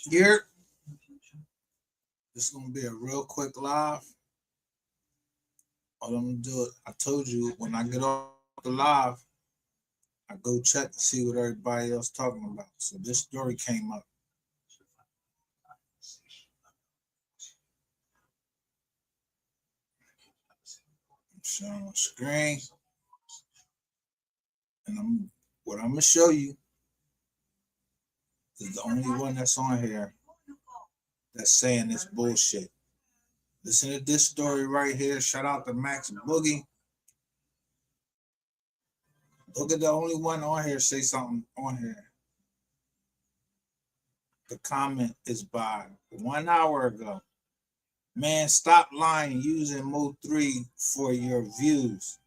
Here, this is gonna be a real quick live. All I'm gonna do it. I told you when I get off the live, I go check to see what everybody else talking about. So this story came up. I'm showing my screen, and what I'm gonna show you is the only one that's on here that's saying this bullshit. Listen to this story right here. Shout out to Max Boogie. Look at the only one on here say something on here. The comment is by 1 hour ago. Man, stop lying using MO3 for your views.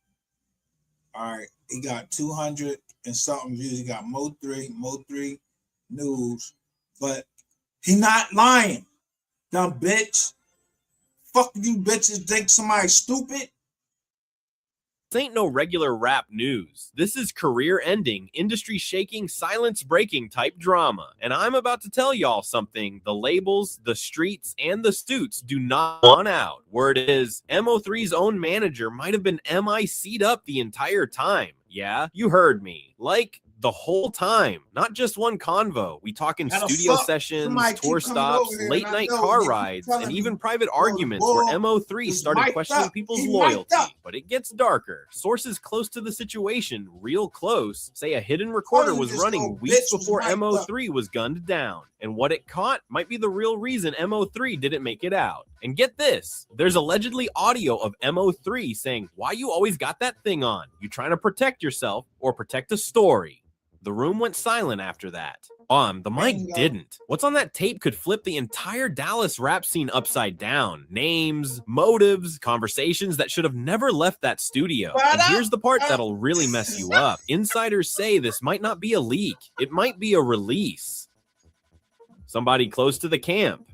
All right, he got 200 and something views. He got MO3 news, but he not lying. Dumb bitch. Fuck you bitches think somebody stupid. This ain't no regular rap news. This is career-ending, industry-shaking, silence-breaking type drama. And I'm about to tell y'all something the labels, the streets, and the suits do not want out. Word is, MO3's own manager might have been MIC'd up the entire time. Yeah, you heard me. Like, the whole time. Not just one convo. We talking studio sessions, tour stops, late night car rides, and even private arguments where MO3 started questioning people's loyalty. But it gets darker. Sources close to the situation, real close, say a hidden recorder was running weeks before MO3 was gunned down. And what it caught might be the real reason MO3 didn't make it out. And get this, there's allegedly audio of MO3 saying, "Why you always got that thing on? You trying to protect yourself or protect a story?" The room went silent after that. The mic didn't. What's on that tape could flip the entire Dallas rap scene upside down. Names, motives, conversations that should have never left that studio. And here's the part that'll really mess you up. Insiders say this might not be a leak. It might be a release. Somebody close to the camp.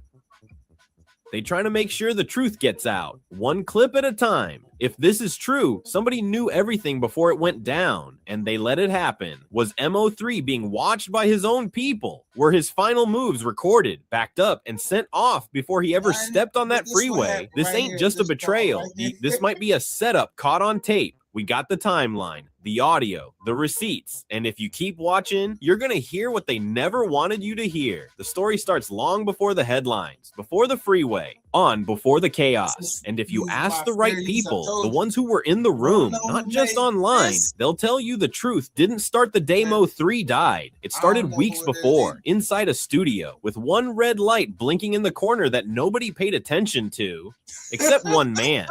They try to make sure the truth gets out, one clip at a time. If this is true, somebody knew everything before it went down, and they let it happen. Was MO3 being watched by his own people? Were his final moves recorded, backed up, and sent off before he ever stepped on that freeway? This ain't just a betrayal. This might be a setup caught on tape. We got the timeline, the audio, the receipts, and if you keep watching, you're gonna hear what they never wanted you to hear. The story starts long before the headlines, before the freeway, before the chaos. And if you ask the right people, the ones who were in the room, not just online, they'll tell you the truth didn't start the day MO3 died. It started weeks before, inside a studio, with one red light blinking in the corner that nobody paid attention to, except one man.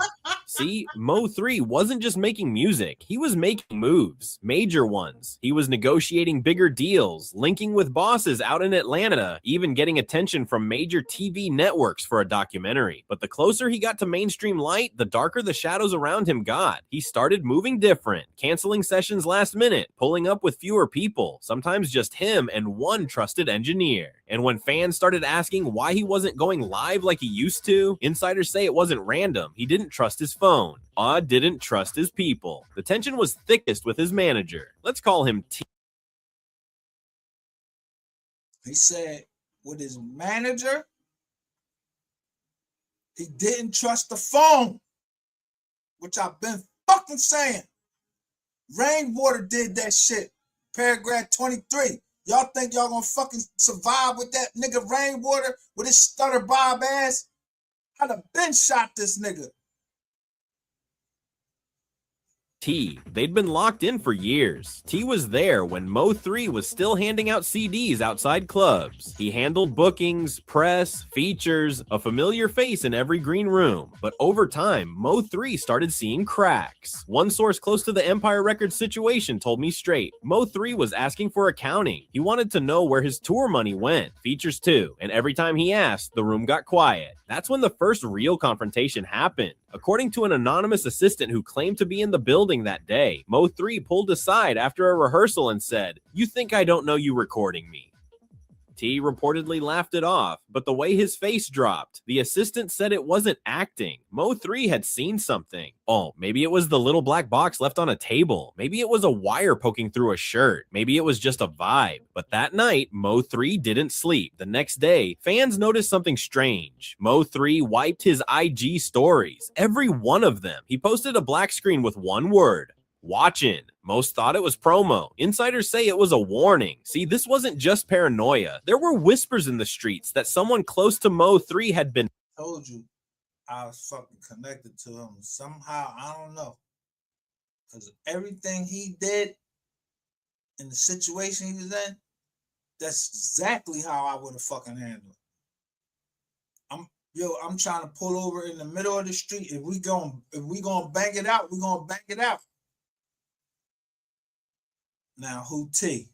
See, MO3 wasn't just making music, he was making moves, major ones. He was negotiating bigger deals, linking with bosses out in Atlanta, even getting attention from major TV networks for a documentary. But the closer he got to mainstream light, the darker the shadows around him got. He started moving different, canceling sessions last minute, pulling up with fewer people, sometimes just him and one trusted engineer. And when fans started asking why he wasn't going live like he used to, insiders say it wasn't random. He didn't trust his phone. Didn't trust his people. The tension was thickest with his manager. Let's call him T. He said with his manager, he didn't trust the phone, which I've been fucking saying. Rainwater did that shit. Paragraph 23. Y'all think y'all gonna fucking survive with that nigga Rainwater with his stutter bob ass? I'd have been shot this nigga. T. They'd been locked in for years. T was there when MO3 was still handing out CDs outside clubs. He handled bookings, press, features, a familiar face in every green room. But over time, MO3 started seeing cracks. One source close to the Empire Records situation told me straight, MO3 was asking for accounting. He wanted to know where his tour money went, features too, and every time he asked, the room got quiet. That's when the first real confrontation happened. According to an anonymous assistant who claimed to be in the building that day, MO3 pulled aside after a rehearsal and said, "You think I don't know you recording me?" T reportedly laughed it off, but the way his face dropped, the assistant said it wasn't acting. Mo3 had seen something. Oh, maybe it was the little black box left on a table. Maybe it was a wire poking through a shirt. Maybe it was just a vibe. But that night, Mo3 didn't sleep. The next day, fans noticed something strange. Mo3 wiped his IG stories, every one of them. He posted a black screen with one word: watchin'. Most thought it was promo. Insiders say it was a warning. See, this wasn't just paranoia. There were whispers in the streets that someone close to Mo3 had been. Told you I was fucking connected to him somehow. I don't know. Because everything he did in the situation he was in, that's exactly how I would have fucking handled it. I'm trying to pull over in the middle of the street. If we gonna bang it out, we gonna bang it out. Now who T?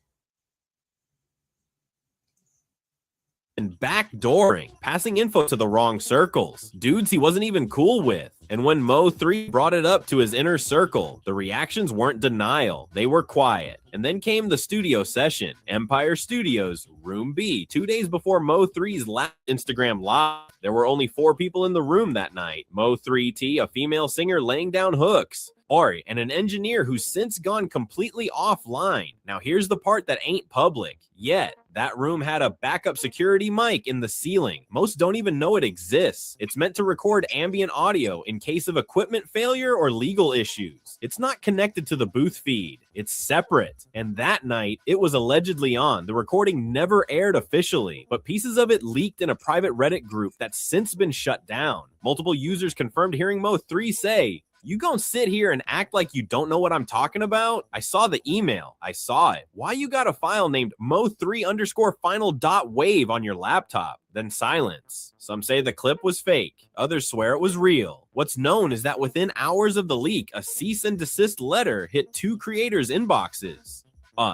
And backdooring, passing info to the wrong circles, dudes he wasn't even cool with. And when Mo3 brought it up to his inner circle, the reactions weren't denial, they were quiet. And then came the studio session, Empire Studios, Room B, 2 days before Mo3's last Instagram live. There were only 4 people in the room that night. Mo3T, a female singer laying down hooks, Ari, and an engineer who's since gone completely offline. Now here's the part that ain't public yet. That room had a backup security mic in the ceiling. Most don't even know it exists. It's meant to record ambient audio in case of equipment failure or legal issues. It's not connected to the booth feed. It's separate. And that night, it was allegedly on. The recording never aired officially, but pieces of it leaked in a private Reddit group that's since been shut down. Multiple users confirmed hearing Mo3 say, "You gonna sit here and act like you don't know what I'm talking about? I saw the email. I saw it. Why you got a file named mo3_final.wave on your laptop?" Then silence. Some say the clip was fake. Others swear it was real. What's known is that within hours of the leak, a cease and desist letter hit 2 creators' inboxes.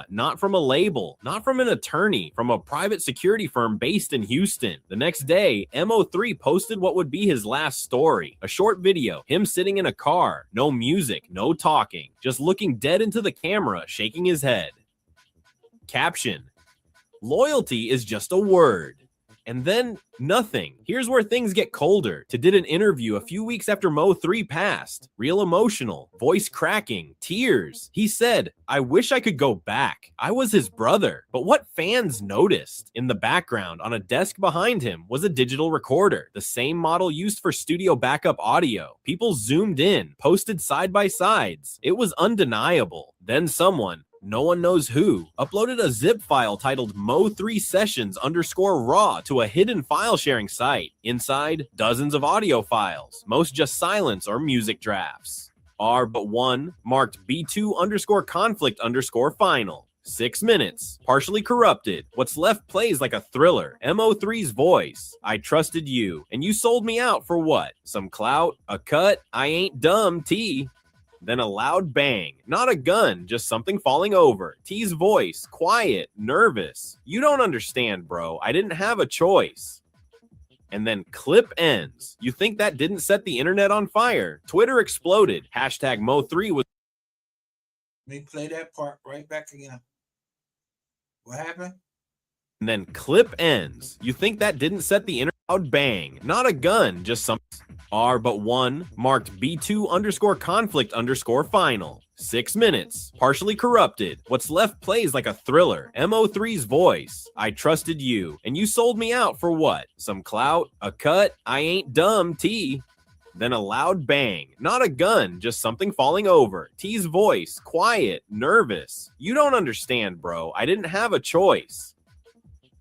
Not from a label, not from an attorney, from a private security firm based in Houston. The next day, MO3 posted what would be his last story. A short video, him sitting in a car, no music, no talking, just looking dead into the camera, shaking his head. Caption: loyalty is just a word. And then nothing. Here's where things get colder. T did an interview a few weeks after Mo3 passed. Real emotional, voice cracking, tears. He said, "I wish I could go back. I was his brother." But what fans noticed, in the background on a desk behind him was a digital recorder, the same model used for studio backup audio. People zoomed in, posted side by sides. It was undeniable. Then someone, no one knows who, uploaded a zip file titled Mo3sessions_raw to a hidden file sharing site. Inside, dozens of audio files, most just silence or music drafts. R but one, marked B2_conflict_final. 6 minutes, partially corrupted. What's left plays like a thriller. MO3's voice. "I trusted you, and you sold me out for what? Some clout? A cut? I ain't dumb, T." Then a loud bang. Not a gun, just something falling over. T's voice, quiet, nervous. "You don't understand, bro. I didn't have a choice." And then clip ends. You think that didn't set the internet on fire? Twitter exploded. Hashtag Mo3 was. Let me play that part right back again. What happened? And then clip ends. You think that didn't set the internet? Loud bang. Not a gun, just some. R but one, marked B2_conflict_final. 6 minutes, partially corrupted. What's left plays like a thriller. MO3's voice. "I trusted you, and you sold me out for what? Some clout? A cut? I ain't dumb, T." Then a loud bang. Not a gun, just something falling over. T's voice, quiet, nervous. "You don't understand, bro. I didn't have a choice."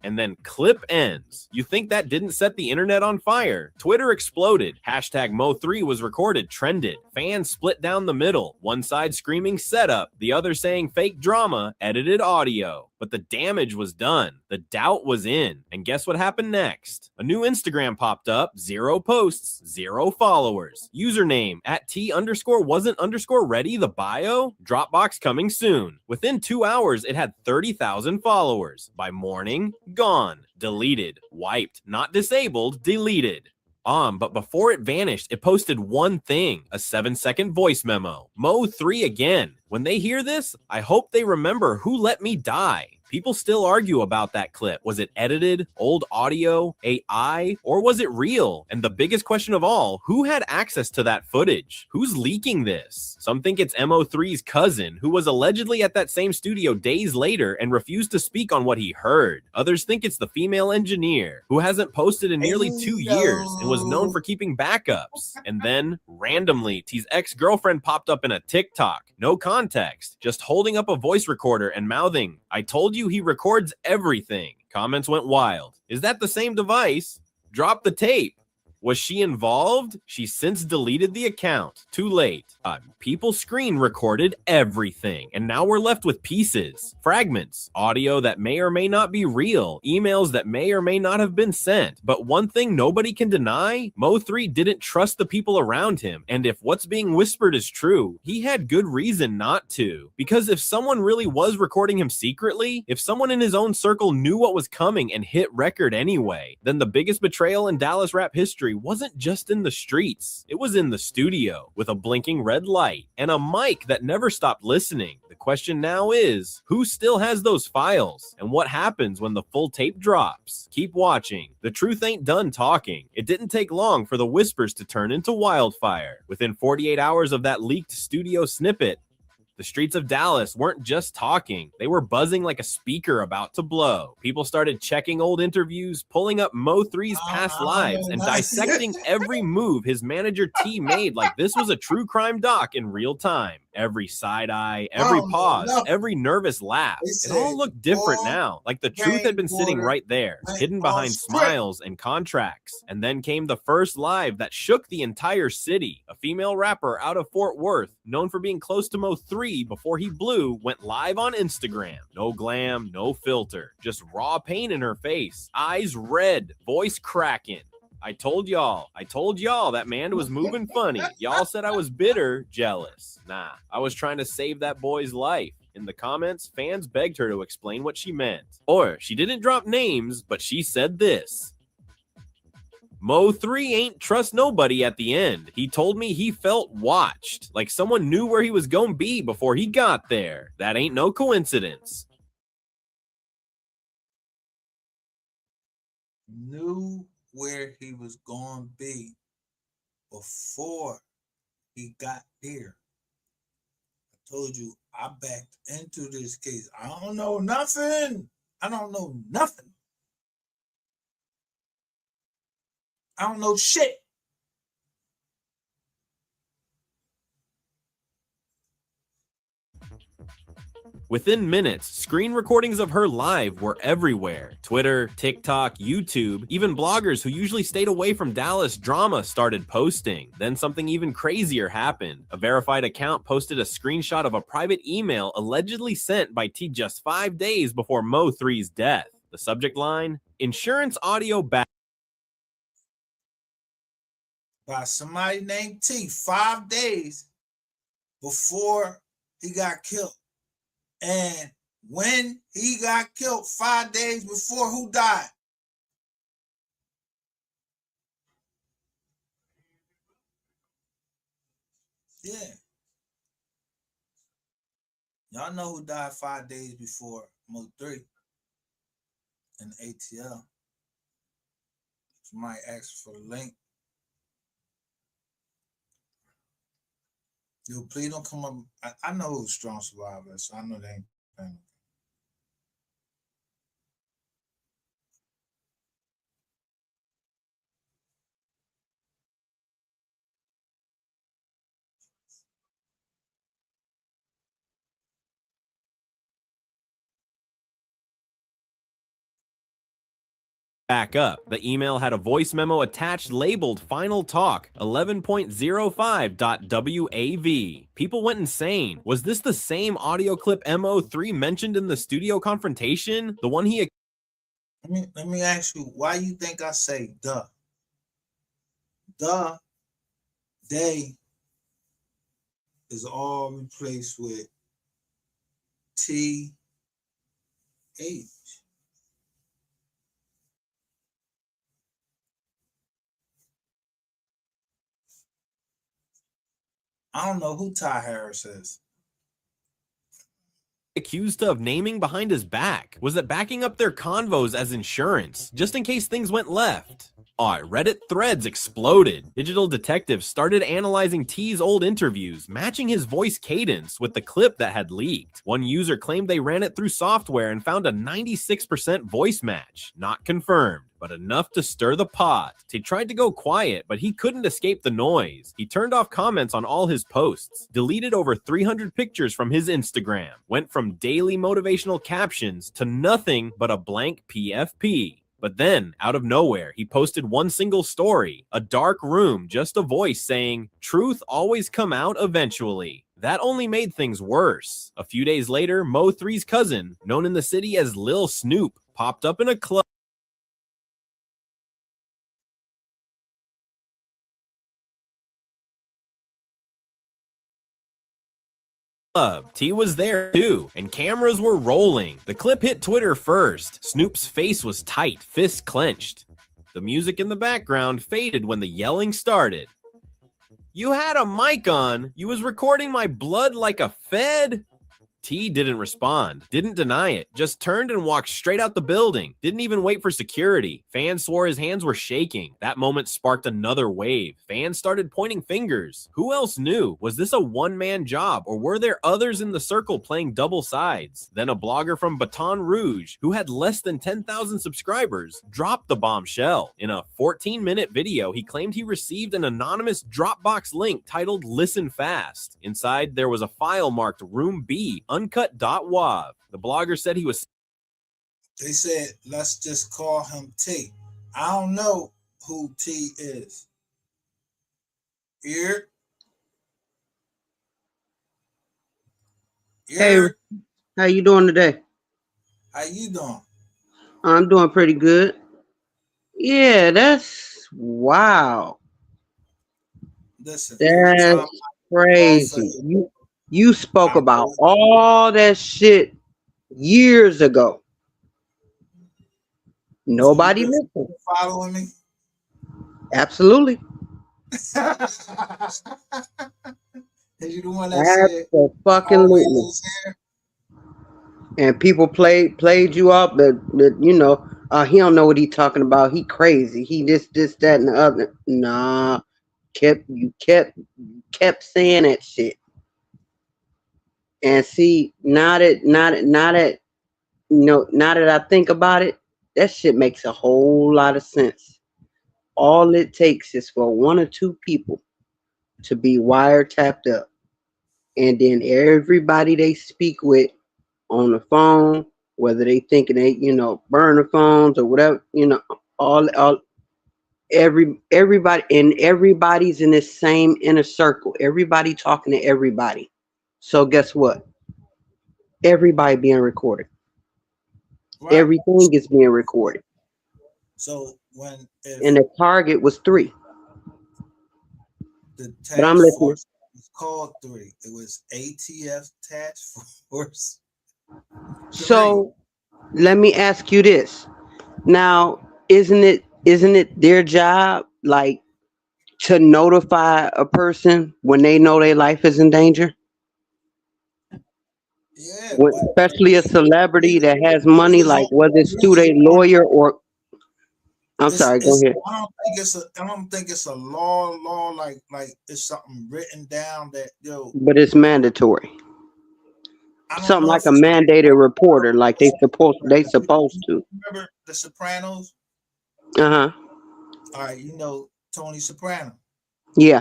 And then clip ends. You think that didn't set the internet on fire? Twitter exploded. Hashtag Mo3 was recorded, trended. Fans split down the middle. One side screaming setup, the other saying fake drama, edited audio. But the damage was done. The doubt was in. And guess what happened next? A new Instagram popped up. 0 posts, 0 followers. Username @T_wasn't_ready, the bio? Dropbox coming soon. Within 2 hours, it had 30,000 followers. By morning, gone. Deleted. Wiped. Not disabled. Deleted. But before it vanished, it posted one thing, a 7-second voice memo. Mo3 again. When they hear this, I hope they remember who let me die. People still argue about that clip. Was it edited, old audio, AI, or was it real? And the biggest question of all, who had access to that footage? Who's leaking this? Some think it's MO3's cousin, who was allegedly at that same studio days later and refused to speak on what he heard. Others think it's the female engineer, who hasn't posted in nearly 2 years and was known for keeping backups. And then, randomly, T's ex-girlfriend popped up in a TikTok. No context, just holding up a voice recorder and mouthing, "I told you he records everything." Comments went wild. Is that the same device? Drop the tape. Was she involved? She's since deleted the account. Too late. People screen recorded everything, and now we're left with pieces, fragments, audio that may or may not be real, emails that may or may not have been sent. But one thing nobody can deny, Mo3 didn't trust the people around him, and if what's being whispered is true, he had good reason not to. Because if someone really was recording him secretly, if someone in his own circle knew what was coming and hit record anyway, then the biggest betrayal in Dallas rap history wasn't just in the streets, it was in the studio, with a blinking red light and a mic that never stopped listening. The question now is, who still has those files? And what happens when the full tape drops? Keep watching. The truth ain't done talking. It didn't take long for the whispers to turn into wildfire. Within 48 hours of that leaked studio snippet, the streets of Dallas weren't just talking. They were buzzing like a speaker about to blow. People started checking old interviews, pulling up Mo3's past lives, and dissecting every move his manager T made like this was a true crime doc in real time. Every side eye, every pause, every nervous laugh. It all looked different now, like the truth had been sitting right there, hidden behind smiles and contracts. And then came the first live that shook the entire city. A female rapper out of Fort Worth, known for being close to Mo3 before he blew, went live on Instagram. No glam, no filter, just raw pain in her face, eyes red, voice cracking. I told y'all that man was moving funny. Y'all said I was bitter, jealous. Nah, I was trying to save that boy's life. In the comments, fans begged her to explain what she meant. Or, she didn't drop names, but she said this: Mo3 ain't trust nobody at the end. He told me he felt watched, like someone knew where he was gonna be before he got there. That ain't no coincidence. Knew where he was going to be before he got there. I told you I backed into this case. I don't know nothing. I don't know nothing. I don't know shit. Within minutes, screen recordings of her live were everywhere. Twitter, TikTok, YouTube, even bloggers who usually stayed away from Dallas drama started posting. Then something even crazier happened. A verified account posted a screenshot of a private email allegedly sent by T just 5 days before Mo3's death. The subject line: insurance audio back by somebody named T 5 days before he got killed. And when he got killed 5 days before, who died? Yeah. Y'all know who died 5 days before Mo3 in the ATL. Somebody asked for the link. Yo, please don't come up. I know who's strong survivor, so I know they ain't paying. back up. The email had a voice memo attached labeled Final Talk 11.05.WAV. People went insane. Was this the same audio clip MO3 mentioned in the studio confrontation? The one he... Let me ask you, why you think I say duh? Duh, they is all replaced with TH. I don't know who Ty Harris is. accused of naming behind his back? Was it backing up their convos as insurance, just in case things went left? Reddit threads exploded. Digital detectives started analyzing T's old interviews, matching his voice cadence with the clip that had leaked. One user claimed they ran it through software and found a 96% voice match. Not confirmed, but enough to stir the pot. He tried to go quiet, but he couldn't escape the noise. He turned off comments on all his posts, deleted over 300 pictures from his Instagram, went from daily motivational captions to nothing but a blank PFP. But then, out of nowhere, he posted one single story, a dark room, just a voice saying, "Truth always come out eventually." That only made things worse. A few days later, MO3's cousin, known in the city as Lil Snoop, popped up in a club. T was there too, and cameras were rolling. The clip hit Twitter first. Snoop's face was tight, fists clenched. The music in the background faded when the yelling started. "You had a mic on. You was recording my blood like a Fed?" T didn't respond, didn't deny it, just turned and walked straight out the building. Didn't even wait for security. Fans swore his hands were shaking. That moment sparked another wave. Fans started pointing fingers. Who else knew? Was this a one-man job, or were there others in the circle playing double sides? Then a blogger from Baton Rouge, who had less than 10,000 subscribers, dropped the bombshell. In a 14-minute video, he claimed he received an anonymous Dropbox link titled "Listen Fast." Inside, there was a file marked Room B, uncut.wav. The blogger said he was. They said, let's just call him T. I don't know who T is. Here. Hey, how you doing today? How you doing? I'm doing pretty good. Yeah, that's wow. Listen, That's crazy. You spoke about all that shit years ago. Nobody so listened. Following me? Absolutely. You the one that said Absolutely. And people played you up, but you know, he don't know what he talking about. He crazy. He this, that, and the other. Nah, kept saying that shit. And see, now that I think about it, that shit makes a whole lot of sense. All it takes is for one or two people to be wiretapped up, and then everybody they speak with on the phone, whether they thinking they, burner phones or whatever, everybody, and everybody's in this same inner circle. Everybody talking to everybody. So guess what? Everybody being recorded. Right. Everything is being recorded. So and the target was 3. The task force was called 3. It was ATF task force. 3. So let me ask you this. Now, isn't it their job, like, to notify a person when they know their life is in danger? Yeah, especially a celebrity that has money, like whether it's through their lawyer or. I'm sorry. Go ahead. I don't think it's a law like it's something written down that But it's mandatory. Something like a mandated reporter, like they supposed to. Remember The Sopranos? All right, you know Tony Soprano. Yeah.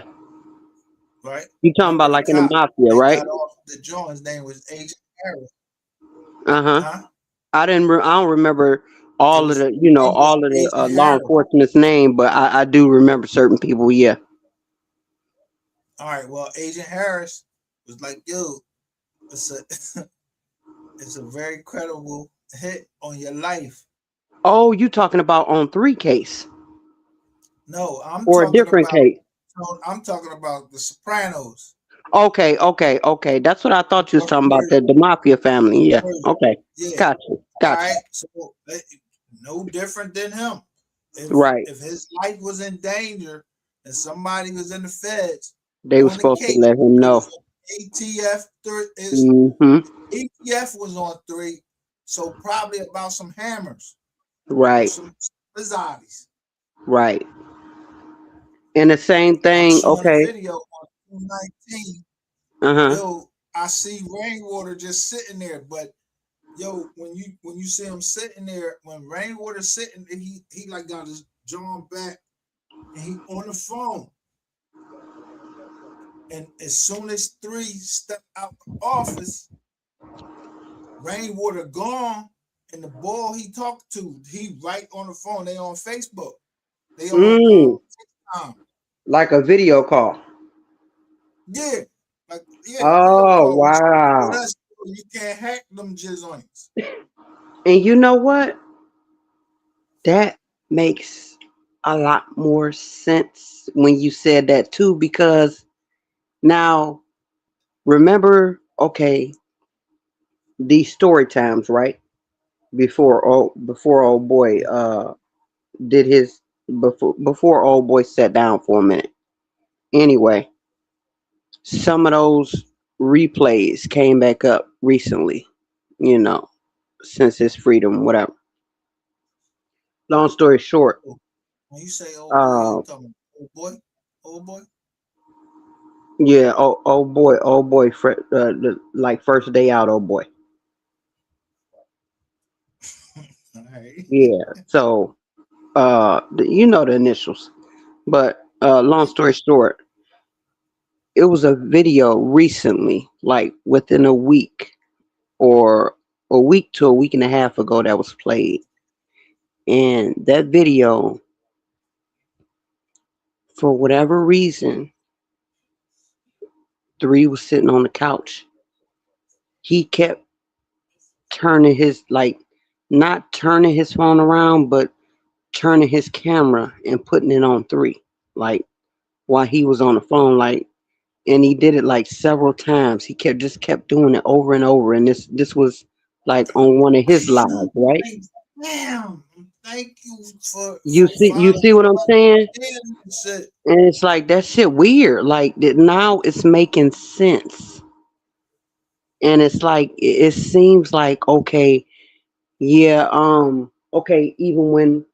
Right. You talking about like in the mafia, right? The Jones' name was Agent Harris. I don't remember all of the law enforcement's name, but I do remember certain people. Yeah. All right. Well, Agent Harris was like, "Yo, it's a very credible hit on your life." Oh, you talking about on 3 case? No, I'm or talking a different about, case. I'm talking about The Sopranos. Okay. That's what I thought you was talking about. The mafia family. Yeah. Okay. Yeah. Gotcha. All right. So no different than him. If his life was in danger and somebody was in the feds, they were supposed to let him know. ATF is Mm-hmm. ATF was on 3, so probably about some hammers or Right. some Lazzatis. Right. And the same I'm thing. showing a Okay. video on 219. Uh huh. Yo, I see rainwater just sitting there, but yo, when you see him sitting there, when rainwater sitting, he like got his jaw back and he on the phone. And as soon as 3 step out the office, rainwater gone, and the ball he talked to, he right on the phone. They on Facebook. They on Mm. TikTok. Like a video call. Yeah, like video Oh call. Well, wow. that's you can't hack them jizoints. And you know what? That makes a lot more sense when you said that too, because now remember, okay, these story times, right? Before old boy did his before old boy sat down for a minute. Anyway, some of those replays came back up recently, you know, since his freedom, whatever. Long story short, When you say old boy, you uh, talking old boy, old boy. yeah, old boy, like first day out, old boy. All right. Yeah. So, you know the initials, but long story short, it was a video recently, like within a week or a week to a week and a half ago that was played, and that video, for whatever reason, 3 was sitting on the couch. He kept turning his like not turning his phone around, but turning his camera and putting it on 3, like while he was on the phone, like, and he did it like several times. He kept doing it over and over, and this was like on one of his lives, right? Damn. Thank you You for see finally what I'm saying? understanding this shit. And it's like that shit weird. Like that now it's making sense. And it's like it seems like okay, yeah, okay, even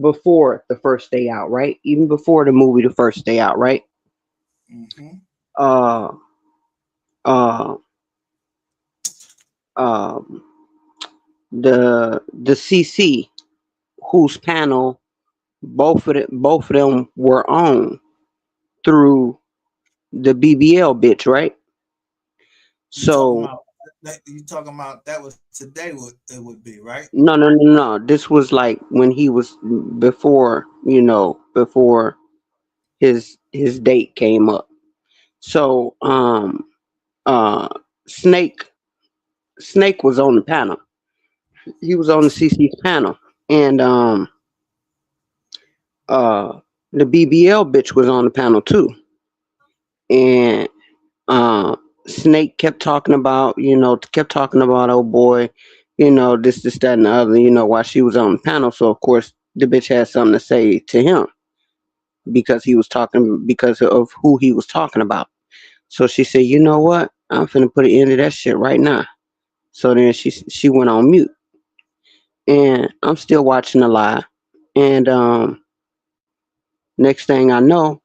before the first day out, right? Even before the movie the first day out, right? Mm-hmm. Uh uh um the CC whose panel both of them were on through the BBL bitch, right? So You talking about that was today? What it would be, right? no. This was like when he was before, before his date came up. So uh Snake Snake was on the panel. He was on the CC's panel, and uh the BBL bitch was on the panel too. And uh Snake kept talking about oh boy, this, that, and the other, while she was on the panel. So of course the bitch had something to say to him because of who he was talking about. So she said, you know what? I'm finna put an end to that shit right now. So then she went on mute. And I'm still watching the live. And next thing I know,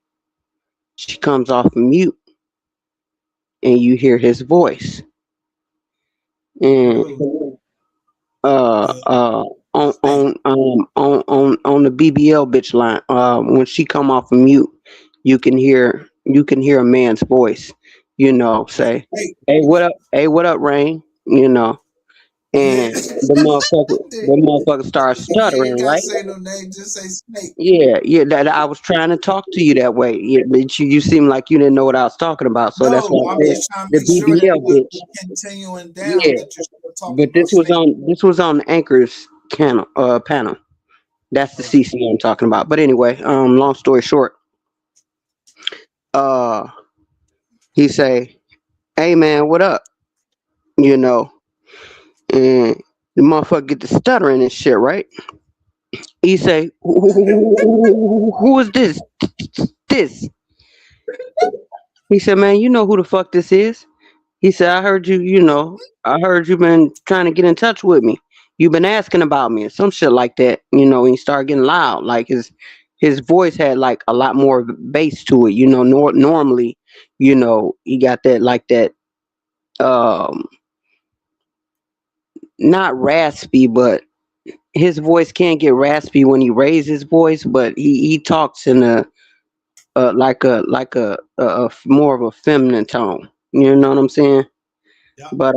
she comes off mute and you hear his voice. And Yo, uh yo, uh Snake. on the BBL bitch line, when she come off of mute, you can hear a man's voice, say, Snake. hey, what up, Rain? Yeah. And the motherfucker starts You ain't stuttering, gotta right? say no name. Just say Snake. Yeah, that I was trying to talk to you that way. Yeah, but you seem like you didn't know what I was talking about, so that's No, why I I'm said just trying to the make sure that BBL bitch. we're continuing down. Yeah, That you're still talking but about Snake. this was on Anchor's panel. That's the Oh, CC I'm talking about. But anyway, long story short, uh, he say, "Hey man, what up?" You know, and the motherfucker get to stuttering and shit, right? He say, "Who is this? This?" He said, "Man, you know who the fuck this is?" He said, "I heard you. I heard you been trying to get in touch with me. You've been asking about me and some shit like that. And he started getting loud. Like his voice had like a lot more bass to it. Normally, he got that like that um not raspy, but his voice can get raspy when he raises his voice, but he talks in a more of a feminine tone. You know what I'm saying? Yep. But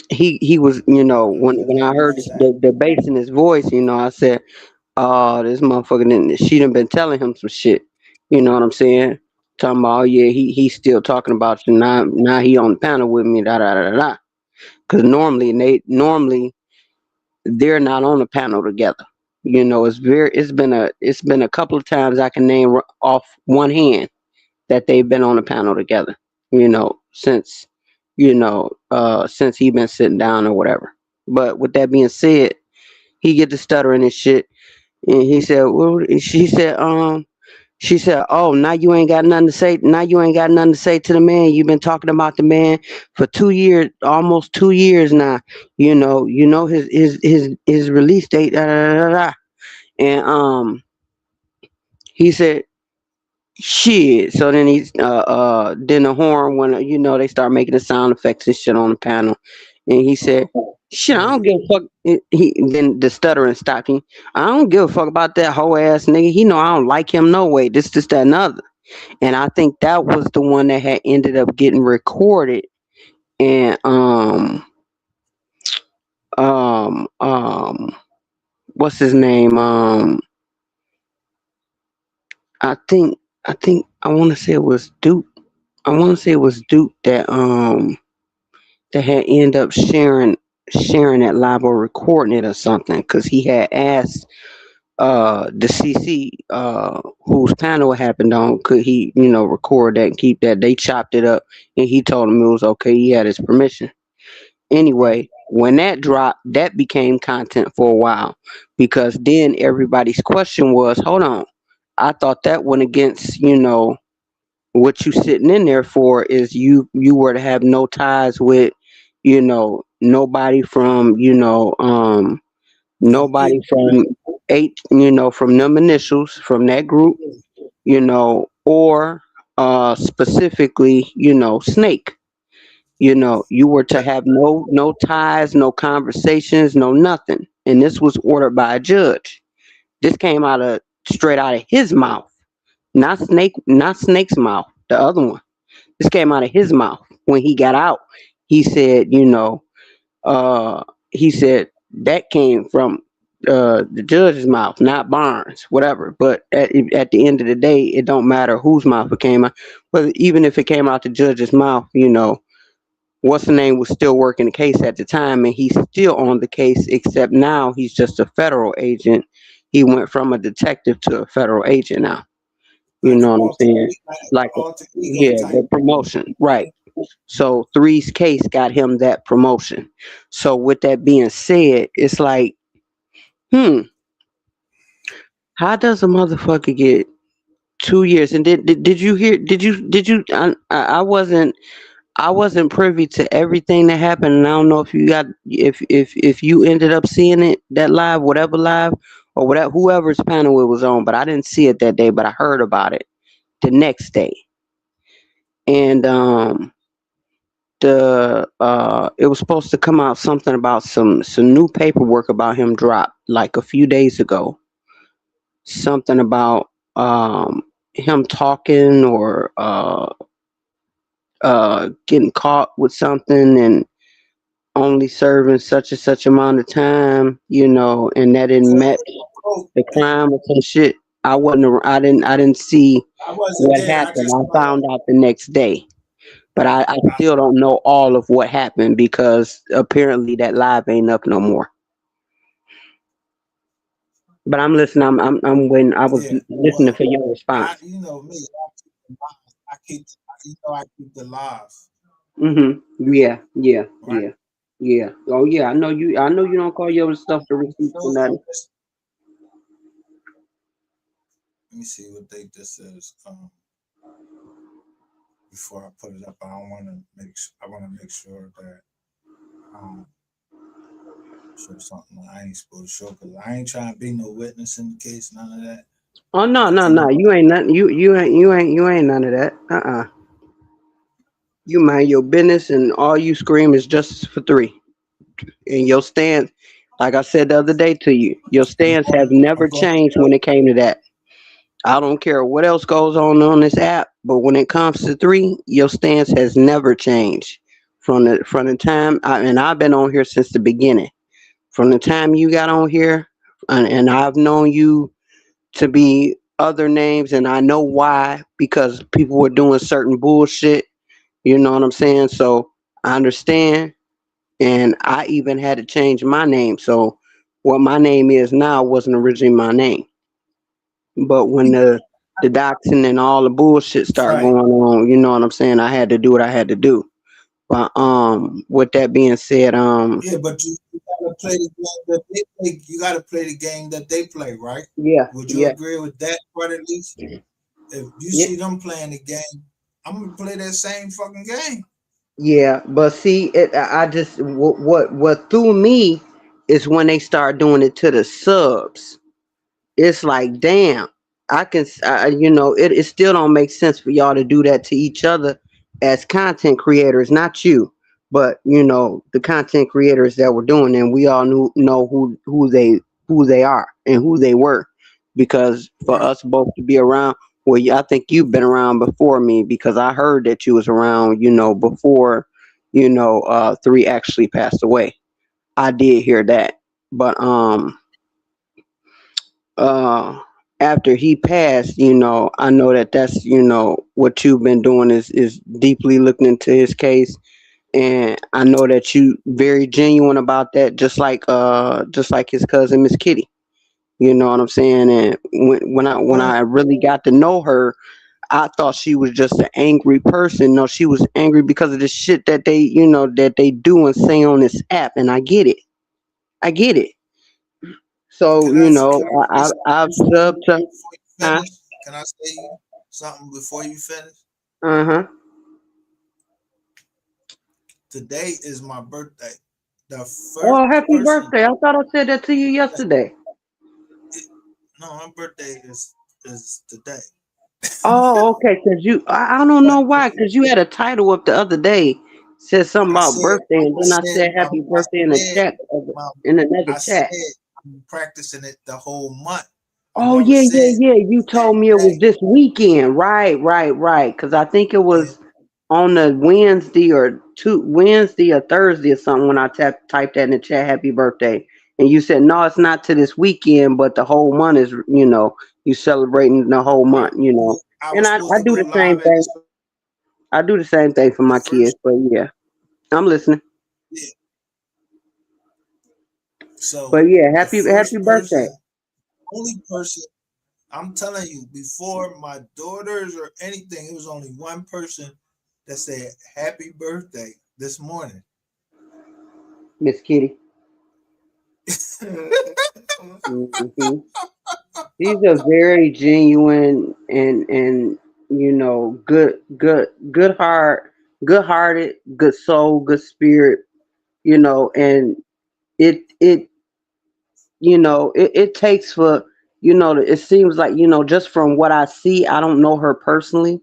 he was, when I heard the bass in his voice, I said, "Oh, this motherfucker she done been telling him some shit." You know what I'm saying? Talking about, "Oh yeah, he's still talking about you now. He on the panel with me, da da da da da." Because normally they're not on the panel together. It's been a couple of times I can name off one hand that they've been on the panel together. Since he been sitting down or whatever. But with that being said, he get to stuttering and shit, and he said, "Well," she said, "Oh, now you ain't got nothing to say. Now you ain't got nothing to say to the man. You've been talking about the man for 2 years, almost 2 years now. His release date, da da da da." Da." And he said, "Shit." So then the horn when they start making the sound effects and shit on the panel, and he said, "Shit, I don't Wait. give a fuck." He then the stuttering stopped him. "I don't give a fuck about that whole ass nigga. He know I don't like him no way. This, that, and other." And I think that was the one that had ended up getting recorded. And what's his name? I think I want to say it was Duke. I want to say it was Duke that had ended up sharing that live or recording it or something because he had asked the CC whose panel it happened on, could he record that and keep that. They chopped it up and he told him it was okay, he had his permission. Right. Anyway, when that dropped, that became content for a while because then everybody's question was, hold on, I thought that went against what you sitting in there for, is you were to have no ties with nobody from From nobody eight. from eight, from them initials from that group, or specifically, Snake. You were to Yep. have no ties, no conversations, no nothing. And this was ordered by a judge. This came straight out of his mouth. Not Snake's mouth, the other one. This came out of his mouth when he got out. He said, he said that came from the judge's mouth, not Barnes, whatever. But at the end of the day, it don't matter whose mouth it came out. But even if it came out the judge's mouth, what's the name was still working the case at the time, and he's still on the case. Except now he's just a federal agent. He went from a detective to a federal agent now. You Like an know what I'm saying? Like, alter ego yeah, type. the promotion, right? So Three's case got him that promotion. So with that being said, it's like, hmm, how does a motherfucker get 2 years? And did you hear? Did you? I wasn't privy to everything that happened, and I don't know if you ended up seeing it, that live, whatever live or whatever, whoever's panel it was on. But I didn't see it that day, but I heard about it the next day. And the it was supposed to come out something about some new paperwork about him dropped like a few days ago. Something about him talking or getting caught with something and only serving such and such amount of time, and that it So, met oh, the crime or some shit. I didn't see I wasn't what there. I happened. just I saw found out the next day. But I it. still don't know all of what happened because apparently that live ain't up no more. But I'm listening. I'm waiting. I was Yeah. listening Well, for your I, response. you know me. I keep, I keep the live, Yeah. Yeah. right? Yeah. Yeah. Oh yeah. I know you. I know you don't call your stuff the receipts or So nothing. let me see what date this is. before I put it up. I don't want to make. I want to make sure that I don't show something that I ain't supposed to show because I ain't trying to be no witness in the case. None of that. Oh no, But no, no. anyway, You ain't nothing. You ain't none of that. You mind your business, and all you scream is justice for three. And your stance, like I said the other day to you, your stance has never I'm going to changed tell when it came to that. I don't care what else goes on this app, but when it comes to three, your stance has never changed from the time and I've been on here since the beginning. From the time you got on here, and I've known you to be other names, and I know why because people were doing certain bullshit. You know what I'm saying? So I understand, and I even had to change my name. So what my name is now wasn't originally my name. But when the doxing and all the bullshit start right. going on, you know what I'm saying? I had to do what I had to do. But with that being said, Yeah, but you gotta play the game that they play. You gotta play the game that they play, right? yeah, Would you yeah, agree with that part at least? If you yeah, see them playing the game, I'm gonna play that same fucking game. yeah. But see, I just what threw me is when they start doing it to the subs. It's like, damn, it still don't make sense for y'all to do that to each other as content creators, not you, but the content creators that were doing, and we all know who they are and who they were, because for Right. us both to be around, well, I think you've been around before me because I heard that you was around, before, three actually passed away. I did hear that, but uh after he passed, I know that that's what you've been doing is deeply looking into his case, and I know that you very genuine about that, just like his cousin Miss Kitty. You know what I'm saying? And when I Right. really got to know her, I thought she was just an angry person. No, she was angry because of the shit that they do and say on this app, and I get it. I get it. So, Can I say I've something subbed to. before you Huh? finish? Can I say you something before you finish? Uh-huh. Today is my birthday. The Oh, first happy person birthday. I thought I said that to you that yesterday. it, no, my birthday is today. Oh, okay. Cause I don't But know why. Cause you had a title up the other day, said something I about said, birthday, and I then I said, said happy I birthday in the said, chat, my, in another I chat. said, I'm practicing it the whole month. I Oh never yeah, said yeah, yeah. You told that me it was day. this weekend. Right, right, right. Cause I think it Yeah, was on the Wednesday or Thursday or something when I typed that in the chat, happy birthday. And you said no, it's not to this weekend, but the whole month is you celebrating the whole right. month, I And was I supposed to do go the same live at thing. I do the same thing for the my kids, first. but yeah, I'm listening. Yeah. So But yeah, the happy first birthday. person, only person, I'm telling you, before my daughters or anything, it was only one person that said happy birthday this morning. Miss Kitty. Hmm. She's a very genuine and good heart, good hearted, good soul, good spirit. And it it takes for it seems like just from what I see, I don't know her personally,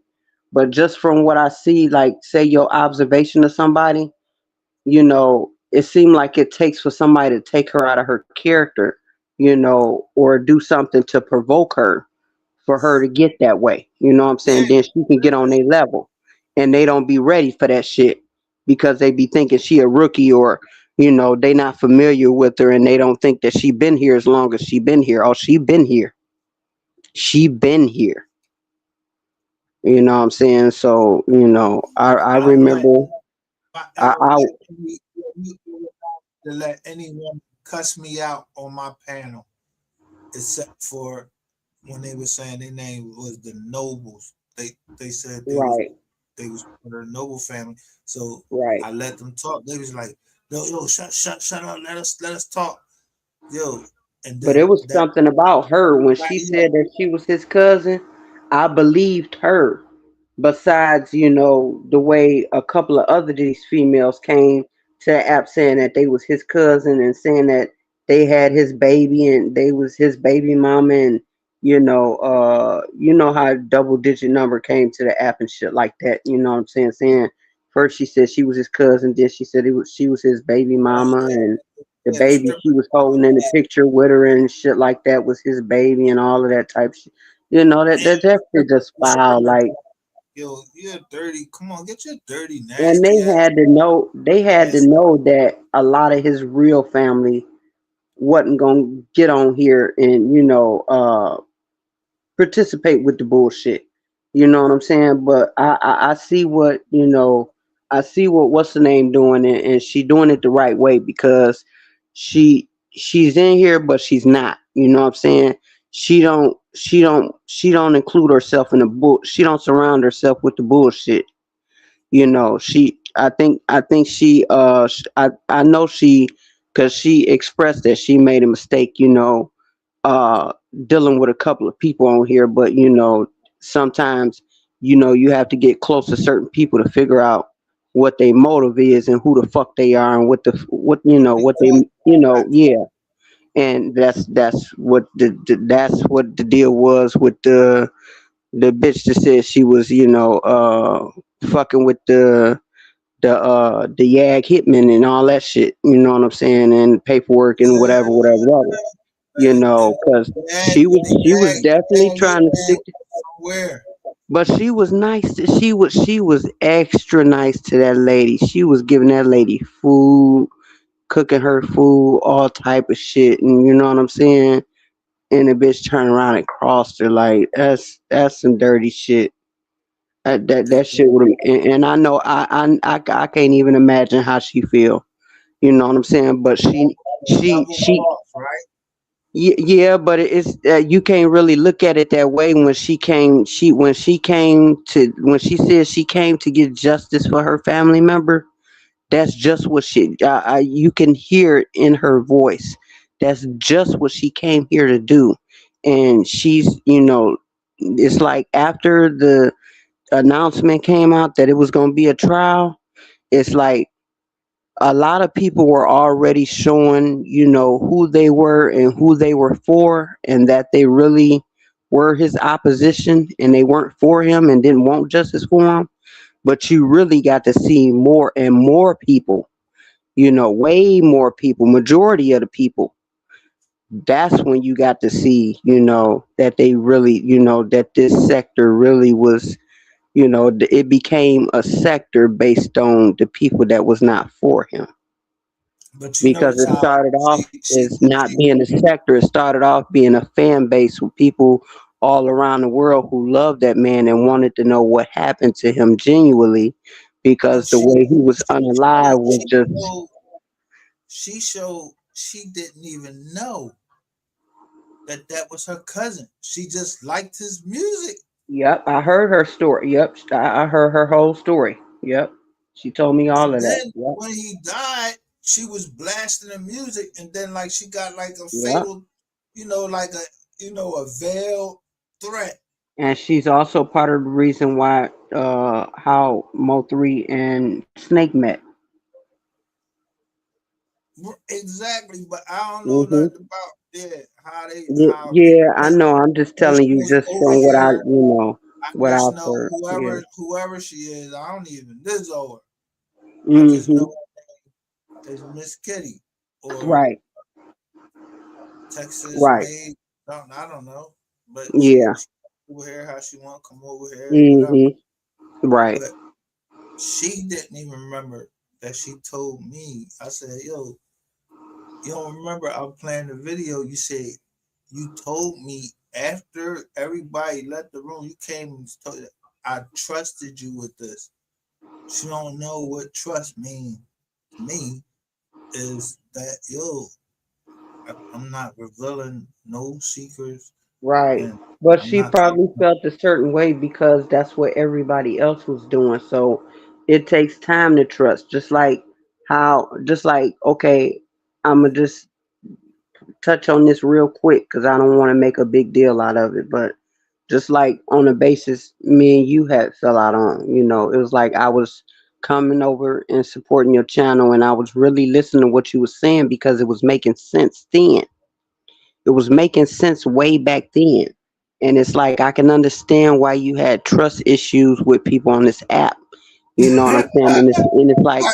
but just from what I see, like say your observation of somebody, it seemed like it takes for somebody to take her out of her character, or do something to provoke her for her to get that way. You know what I'm Yeah, saying? Then she can get on their level. And they don't be ready for that shit because they be thinking she a rookie, or they not familiar with her, and they don't think that she been here as long as she been here. Oh, she been here. She been here. You know what I'm saying? So, I I don't want remember if I I, ever I to let anyone cuss me out on my panel, except for when they were saying their name was the Nobles. They said right, they was part of the Noble family. So right. I let them talk. They was like, yo, shut up, let us talk. Yo, and But it then was that something about her when she everybody else, said that she was his cousin. I believed her. besides, the way a couple of other these females came to the app saying that they was his cousin and saying that they had his baby and they was his baby mama, and how double digit number came to the app and shit like that. You know what I'm saying? Saying first she said she was his cousin, then she said she was his baby Oh mama, yeah, and the yeah, the baby she strippers was and all holding in the that. picture with her and shit like that was his baby and all of that type shit. That And that shit just the foul. strippers, Like, yo, you're dirty. Come on, get your dirty, and nasty ass. they had to ass. know that a lot of his real family wasn't gonna get on here and participate with the bullshit. You know what I'm saying? But I see what I see what what's the name doing, and she doing it the right way because she's in here, but she's not. You know what I'm saying? She don't include herself in the bull. She don't surround herself with the bullshit. I think she I know she, because she expressed that she made a mistake, uh dealing with a couple of people on here, but sometimes you have to get close to certain people to figure out what their motive is and who the fuck they are and what they Exactly. yeah. And that's what that's what the deal was with the bitch that said she was fucking with the YAG hitman and all that shit. You know what I'm saying? And paperwork and whatever, Yeah, whatever, whatever. Because she was the definitely ag trying to hitman stick. somewhere. But she was nice. She was extra nice to that lady. She was giving that lady food, cooking her food, all type of shit. And you know what I'm saying? And the bitch turned around and crossed her. Like, that's some dirty shit. That shit would have. And I know I can't even imagine how she feel. You know what I'm saying? But Double she cross, right? yeah, but it's you can't really look at it that way. When she said she came to get justice for her family member, that's just what you can hear it in her voice. That's just what she came here to do. And it's like after the announcement came out that it was going to be a trial, it's like a lot of people were already showing, who they were and who they were for, and that they really were his opposition and they weren't for him and didn't want justice for him. But you really got to see more and more people, way more people, majority of the people. That's when you got to see, that they really, that this sector really was, it became a sector based on the people that was not for him, But you because notice it how started off as not she being a sector. It started off being a fan base with people all around the world who loved that man and wanted to know what happened to him genuinely, and because the way he was unalive was just. showed she didn't even know that that was her cousin. She just liked his music. Yep, I heard her story. Yep, I heard her whole story. Yep, she told me all And of that. then Yep, when he died, she was blasting the music, and then like she got like a yep. fatal, like a a veiled threat. And she's also part of the reason why how Mo3 and Snake met. Exactly, but I don't know Hmm. nothing about Yeah, I know. I'm just know telling she you was just over from what I, here. I what just I've know heard. Yeah. whoever she is. I don't even this over. I just know Hmm. it's Miss Kitty or Right. Texas Right. made. I don't know, but Yeah. she over here how she want to come over here, whatever. Hmm. Right. But she didn't even remember that she told me. I said, "Yo, you don't remember? I'm playing the video. You said you told me after everybody left the room. You came and told. I trusted you with this. She don't know what trust means to me. Is that I'm not revealing no secrets, Right. and But I'm she not probably talking. felt a certain way because that's what everybody else was doing. So it takes time to trust. Just like, okay, I'm going to just touch on this real quick because I don't want to make a big deal out of it. But just like on the basis me and you had fell out on. It was like I was coming over and supporting your channel, and I was really listening to what you were saying because it was making sense then. It was making sense way back then. And it's like I can understand why you had trust issues with people on this app. You know what I'm saying? And it's like,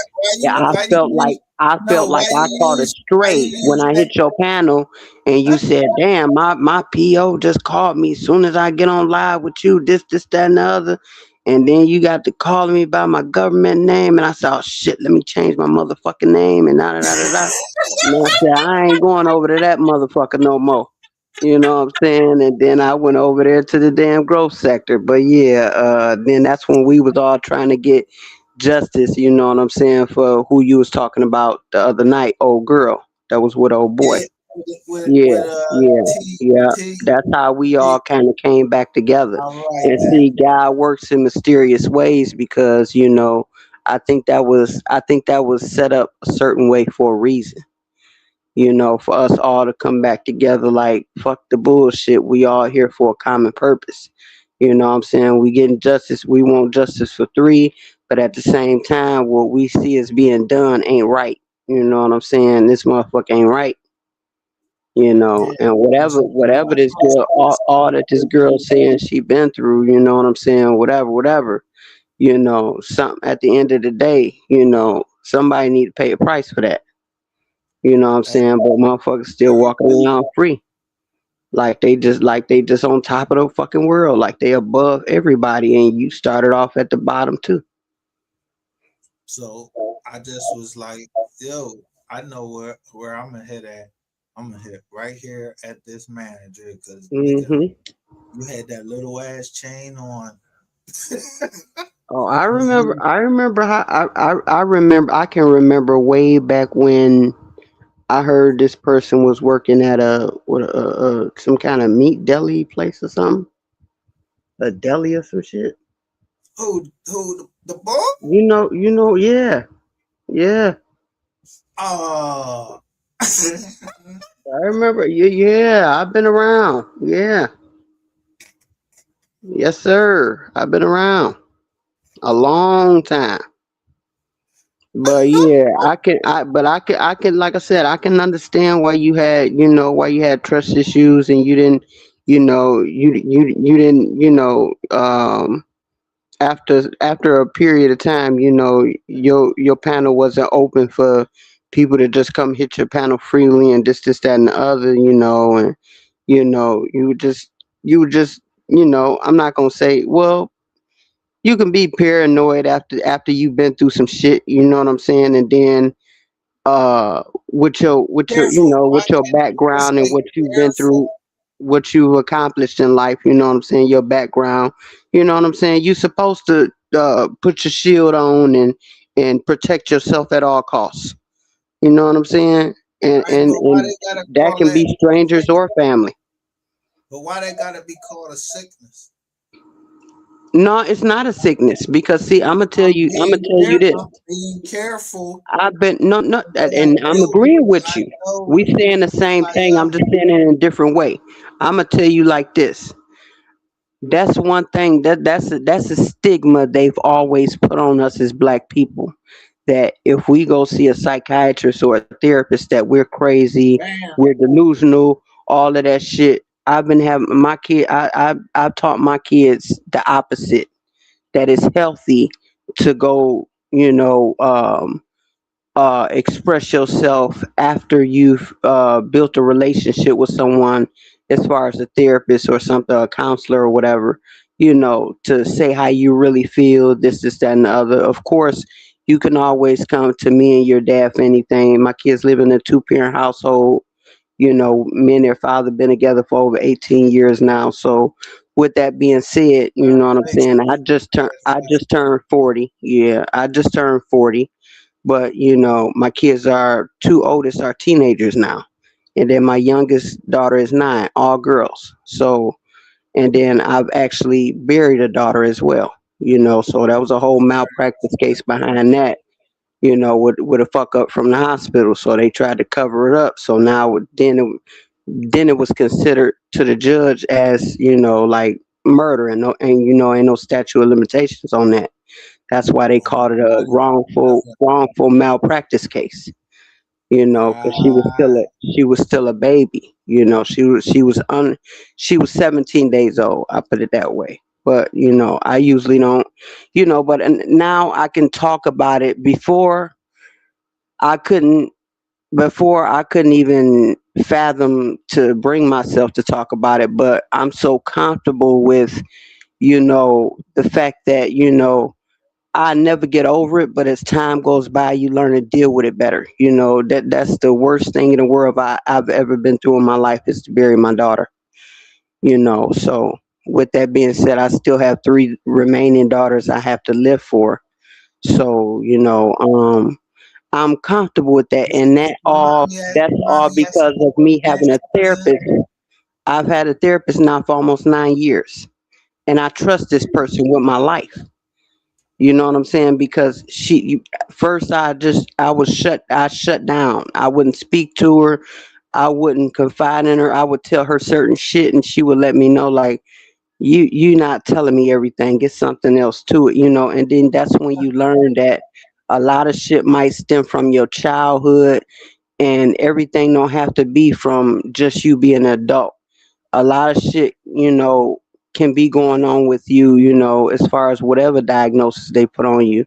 yeah, why do you use I no felt why like I caught a you stray when use I that hit your panel and you said, "Damn, my PO just called me as soon as I get on live with you. This, that, and the other." And then you got to calling me by my government name, and I said, "Oh shit, let me change my motherfucking name." And da da da da da. And I said, "I ain't going over to that motherfucker no more." You know what I'm saying? And then I went over there to the damn growth sector. But yeah, then that's when we was all trying to get justice, you know what I'm saying, for who you was talking about the other night, old girl. That was with old boy. yeah, Yeah, with yeah, yeah. T That's how we all T kind of came back together. all right And then. see, God works in mysterious ways because, I think that was set up a certain way for a reason, for us all to come back together like fuck the bullshit. We all here for a common purpose. You know what I'm saying? We getting justice. We want justice for three, but at the same time, what we see is being done ain't right. You know what I'm saying? This motherfucker ain't right. Yeah. And And whatever, so whatever this girl, all that this girl saying she been through, you know what I'm saying? Whatever, whatever. Something at the end of the day, somebody need to pay a price for that. You know what I'm hey, saying? But motherfuckers still walking around free. Like they just on top of the fucking world. Like they above everybody and you started off at the bottom too. so I just was like, yo, I know where I'm gonna hit at. I'm gonna hit right here at this manager because nigga, Hmm. you had that little ass chain on. Oh, I when remember. you I remember how. I remember. I can remember way back when I heard this person was working at some kind of meat deli place or something, a deli or some shit. who the ball? Yeah, yeah. Oh, I remember. Yeah, yeah. I've been around. Yeah, yes, sir. I've been around a long time. But yeah, like I said, I can understand why you had trust issues and you didn't, you didn't, after a period of time, your panel wasn't open for people to just come hit your panel freely and this, that, and the other, and you would just, I'm not gonna say, well, you can be paranoid after you've been through some shit, you know what I'm saying, and then with your careful. with your Let's background and say what you've been through, careful. what you've accomplished in life, you know what I'm saying, your background, you know what I'm saying, you're supposed to put your shield on and protect yourself at all costs, you know what I'm saying, and Right, and but why and they gotta that call can that be strangers or family. but why they gotta be called a sickness? No, it's not a sickness because see, I'm gonna tell you this. I'm being careful I've been no, no, because and I'm agreeing with you. We saying the same like thing. I'm just saying it in a different way. I'm gonna tell you like this. That's one thing that's a stigma they've always put on us as black people. That if we go see a psychiatrist or a therapist, that we're crazy, damn. we're delusional, all of that shit. I've been having my kid. I've taught my kids the opposite. That it's healthy to go. Express yourself after you've built a relationship with someone, as far as a therapist or something, a counselor or whatever, to say how you really feel, this, that, and the other. Of course, you can always come to me and your dad for anything. My kids live in a two-parent household. Me and their father been together for over 18 years now. So, with that being said, you know what I'm saying. I just turned 40. Yeah, I just turned 40, but my kids are two oldest are teenagers now, and then my youngest daughter is 9, all girls. So, and then I've actually buried a daughter as well. So that was a whole malpractice case behind that. With a fuck up from the hospital, so they tried to cover it up. So now then it was considered to the judge as like murder, and ain't no statute of limitations on that. That's why they Oh, called it a body doesn't. wrongful malpractice case. Because Right. she was still a baby. She was 17 days old. I put it that way. But I usually don't. But now I can talk about it. I couldn't. Before I couldn't even fathom to bring myself to talk about it. But I'm so comfortable with the fact that I never get over it, but as time goes by, you learn to deal with it better. That's the worst thing in the world I've ever been through in my life is to bury my daughter. So with that being said, I still have three remaining daughters I have to live for. So I'm comfortable with that, and If you mind me, that's you mind all me asking because you of what me having a cancer was in? therapist. I've had a therapist now for almost 9 years, and I trust this person with my life. You know what I'm saying? Because first I shut down. I wouldn't speak to her. I wouldn't confide in her. I would tell her certain shit, and she would let me know like you not telling me everything. Get something else to it. And then that's when you learn that a lot of shit might stem from your childhood, and everything don't have to be from just you being an adult. A lot of shit, can be going on with you, as far as whatever diagnosis they put on you,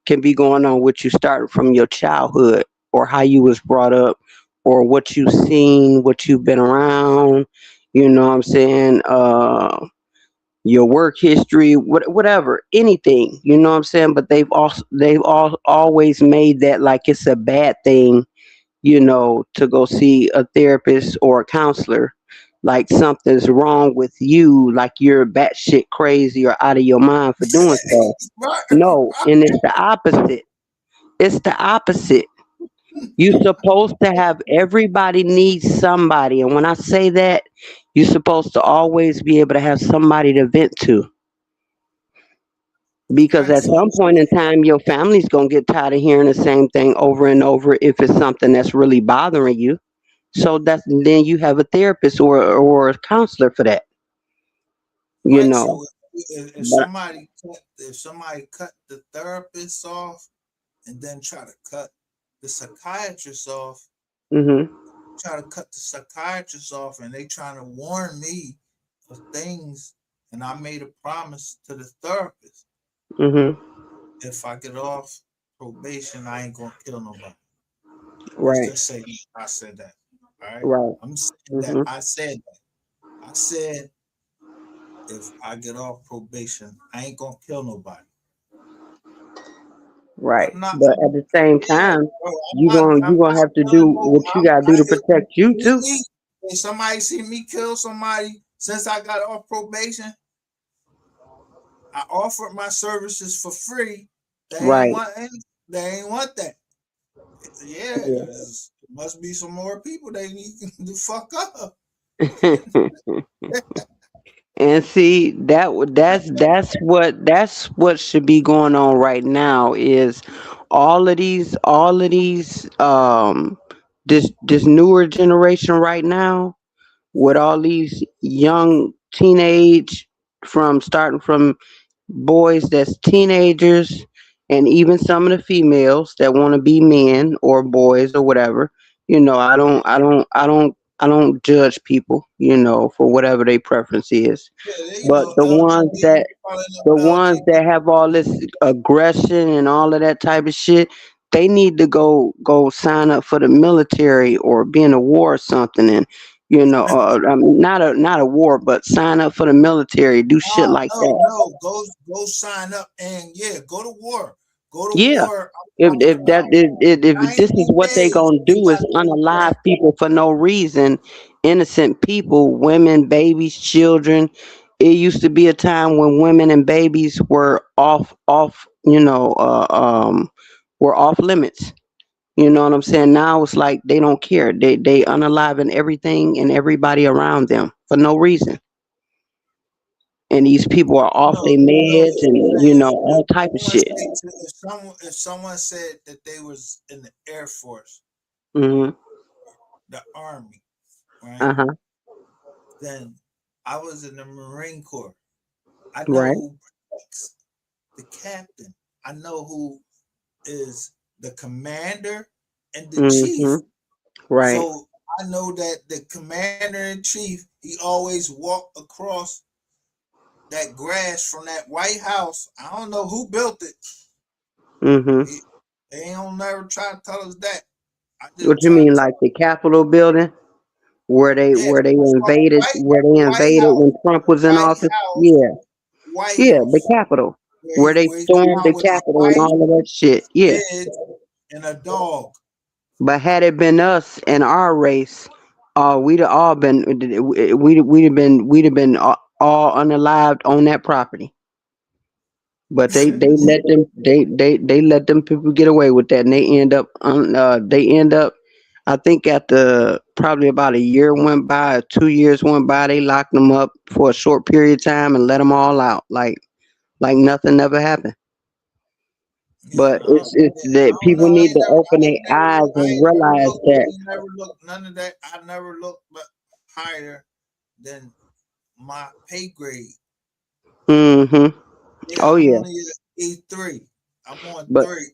can be going on with you starting from your childhood or how you was brought up or what you've seen, what you've been around, what I'm saying, your work history, whatever, anything, what I'm saying. But they've always made that like it's a bad thing, to go see a therapist or a counselor, like something's wrong with you, like you're batshit crazy or out of your mind for doing so. Right, No, right. and it's the opposite. It's the opposite. You're supposed to have everybody needs somebody, and when I say that, you're supposed to always be able to have somebody to vent to. Because Right. at some point in time, your family's gonna get tired of hearing the same thing over and over if it's something that's really bothering you. So that's then you have a therapist or a counselor for that, you Right. know. So But if somebody cut the therapist off and then try to cut the psychiatrist off, mhm, and they trying to warn me of things, and I made a promise to the therapist. mhm, If I get off probation, I ain't gonna kill nobody. Let's right, just say I said that. All right. right, I'm saying that. mhm, I said that. I said if I get off probation, I ain't gonna kill nobody. right. I'm not. But at the same Yeah, time, bro. you I'm gonna not have to do gonna go. what you gotta do to If protect you you see too. me, if somebody see me kill somebody since I got off probation, I offered my services for free. They ain't Right. want any. They ain't want that. Yeah, Yeah. must be some more people they need to fuck up. And see that's what should be going on right now is all of these this newer generation right now with all these young teenage from starting from boys that's teenagers and even some of the females that want to be men or boys or whatever. I don't judge people, for whatever their preference is. Yeah, But the ones LGBT. that have all this aggression and all of that type of shit, they need to go sign up for the military or be in a war or something, and not a war, but sign up for the military, do shit Oh like no, that. no, go sign up and yeah, go to war. Go to Yeah. war. If I'm talking if that about if this is 90 what they days. gonna You do is gotta go to war. unalive people for no reason, innocent people, women, babies, children. It used to be a time when women and babies were were off limits. You know what I'm saying? Now it's like they don't care. They unaliving everything and everybody around them for no reason. And these people are off their meds and If all type of shit. if someone said that they was in the Air Force, Mhm. the Army, right? Uh huh. Then I was in the Marine Corps. I know Right. who protects the captain. I know who is the commander and the chief. Mm-hmm. Right. So I know that the commander in chief, he always walked across that grass from that White House. I don't know who built it. Mm-hmm. He, they don't never try to tell us that. I What just you try to mean, tell like the Capitol building, yeah, where they White invaded House, when Trump the was in White office? House, Yeah. White Yeah, the House, Capitol, where they where he come stormed the out with his Capitol and wife, all of that shit. Yeah. kids, and a dog. But had it been us and our race, we'd have all been we'd have been all unalived on that property. But they let them people get away with that, and they end up. I think after probably about a year went by, or 2 years went by, they locked them up for a short period of time and let them all out, like nothing ever happened. Yeah, But it's I that don't people know. need to open their eyes and realize I that. ain't never looked none of that. I never looked but higher than my pay grade. Hmm. Yeah, Oh I'm yeah, only at E3. I'm on but three.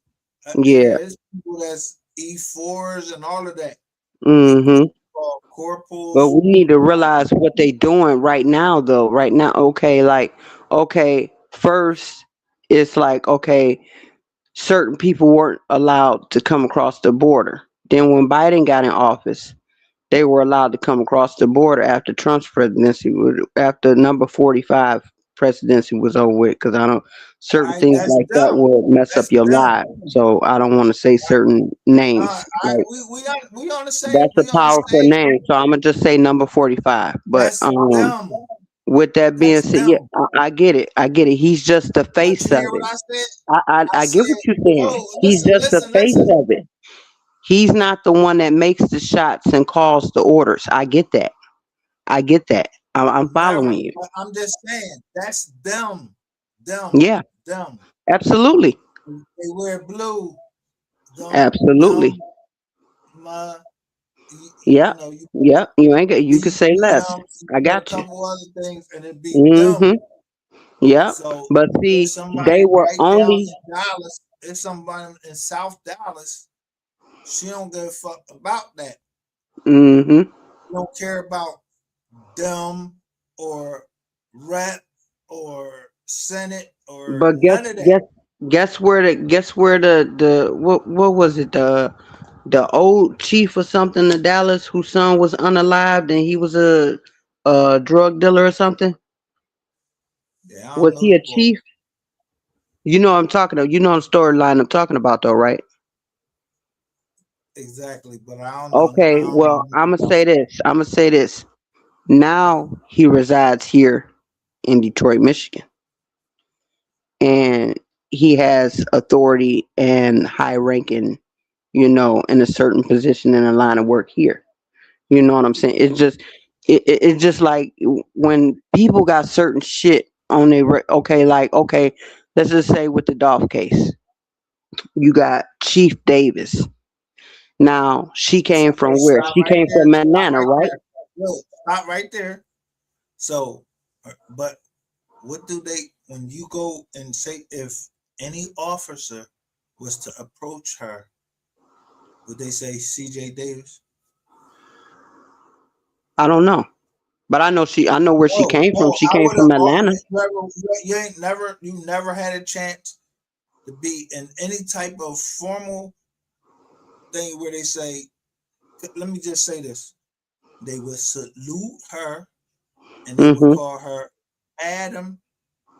yeah. Yeah, it's people that's E4s and all of that. They Hmm. But corporals. we need to realize what they doing right now, though. Right now, okay, okay, first it's like, okay, certain people weren't allowed to come across the border. Then when Biden got in office, they were allowed to come across the border after Trump's presidency, after number 45 presidency was over with. Because I don't, certain I things that's like that them. will mess up That's your them. life. So I don't want to say certain I names. Like, we on the same that's a powerful same. name. So I'm gonna just say number 45. But That's them. with that being That's said, yeah, them. I get it. I get it. He's just the But face you of hear what it. I said? I I get what said, you're yo, saying. He's just the face listen. of it. He's not the one that makes the shots and calls the orders. I get that. I get that. I'm Never. following you. But I'm just saying, that's them. Them. Yeah, Them. absolutely. They wear blue. Absolutely. Them, my, you, Yeah. you know, you Yeah. You ain't got, you could be say less. them, you I put a got you. couple other things, and it be Mm-hmm. them. Yeah. So But if see, somebody they were right down only. in Dallas, if somebody in South Dallas, she don't give a fuck about that. Mm-hmm. She don't care about them or rep or senate or But none of that. guess where the what was it, the old chief or something of Dallas whose son was unalived and he was a drug dealer or something? Yeah, I Was don't know. he a Well, chief? You know what I'm talking about. You know the storyline I'm talking about though, right? exactly, but I don't know. Okay, I don't well, know. I'm gonna say this. I'm gonna say this. Now he resides here in Detroit, Michigan, and he has authority and high ranking, in a certain position in a line of work here. You know what I'm saying? It's just like when people got certain shit on their okay, like okay, let's just say with the Dolph case, you got Chief Davis. Now she came from where? Stop She right came there. from Stop Atlanta, right right? there. Look, stop right there. So, but what do they when you go and say if any officer was to approach her, would they say C.J. Davis? I don't know, but I know she. I know where she No, came from. no. She I came would from have. Atlanta. You ain't never. You never had a chance to be in any type of formal thing where they say. Let me just say this: they would salute her, and they would Hmm. call her Adam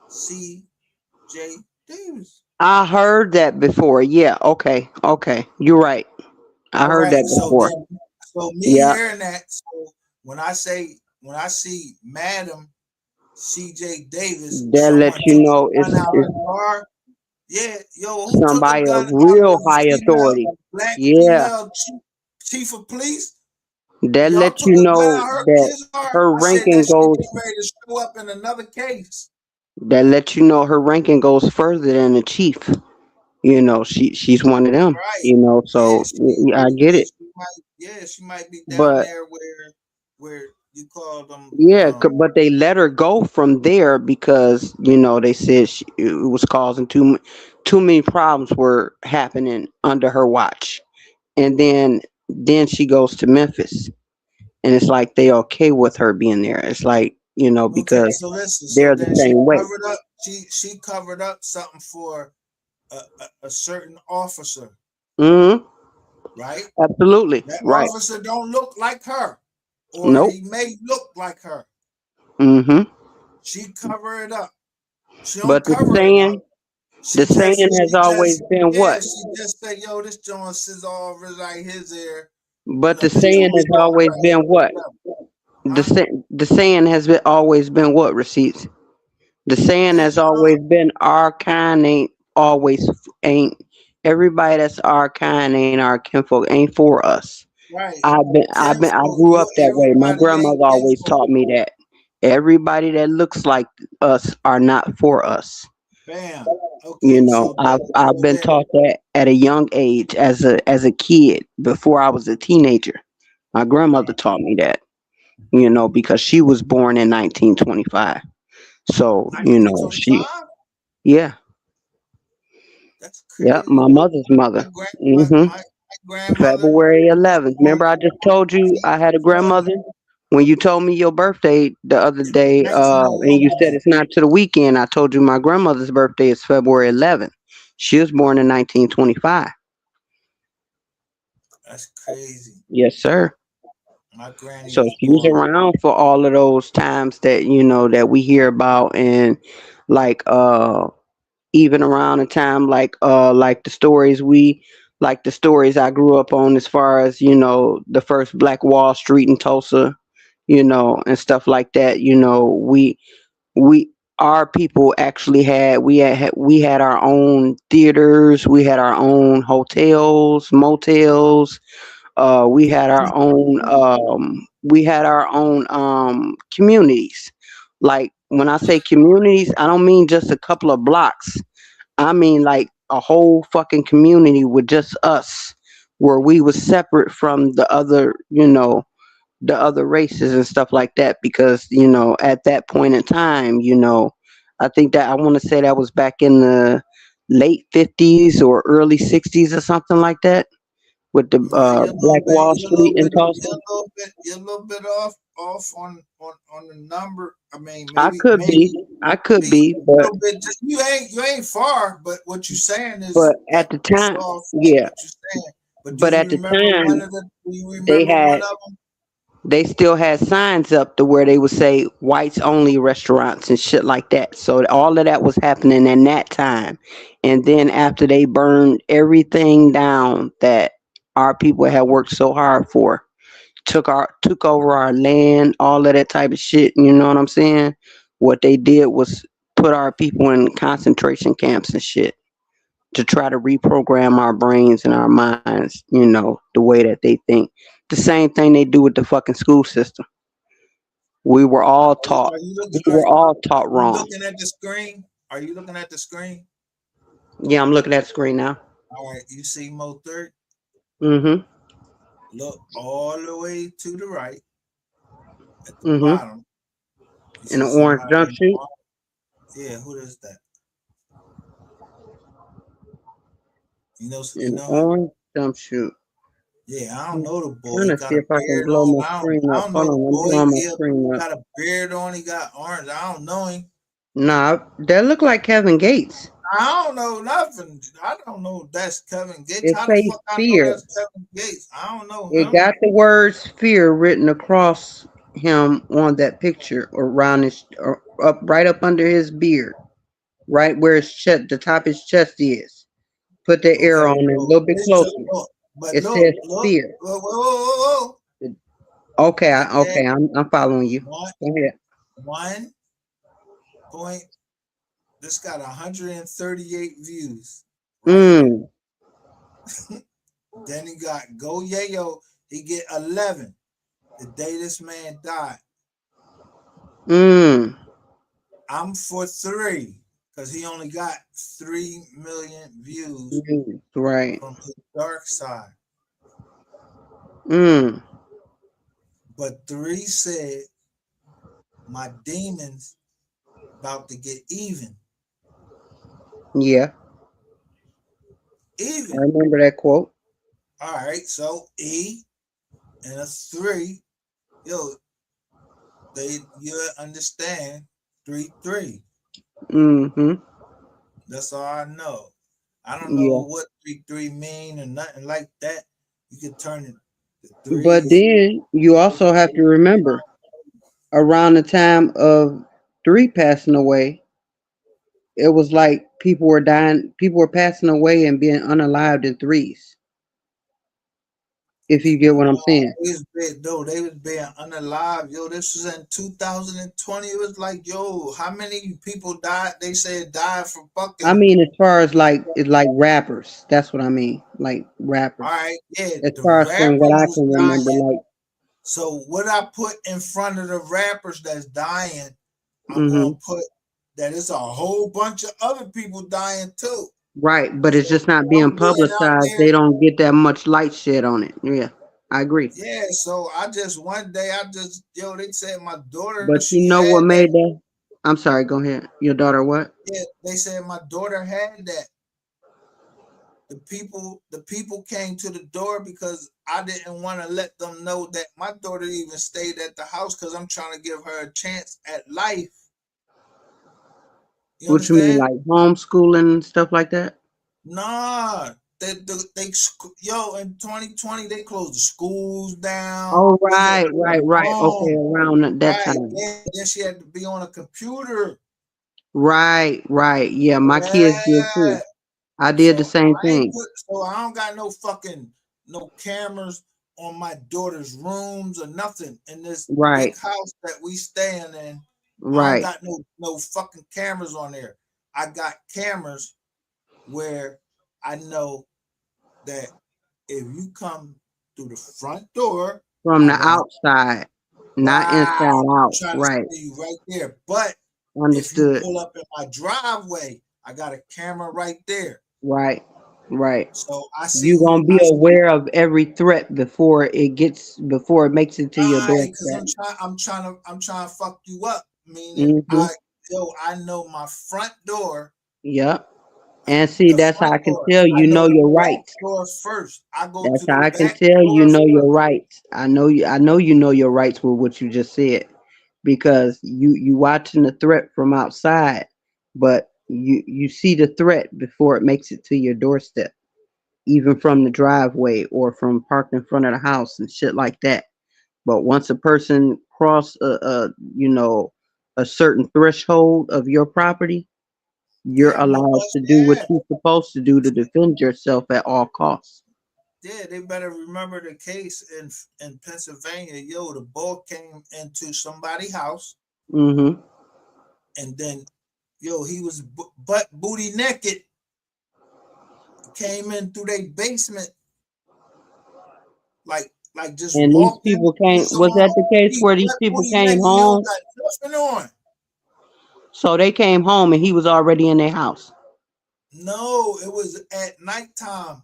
C. J. Davis. I heard that before. Yeah. Okay. Okay. You're right. I All heard right. that So before. then, so me Yeah. hearing that, so when I see Madam C.J. Davis, That let someone you took know a gun out it's her car. Yeah, yo, who took a somebody gun of out real of a high female, authority. a black Yeah. female chief of police? That Y'all let took you a gun out know of that his car. her I said ranking that shit goes. getting ready to show up in another case. That let you know her ranking goes further than the chief. She's one of them. Right. Yeah, So she I get it. she might be down But there where You call them. Yeah, but they let her go from there because they said it was causing too many problems were happening under her watch, and then she goes to Memphis, and it's like they okay with her being there. It's like Okay, because so listen. So they're the then she same way. covered up. She covered up something for a certain officer, Hmm. right? Absolutely That right. officer don't look like her, or Nope. he may look like her. Hmm. She cover it up. She don't But the cover it up. saying the saying has always been Yeah, what? she just say, yo, this John says all right his ear. But the This saying John has soft always right been here, what? whatever. Huh? The saying has been always been what? Receipts. The saying Man, has always been our kind ain't everybody that's our kind ain't our kinfolk ain't for us. right. I Kinfolk, grew up you that way. My everybody ain't grandmother always kinfolk. taught me that everybody that looks like us are not for us. Bam. Okay, I've so been then taught that at a young age as a kid before I was a teenager. My grandmother taught me that, because she was born in 1925. So, she 1925. yeah, That's yeah, crazy my work. mother's mother. My Hmm. grandmother February was 11th. born Remember I just told you I had a 1920, grandmother when you told me your birthday the other day, and you said 1901. it's not to the weekend. I told you my grandmother's birthday is February 11th. She was born in 1925. That's crazy. Yes, sir. My granny So was she was born. around for all of those times that that we hear about, and like even around the time like the stories I grew up on as far as the first Black Wall Street in Tulsa, and stuff like that. We our people actually had our own theaters, we had our own hotels, motels, we had our own communities. Like when I say communities, I don't mean just a couple of blocks. I mean like a whole fucking community with just us, where we was separate from the other races and stuff like that, because at that point in time, I think that I want to say that was back in the late 50s or early 60s or something like that, with the Nah, Black Wall Street in Tulsa. you're a little bit off on the number. I mean, I maybe, could be, I could maybe be, a little bit. Just you ain't far, but what you're saying is but at the that's time, all fact. yeah, What you're saying. But but at the time Do you they remember had one of them? they still had signs up to where they would say whites only restaurants and shit like that. So all of that was happening in that time. And then after they burned everything down that our people had worked so hard for, took over our land, all of that type of shit, you know what I'm saying? What they did was put our people in concentration camps and shit to try to reprogram our brains and our minds, the way that they think. The same thing they do with the fucking school system. We were all taught. Are you looking? We were all taught You wrong. looking at the screen? Are you looking at the screen? Yeah, I'm looking at the screen now. All right, you see Mo third. Mhm. Look all the way to the right at the Mhm. bottom. You In see an orange somebody in jumpsuit. orange? Yeah, who is that? In You an know him? orange jumpsuit. Yeah, I don't know the boy. Trying He to got see a if I can beard blow on. my screen I up. don't Hold know the on, I'm boy. blowing my He screen up. got a beard on. He got orange. I don't know him. Nah, that look like Kevin Gates. I don't know nothing. I don't know if that's Kevin Gates. It How the says fuck I know fear. that's Kevin Gates? I don't know It him. got the words fear written across him on that picture, around or up right up under his beard, right where his chest, the top of his chest is. Put the arrow Okay, on it a so little bit this closer. look, but It says look, fear. whoa, whoa, whoa, whoa. Okay, Look at I'm following you. one, Go ahead. 1 point. This got 138 views right here. Mm, Then he got Go Yayo. He get 11 the day this man died. mm, I'm for 3 because he only got 3 million views right. from his dark side. Mm, But 3 said my demons about to get even. Yeah, I Even. remember that quote. All right, so E and a 3, yo, you understand 3 3. Mm-hmm. That's all I know. I don't know Yeah. what 3 3 mean or nothing like that. You could turn it to But threes. then you also have to remember around the time of 3 passing away, it was like people were dying, people were passing away and being unalived in threes. If you get what I'm No, saying. they was being unalive. Yo, this was in 2020. It was like, yo, how many people died? They said died from I fucking. mean, as far as like it's like rappers. That's what I mean. Like All rappers. right, yeah, As the far as from what rappers I was can remember, dying. like So what I put in front of the rappers that's dying, I'm hmm gonna put that it's a whole bunch of other people dying too. right, but it's So just not being I'm going out publicized. there. They don't get that much light shed on it. Yeah, I agree. Yeah, so I just one day I just yo, they said my daughter But she you know had what that. made that? I'm sorry. Go ahead. Your daughter what? Yeah, they said my daughter had that. The people came to the door because I didn't want to let them know that my daughter even stayed at the house because I'm trying to give her a chance at life. You What you mean, understand? like homeschooling and stuff like that? Nah, they yo in 2020 they closed the schools down. Oh, We had to right, work right, from right. Okay, home. around that Right. time. Yeah. Then she had to be on a computer. Right, right. Yeah, my kids did Yeah. too. I did the So same I ain't thing. put so I don't got no fucking no cameras on my daughter's rooms or nothing in this big Right, house that we staying in. I don't right. got no fucking cameras on there. I got cameras where I know that if you come through the front door, From I the got outside, not right. inside I'm out. trying to Right. see you right there. But if you Understood. pull up in my driveway, I got a camera right there. Right, right. So I see You who gonna be I see. aware of every threat before it makes it to your Right, because doorstep. I'm trying to fuck you up. Meaning Mm-hmm. I know my front door, Yep. And see, the that's how front I can door. tell I you know know the your back rights. door first. I go That's to how the I can back tell you door know your first. rights. I know you know your rights with what you just said because you watching the threat from outside, but you see the threat before it makes it to your doorstep, even from the driveway or from parked in front of the house and shit like that. But once a person cross a certain threshold of your property, you're Damn, allowed nobody. to do what Yeah, you're supposed to do to defend yourself at all costs. yeah. They better remember the case in Pennsylvania. Yo, the ball came into somebody's house, Mm-hmm. and then yo, he was butt booty naked. Came in through their basement like just And these walked people into came. his Was own that the home. case He where these butt people booty came naked. He don't home? got nothing on. So they came home and he was already in their house. No, it was at nighttime.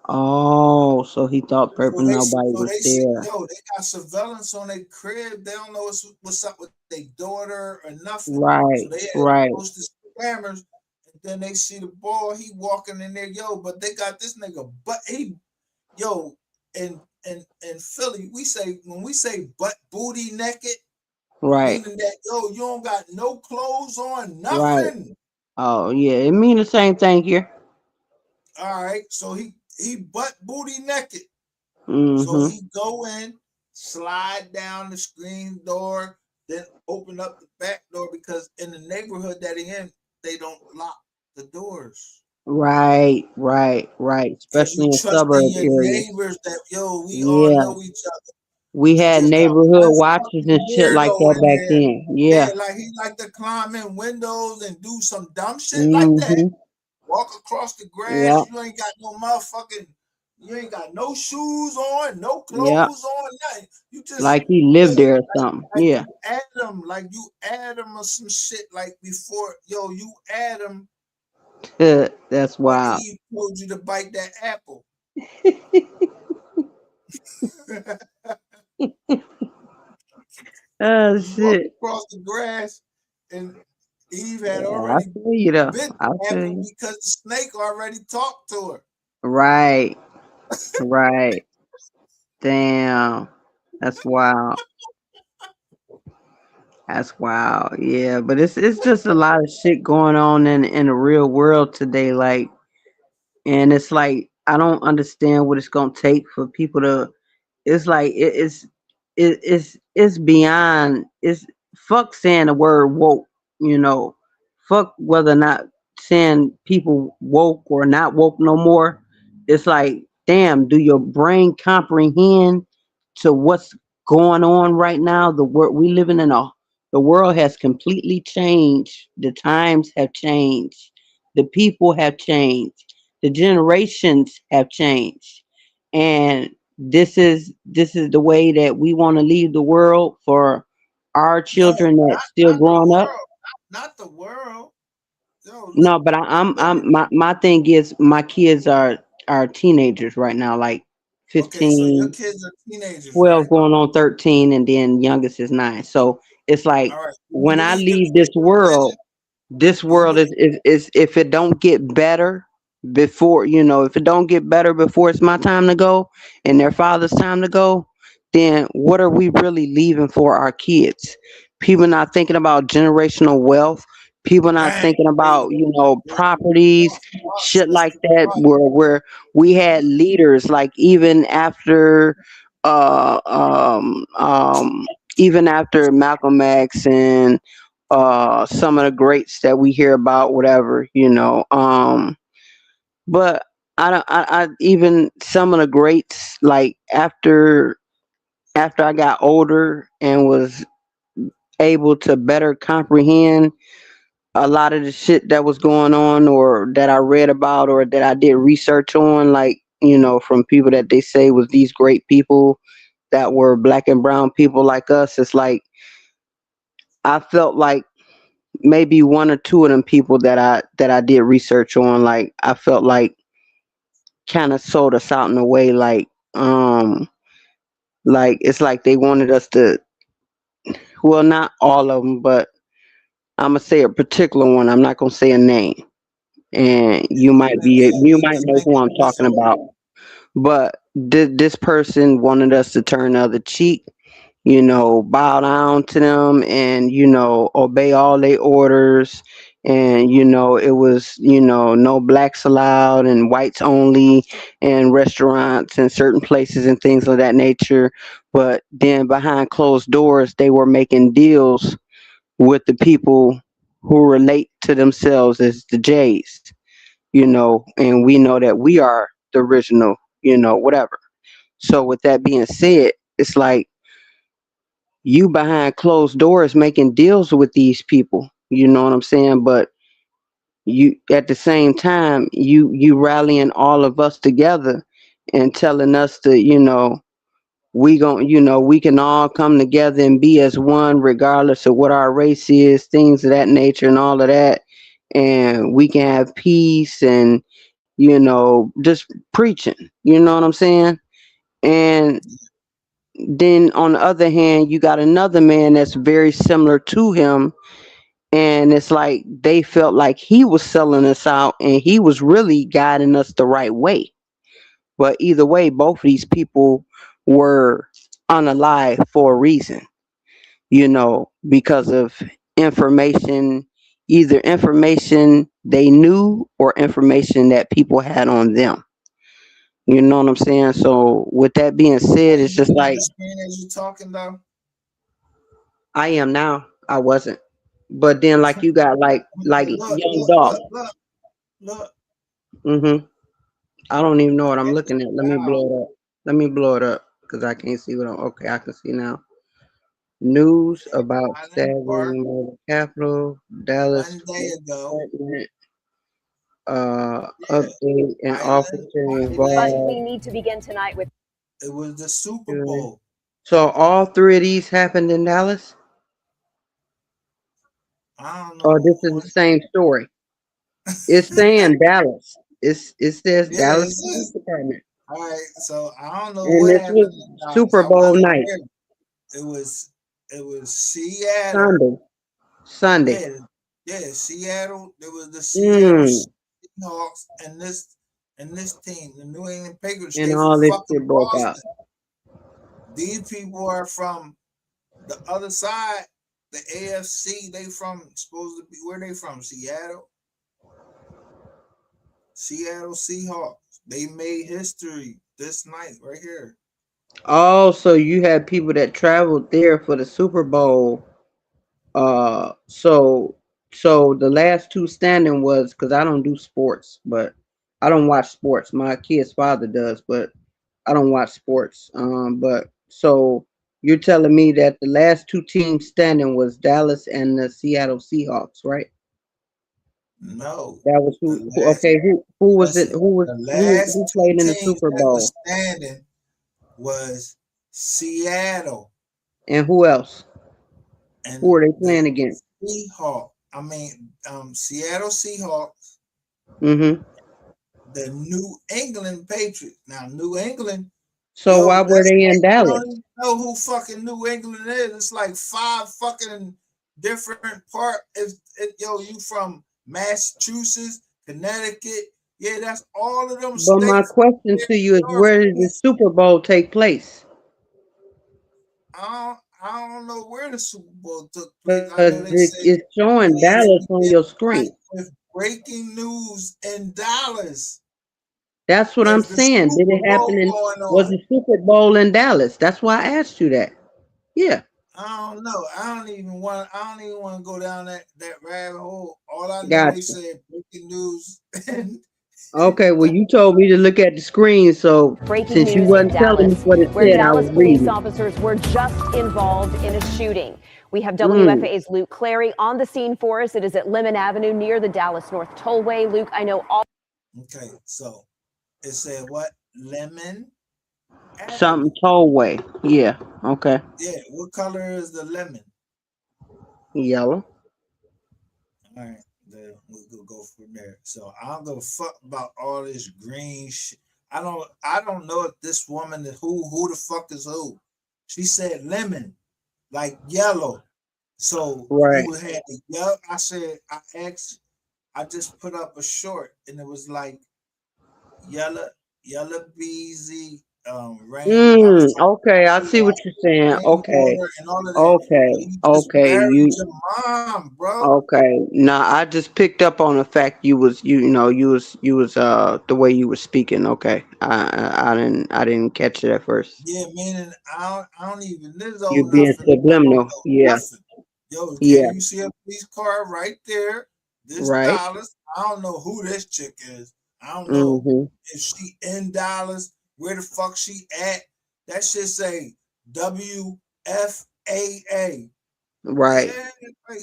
Oh, so he thought purple nobody So was they see there. yo, they got surveillance on their crib. They don't know what's up with their daughter or nothing. So Right, they had right, posted cameras, and then they see the ball. He walking in there, yo. But they got this nigga, but he, yo, in Philly, we say when we say butt booty naked, right, meaning that yo, you don't got no clothes on, right. nothing. Oh yeah, it mean the same thing here. All right, so he butt booty naked. So Mm-hmm. he go in, slide down the screen door, then open up the back door because in the neighborhood that he in, they don't lock the doors. Right, right, right. Cause Especially you in trust in suburb your areas. neighbors that yo, we all Yeah, know each other. we But you had just got neighborhood one watches and fucking shit like weirdo that in back there. then. Yeah. Yeah, like he like to climb in windows and do some dumb shit like that. Mm-hmm. Walk across the grass. Yep. You ain't got no motherfucking. You ain't got no shoes on, no Yep. clothes on, nothing. You just Like he yo, lived there or something. Yeah. like you Adam or some shit like before. Yo, you Adam That's or wild. Eve told you to bite that apple. Oh He walked shit. across the grass, and Eve had Yeah, I already feel you though. bit I the feel apple you. because the snake already talked to her. Right. Right. Damn. That's wild. That's wild. Yeah, but it's just a lot of shit going on in the real world today. Like, and it's like I don't understand what it's gonna take for people to. It's like it's beyond. It's fuck saying the word woke. You know, fuck whether or not saying people woke or not woke no more. It's like, damn, do your brain comprehend to what's going on right now? The world we living in a the world has completely changed. The times have changed. The people have changed. The generations have changed. And this is the way that we want to leave the world for our No, children not that's still not the growing up. world, not the world. Yo, look, No, but look at my thing is my kids are teenagers right now, like okay. So your 15, kids are teenagers, 12 right? going on 13, and then youngest is 9. So it's like All right. Do you when I believe in leave this future world, religion? this Do you world believe? is if it don't get better before, if it don't get better before it's my time to go and their father's time to go, then what are we really leaving for our kids? People not thinking about generational wealth. People not Bang. thinking There you about, go. properties, shit like Sister. that, Right. where we had leaders like uh um um even after Malcolm X and some of the greats that we hear about, whatever, but I even some of the greats, like after I got older and was able to better comprehend a lot of the shit that was going on, or that I read about, or that I did research on, like, from people that they say was these great people that were black and brown people like us. It's like I felt like maybe one or two of them people that I did research on, like I felt like kind of sold us out in a way, like it's like they wanted us to, well, not all of them, but I'm gonna say a particular one. I'm not gonna say a name, and you We might just know make who it I'm talking official. about. But this person wanted us to turn the other cheek, bow down to them, and obey all their orders. And it was, no blacks allowed and whites only, and restaurants and certain places and things of that nature. But then behind closed doors, they were making deals with the people who relate to themselves as the Jays, and we know that we are the original, whatever. So with that being said, it's like you behind closed doors making deals with these people. You know what I'm saying? But you at the same time you rallying all of us together and telling us to, we can all come together and be as one regardless of what our race is, things of that nature and all of that. And we can have peace and, just preaching. You know what I'm saying? And then on the other hand, you got another man that's very similar to him, and it's like they felt like he was selling us out and he was really guiding us the right way. But either way, both of these people were unalive for a reason, because of information, either information they knew or information that people had on them. You know what I'm saying? So with that being Are said, you it's just looking at like the screen as you talking though? I am now. I wasn't. But then like you got like Look, young look, dog. look, look, look. Mhm. I don't even know what I'm That is looking at. Let me wild. blow it up. Let me blow it up because I can't see what I'm. Okay, I can see now. News about Highland Park staggering murder capital, Dallas 1 day police ago. department, Yeah, update and officer Highland. involved. It was the Super Shooting. Bowl. So all three of these happened in Dallas. I don't Oh, know this is the what. same story. It's saying Dallas. It says Yeah, Dallas it's Police just Department. all right. So I don't know And what this happened was in Dallas. Super I Bowl wasn't night. there. It was Seattle. Sunday. Sunday. Yeah, yeah, Seattle. There was the Seattle Mm. Seahawks and this team, the New England Patriots. And They from all this fucking shit broke out. Boston. These people are from the other side, the AFC. They from supposed to be where they from? Seattle. Seattle Seahawks. They made history this night right here. Oh, so you had people that traveled there for the Super Bowl. So the last two standing was because I don't do sports, but I don't watch sports. My kid's father does, but I don't watch sports. But so you're telling me that the last two teams standing was Dallas and the Seattle Seahawks, right? No, That was the who last okay, who was it listen, the who last two played in the teams Super that Bowl? was standing was Seattle And who else? Who and are they the playing against? Seahawks. Seattle Seahawks, Mm-hmm. the New England Patriots. Now, New England, So why yo, were that's they like in you Dallas? don't even know who fucking New England is. It's like five fucking different part. Yo, you from Massachusetts, Connecticut. Yeah, that's all of them But my states. question to you is, where did the Super Bowl take place? I don't know where the Super Bowl took place. I Because know they said it's showing Dallas on ESPN your tonight screen. with breaking news in Dallas. That's what I'm There's the saying. Did Super it happen Bowl in? going Was on. the Super Bowl in Dallas? That's why I asked you that. Yeah. I don't know. I don't even want to go down that rabbit hole. All I know, they Gotcha. said breaking news and Okay. Well, you told me to look at the screen, so Breaking since you news in wasn't telling me Dallas, what it where said, I was Dallas police reading officers were just involved in a shooting. We have it. Mm. WFA's Luke Clary on the scene for us. It is at Lemon Avenue near the Dallas North Tollway. Luke, I know all. okay. So it said what? Lemon Something Avenue. tollway. Yeah. Okay. Yeah. What color is the lemon? Yellow. All right, then we'll go from there. So I don't give a fuck about all this green shit. I don't know if this woman is who the fuck is who. She said lemon, like yellow. So Right. you had the yellow. I just put up a short and it was like yellow, yellow beezy, rain. I was talking Okay. I about see what you're saying. Okay. rainwater and all of that. Okay. You just Okay. married You your mom, bro. okay. Nah, I just picked up on the fact you was the way you were speaking. Okay. I didn't catch it at first. Yeah, meaning I don't even live You're old being enough and I don't subliminal. know Yeah. nothing. Yo, there Yeah. you see a police car right there. This Right. Dallas. I don't know who this chick is. I don't know Mm-hmm. if she in Dallas, where the fuck she at. That shit say WFAA. Right. Yeah, like,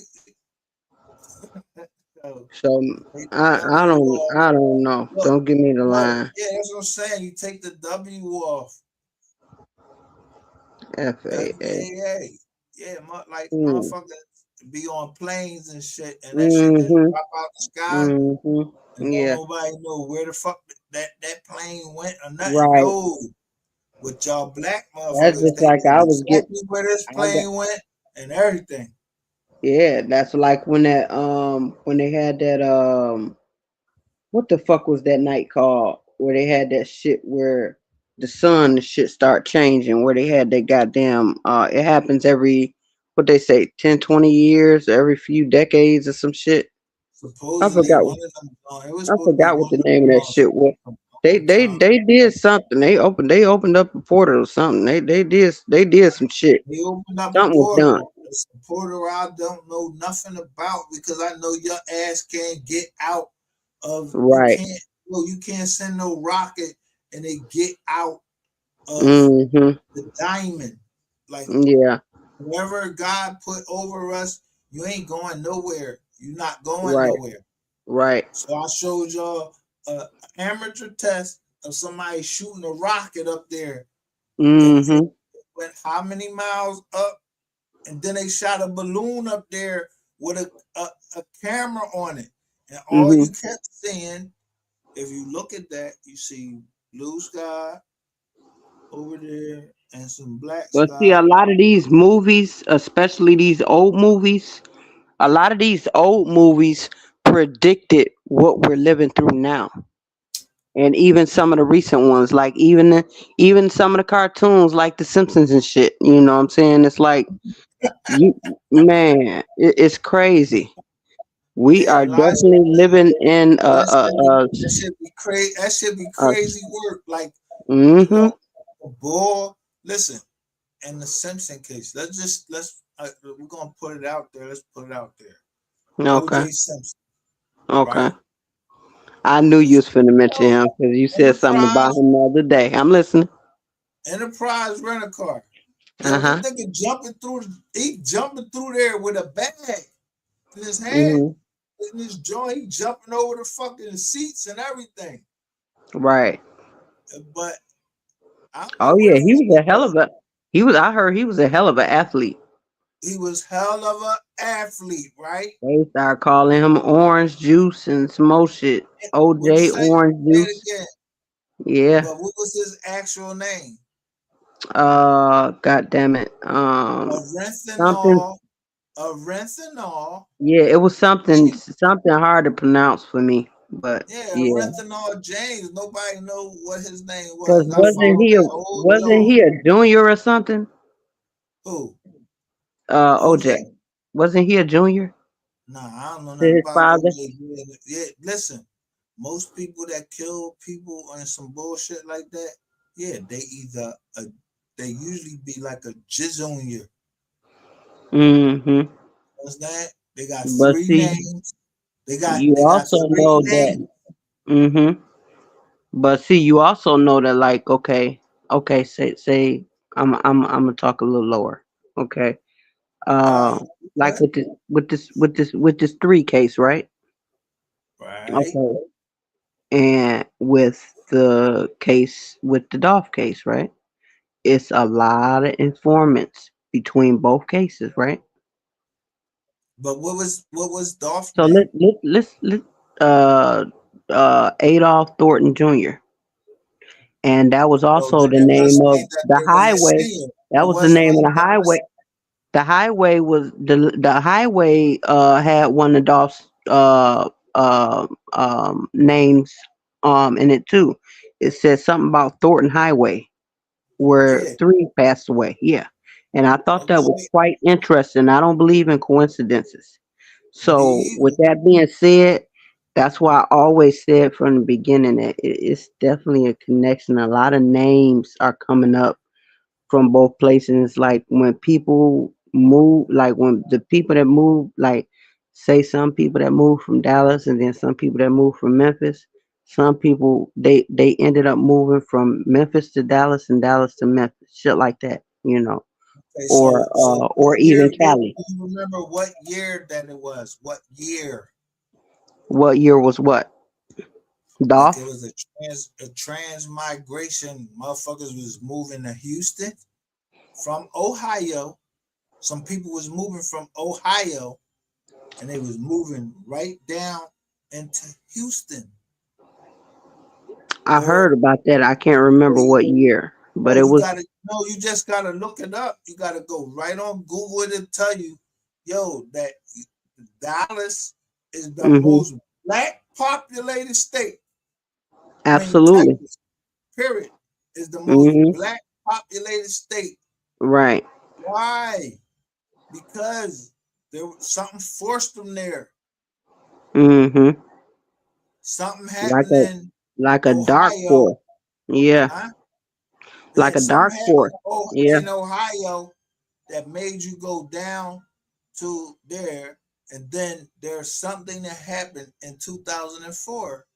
so So take the I W don't off. I don't know. Look, Don't give me the look, line. yeah, that's what I'm saying. You take the W off. FAA. FAA. Yeah, like Mm. motherfuckers be on planes and shit, and that shit just Mm-hmm. drop out the sky, Mm-hmm. and don't Yeah. nobody know where the fuck that plane went or nothing. Right. No, with y'all black That's motherfuckers, just they like know I was get. exactly where this I got. plane went and everything. Yeah. That's like when they had that what the fuck was that night called where they had that shit where the sun and shit start changing where they had that goddamn it happens every what they say 10, 20 years every few decades or some shit. I Supposedly, forgot. one of them. It was I supposed to be forgot what one the of name them of that shit was. a They long they time. they did something. They opened up a portal or something. They did some shit. They opened up a Something was done. portal. It's a portal I don't know nothing about because I know your ass can't get out of you Right. can't well, you can't send no rocket and they get out of Mm-hmm. the diamond. Like Yeah. whoever God put over us, you ain't going nowhere. You're not going Right. nowhere. Right. So I showed y'all a amateur test of somebody shooting a rocket up there. It Mm-hmm. went how many miles up? And then they shot a balloon up there with a camera on it. And all Mm-hmm. you kept seeing, if you look at that, you see blue sky, over there and some black But see, a stock. lot of these movies, especially these old movies, a lot of these old movies predicted what we're living through now. And even some of the recent ones, like even some of the cartoons, like The Simpsons and shit. You know what I'm saying? It's like you, man, it's crazy. We Yeah, are a lot of definitely living in that should be crazy. That should be a crazy work. Like you mm-hmm. know, a ball. Listen, in the Simpson case, let's we're gonna put it out there. Let's put it out there. Okay, O.J. Simpson, okay. right? I knew you This was finna mention him because you said something about Enterprise him the other day. I'm listening. Enterprise rent a car. Uh Yo, this huh. nigga he jumping through there with a bag in his hand, Hmm. in his jaw. He jumping over the fucking seats and everything. Right. But I don't know Oh what yeah, he he was was a hell of doing. a. He was. I heard he was a hell of an athlete. He was hell of a athlete, right? They started calling him Orange Juice and some more shit. What you OJ say? Orange Say it Juice. again. Yeah. But what was his actual name? God damn it. Something. Arenthanol. Arenthanol. Yeah, it was James. something hard to pronounce for me. But Yeah, yeah, Arenthanol James. Nobody know what his name cause was. I followed that whole wasn't dog. he a junior or something? Who? OJ. OJ? Wasn't he a junior Nah, I don't know to nothing his about father? OJ. Yeah, listen. Most people that kill people on some bullshit like that, yeah, they usually be like a jizonier. Hmm. Understand? They got But three see, names. you They got also three know that. names. Hmm. But see, you also know that, like, okay, say, I'm gonna talk a little lower. Okay, All uh, right. like Okay. with this three case, right? Right. Okay, and with the case with the Dolph case, right? It's a lot of informants between both cases, right? But what was Dolph's So name? let uh Adolph Thornton Jr. And that was So also that the it name must of mean that the there was a highway. senior. That It was the wasn't name of like the there highway. was. The highway was the highway had one of Dolph's names in it too. It said something about Thornton Highway where Yeah. three passed away. Yeah. And I thought that was Okay. quite interesting. I don't believe in coincidences. Me So with either. that being said, that's why I always said from the beginning that it's definitely a connection. A lot of names are coming up from both places. Like when people move, like when the people that move, like say some people that move from Dallas and then some people that move from Memphis. Some people they ended up moving from Memphis to Dallas and Dallas to Memphis, shit like that, you know, Okay. So what or even year? What Cali. do you remember? What year that it was? What year? What year was what? Like it Dolph? was a transmigration. Motherfuckers was moving to Houston from Ohio. Some people was moving from Ohio, and they was moving right down into Houston. I Or heard about that. I can't remember wait, what year, but no, it was. you just gotta look it up. You gotta go right on Google it and tell you, yo, that Dallas is the Hmm. most black populated state. I mean, Absolutely. Texas, period, is the most Hmm. black populated state. Right. Why? Because there was something forced them there. Hmm. Something Like happened in like a dark Ohio, force. Yeah. huh? Like Yeah, a something dark happened force. Yeah. in Ohio that made you go down to there, and then there's something that happened in 2004,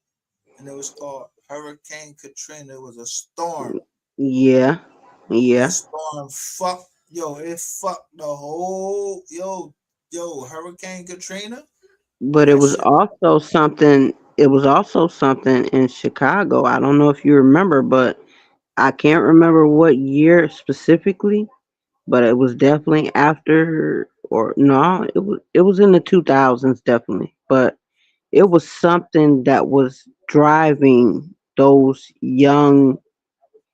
and it was called Hurricane Katrina. It was a storm. Yeah. That Yeah. storm fucked, it fucked the whole, Hurricane Katrina. But That shit. it was also something in Chicago. I don't know if you remember, but I can't remember what year specifically, but it was definitely after or no, it was in the 2000s definitely. But it was something that was driving those young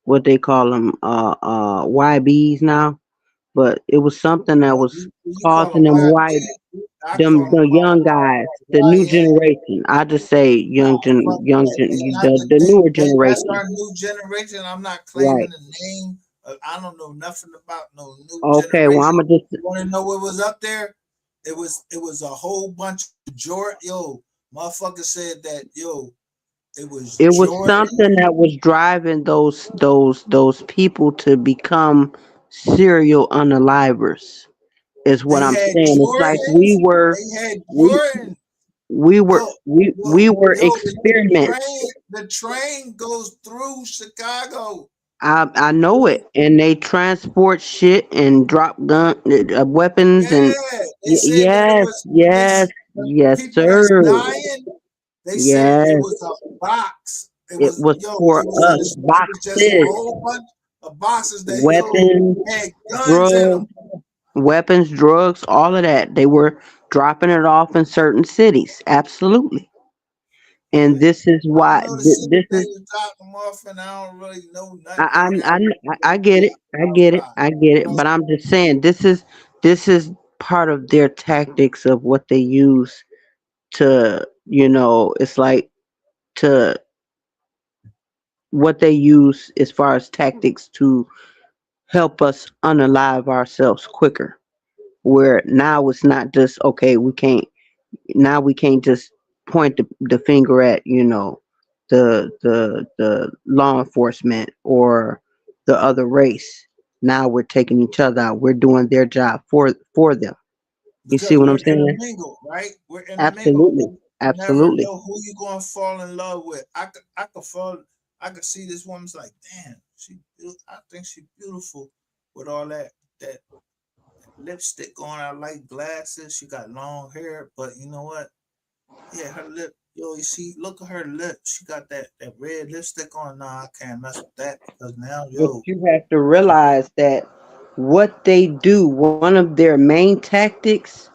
what they call them, YBs now, but it was something that Oh, was you call causing them them YB. white, I them call them the young guys, the new YN. generation. I just say Nah, fuck that. They not the newer that's generation. our new generation. I'm not claiming Right. the name. I don't know nothing about no new Okay. Well, generation. I'ma just. You want to know what was up there? It was a whole bunch of Jordan. Yo, motherfucker said that. Yo, it was It was Jordan. something that was driving those people to become serial unalivers. Is what They I'm had saying. It's like Jordans. They had we Jordan. we were Yo, we were the experiments. train goes through Chicago. I know it, and they transport shit and drop weapons and Yeah, they said that it yes, was yes, this the yes, people that's sir. dying. They said it Yes, was a box. It it was was yo. for us. It was just a Boxes, whole bunch of boxes that yo weapons, had guns in drugs, them. drugs, all of that. They were dropping it off in certain cities. Absolutely, and this is I don't why know the city this they is. was dropping them off, and I don't really know I, nothing over there. I get it. I get it. I get it. But I'm just saying this is part of their tactics of what they use to, it's like to what they use as far as tactics to help us unalive ourselves quicker. Where now it's not just okay, we can't just point the finger at, the law enforcement or the other race. Now we're taking each other out. We're doing their job for them. You see Because what I'm we're saying? intermingled, right? We're intermingled. Absolutely. You never Absolutely. know who you gonna fall in love with. I could see this woman's like, damn, I think she's beautiful with all that lipstick on. I like glasses. She got long hair, but you know what? Yeah, her lip, yo, you see, look at her lip. She got that red lipstick on. Nah, I can't mess with that because now, But yo, you have to realize that what they do, one of their main tactics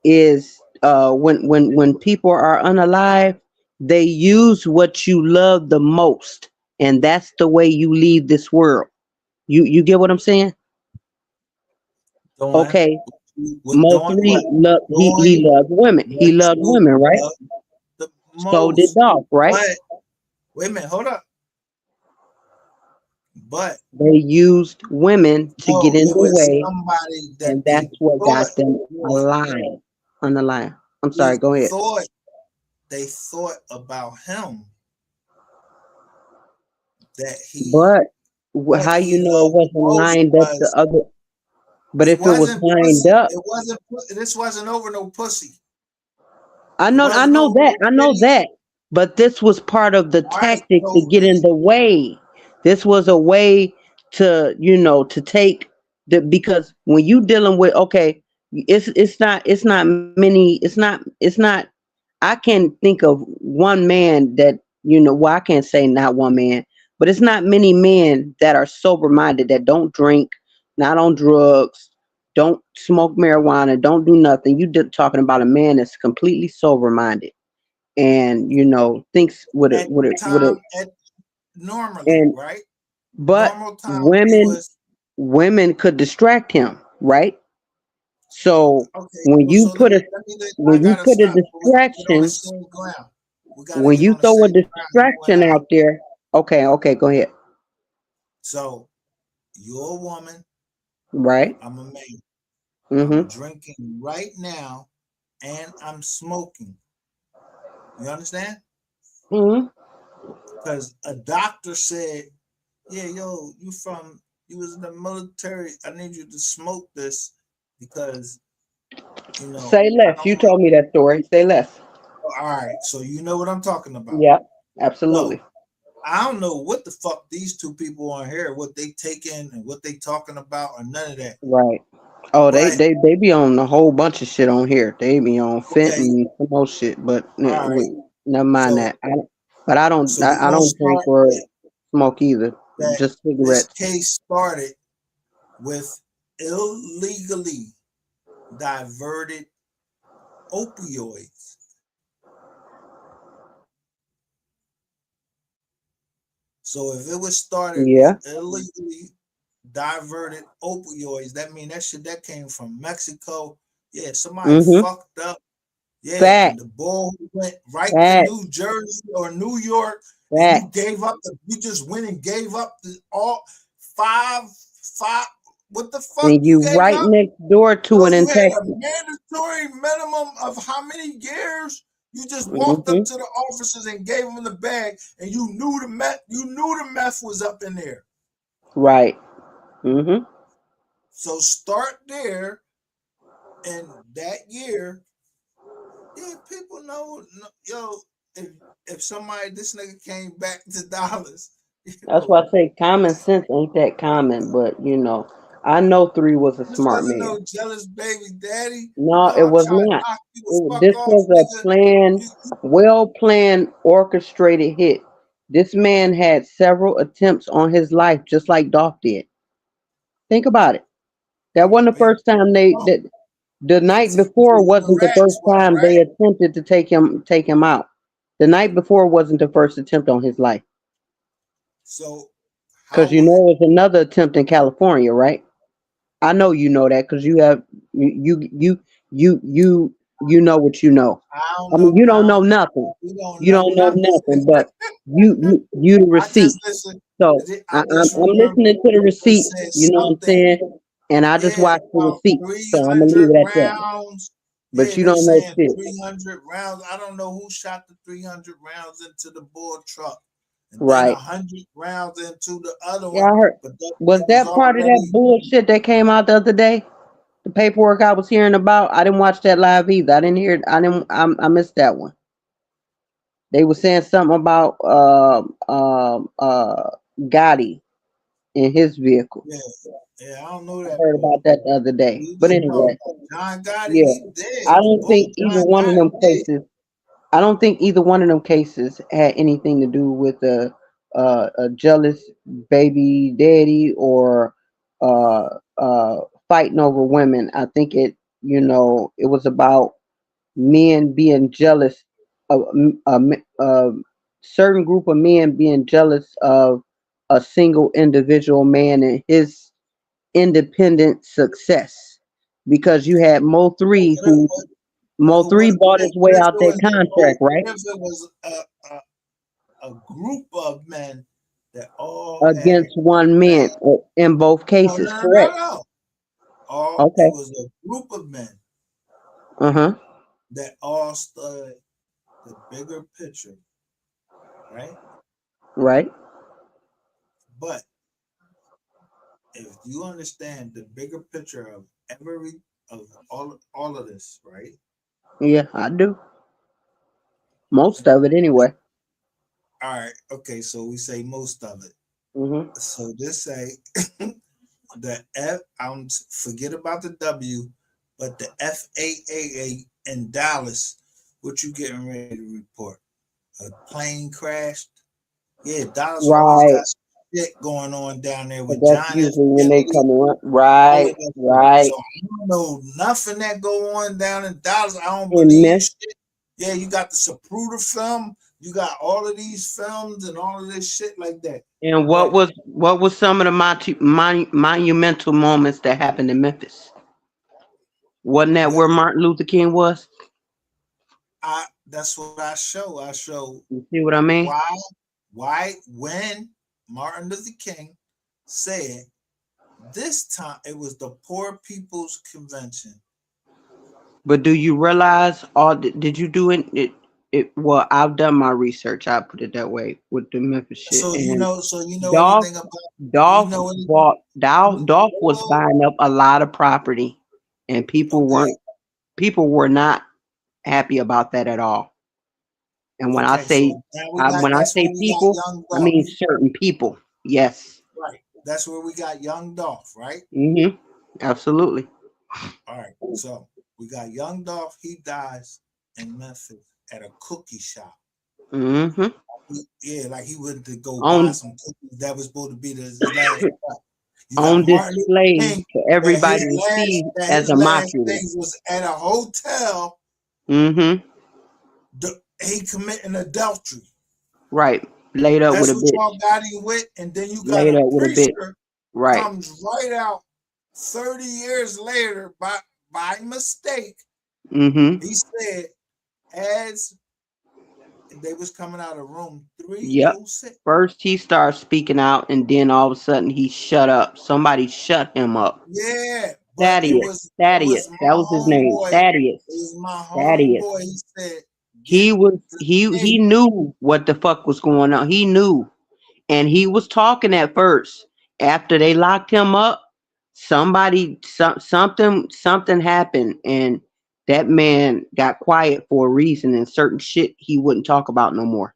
is when people are unalive, they use what you love the most, and that's the way you leave this world. You get what I'm saying? doing Okay, what Mo doing what three love he doing loved women. He what loved you women, right? love the So did most. Dolph, right? But wait a minute, hold up. But They used women to get no, in it the was way, somebody and that they that's what thought got them was alive on the line. I'm they sorry. Go ahead. thought they thought about him that But what how you he know it loved the wasn't most lined up the was other? But it if it was wasn't lined pussy. up, It wasn't this wasn't over no pussy. I It know, I wasn't know over that, no I know titties. that. But this was part of the All right, tactic to so get in the way. This was a way to, to take because when you dealing with okay, it's not many, it's not. I can think of one man that well, I can't say not one man, but it's not many men that are sober minded that don't drink, not on drugs, don't smoke marijuana, don't do nothing. You talking about a man that's completely sober minded and thinks at the time at normally, and right? but Normal time it women was women could distract him, right? So okay. when Well, so you put a I when you gotta put a stop. We gotta get on the distraction same ground. We gotta when get you on the throw a same ground. You and distraction I. out there, okay, go ahead. So you're a woman. Right. I'm a man. I'm Mm-hmm. drinking right now, and I'm smoking. You understand? Mm-hmm. Because a doctor said, "Yeah, yo, you was in the military. I need you to smoke this because Say I less. don't You want." told me that story. Say less. All right, so you know what I'm talking about. Yeah, So absolutely. I don't know what the fuck these two people on here, what they taking and what they talking about, or none of that. Right. Oh, they But they they be on a whole bunch of shit on here. They be on okay, fentanyl and some more shit, but all right. never mind So that. But I don't so we're I gonna don't drink start or with smoke either. that. Just This cigarettes. case started with illegally diverted opioids. So if it was started Yeah. with illegally diverted opioids, that mean that shit that came from Mexico. Yeah, somebody Mm-hmm. fucked up. Yeah, Fact. and the ball went right to Fact. New Jersey or New York, and you Fact. gave up. You just went and gave up the all five. What the fuck And you you gave right up? next door to So it you in had a Texas. mandatory minimum of how many years? You just walked Mm-hmm. up to the officers and gave them the bag, and you knew the meth. You knew the meth was up in there. Right. Mm-hmm. So start there, and that year, yeah, people know. Yo, if somebody this nigga came back to Dallas, you That's know, why I say common sense ain't that common, but I know 3 was a this smart wasn't man. no jealous baby daddy. No, Yo, it I'm was trying to not. knock you the fuck This off, was a nigga. planned, You well planned, orchestrated hit. This man had several attempts on his life, just like Dolph did. Think about it. That wasn't the man, first time no, the night to before the wasn't the first rats was time they right. attempted to take him out. The night before wasn't the first attempt on his life. So Because how would it was another attempt in California, right? I know you know that because you know what you know. I don't I mean, know? you I don't know don't. nothing. We don't You know don't know nothing. nothing, but you the I just receipts. listen. So I just I'm remember listening to the they receipts. said You know what I'm something. saying? And I just Yeah, watch the about receipts. So I'm gonna leave 300 it at that. rounds. But Yeah, you they don't know saying shit, 300 rounds. I don't know who shot the 300 rounds into the bull truck, and then right? 100 rounds into the other Yeah, one. I heard. But Was it was that part of that already. bullshit that came out the other day? The paperwork I was hearing about. I didn't watch that live either. I didn't hear it. I didn't. I missed that one. They were saying something about Gotti in his vehicle. Yeah, yeah. I don't know I that heard part. about that the other day. We But just know anyway, John Gotti. yeah. He dead. I The don't bull think either John one of them Gotti dead. cases. I don't think either one of them cases had anything to do with a jealous baby daddy or uh, fighting over women. I think it was about men being jealous of a certain group of men being jealous of a single individual man and his independent success because you had Mo3 What, who what, Mo3 bought his way what if out it that was contract, right? what if it was a group of men that all had Against one bad. man in both No, cases, no, no, no, correct? no. All Okay. it was a group of men Uh-huh. that all stood the bigger picture, right? Right. But if you understand the bigger picture of all of this, right? Yeah, I do. Most of it anyway. All right, okay, so we say most of it. Mm-hmm. So this say the F. Forget about the W, but the FAA in Dallas. What you getting ready to report? A plane crashed. Yeah, Dallas always Right. got shit going on down there But with that's John F. usually when they Kennedy, come around. all of Right, that shit. right. So I don't know nothing that go on down in Dallas. I don't And believe Memphis. shit. Yeah, you got the Zapruder film. You got all of these films and all of this shit like that. And But what was some of the monumental moments that happened in Memphis? Wasn't that what where Martin Luther King was? that's what I show. I show You see what I mean? when Martin Luther King said this time it was the Poor People's Convention. But do you realize did you do it? Well, I've done my research. I put it that way with the Memphis shit. And So you know Dolph anything about you Dolph know anything? bought Dolph was Well, buying up a lot of property, and okay, people were not happy about that at all. And okay. So now we got when I that's where say we got people, young I mean Dolph. certain people. Yes. Right. That's where we got young Dolph, right? Mm-hmm. Absolutely. All right. So we got young Dolph, he dies in Memphis at a cookie shop. Mm-hmm. Yeah, like he went to go buy On some cookies that was supposed to be his last spot. You got on Martin Luther display King for everybody to see that as his a last mockery. days was at a hotel. Mm-hmm. He committing adultery. Right. Laid up with That's a what y'all bitch. got him with, and then you got Laid a up with a bitch. preacher Right. comes right out 30 years later by mistake. Mm-hmm. He said as they was coming out of room Yep. 306. First he starts speaking out, and then all of a sudden he shut up. Somebody shut him up. Yeah, but Thaddeus. it Thaddeus. was That my was his name. homeboy. It Thaddeus. was my Thaddeus. homeboy. He said, "Get He was the he tape." knew what the fuck was going on. He knew. And he was talking at first. After they locked him up, something happened, and that man got quiet for a reason, and certain shit he wouldn't talk about no more.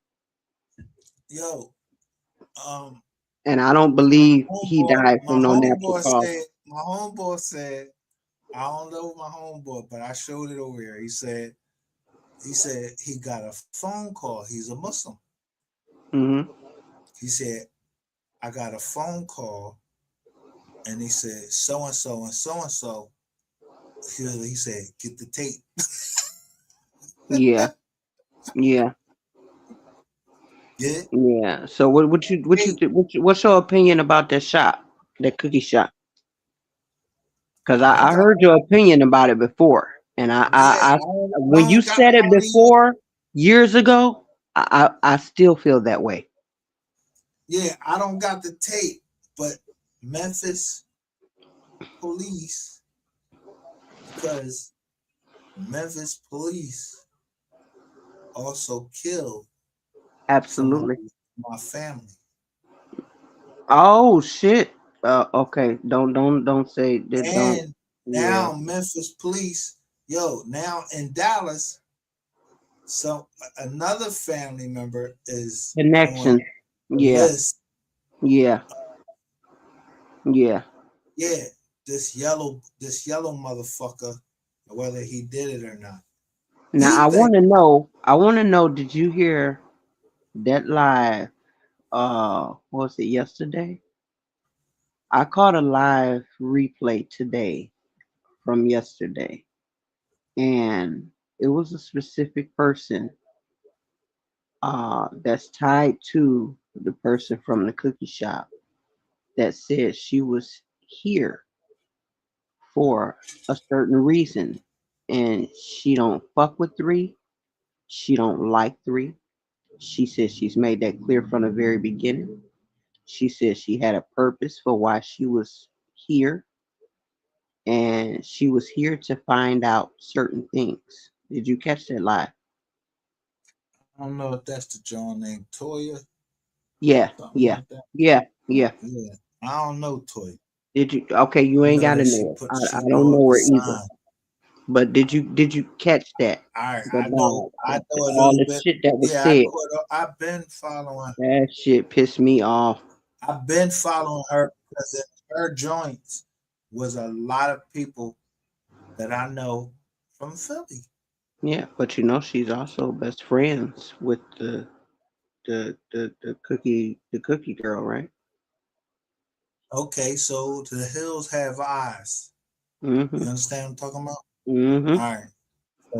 Yo, um, And I don't believe he homeboy, died from no natural cause. my homeboy said, I don't know my homeboy, but I showed it over here. He said he got a phone call. He's a Muslim. Hmm. He said, I got a phone call, and he said, so and so and so and so. He said, get the tape. Yeah, yeah, Get yeah. So tape. what's your opinion about that shot, that cookie shot? Because I don't I got heard your opinion about it before, and yeah, I when you don't got said it all these. before years ago, I still feel that way. Yeah, I don't got the tape, but Memphis police, because Memphis police also killed somebody Absolutely. in my family. Oh shit. Okay. Don't say that. Don't. And Yeah. now Memphis police, now in Dallas, so another family member is on Connection. the Yeah. list. Yeah. Yeah. Yeah, this yellow motherfucker, whether he did it or not. Now He I think want to know. I want to know. Did you hear that live? What was it yesterday? I caught a live replay today from yesterday, and it was a specific person that's tied to the person from the cookie shop that said she was here for a certain reason, and she don't fuck with three, she don't like three. She says she's made that clear from the very beginning. She says she had a purpose for why she was here, and she was here to find out certain things. Did you catch that live? I don't know if that's the John named Toya, Yeah, something yeah, like that. yeah, yeah. Yeah, I don't know Toya. Did you? Okay, you I ain't know gotta that know it. I she don't know know the her either. sign. But did you catch that? I The I know live, I know a all little the bit. shit that was Yeah, I said. caught up. That shit pissed me off. I've been following her because in her joints was a lot of people that I know from Philly. Yeah, but she's also best friends with the cookie girl, right? Okay, so the hills have eyes. Mm-hmm. You understand what I'm talking about? Mm-hmm. All right.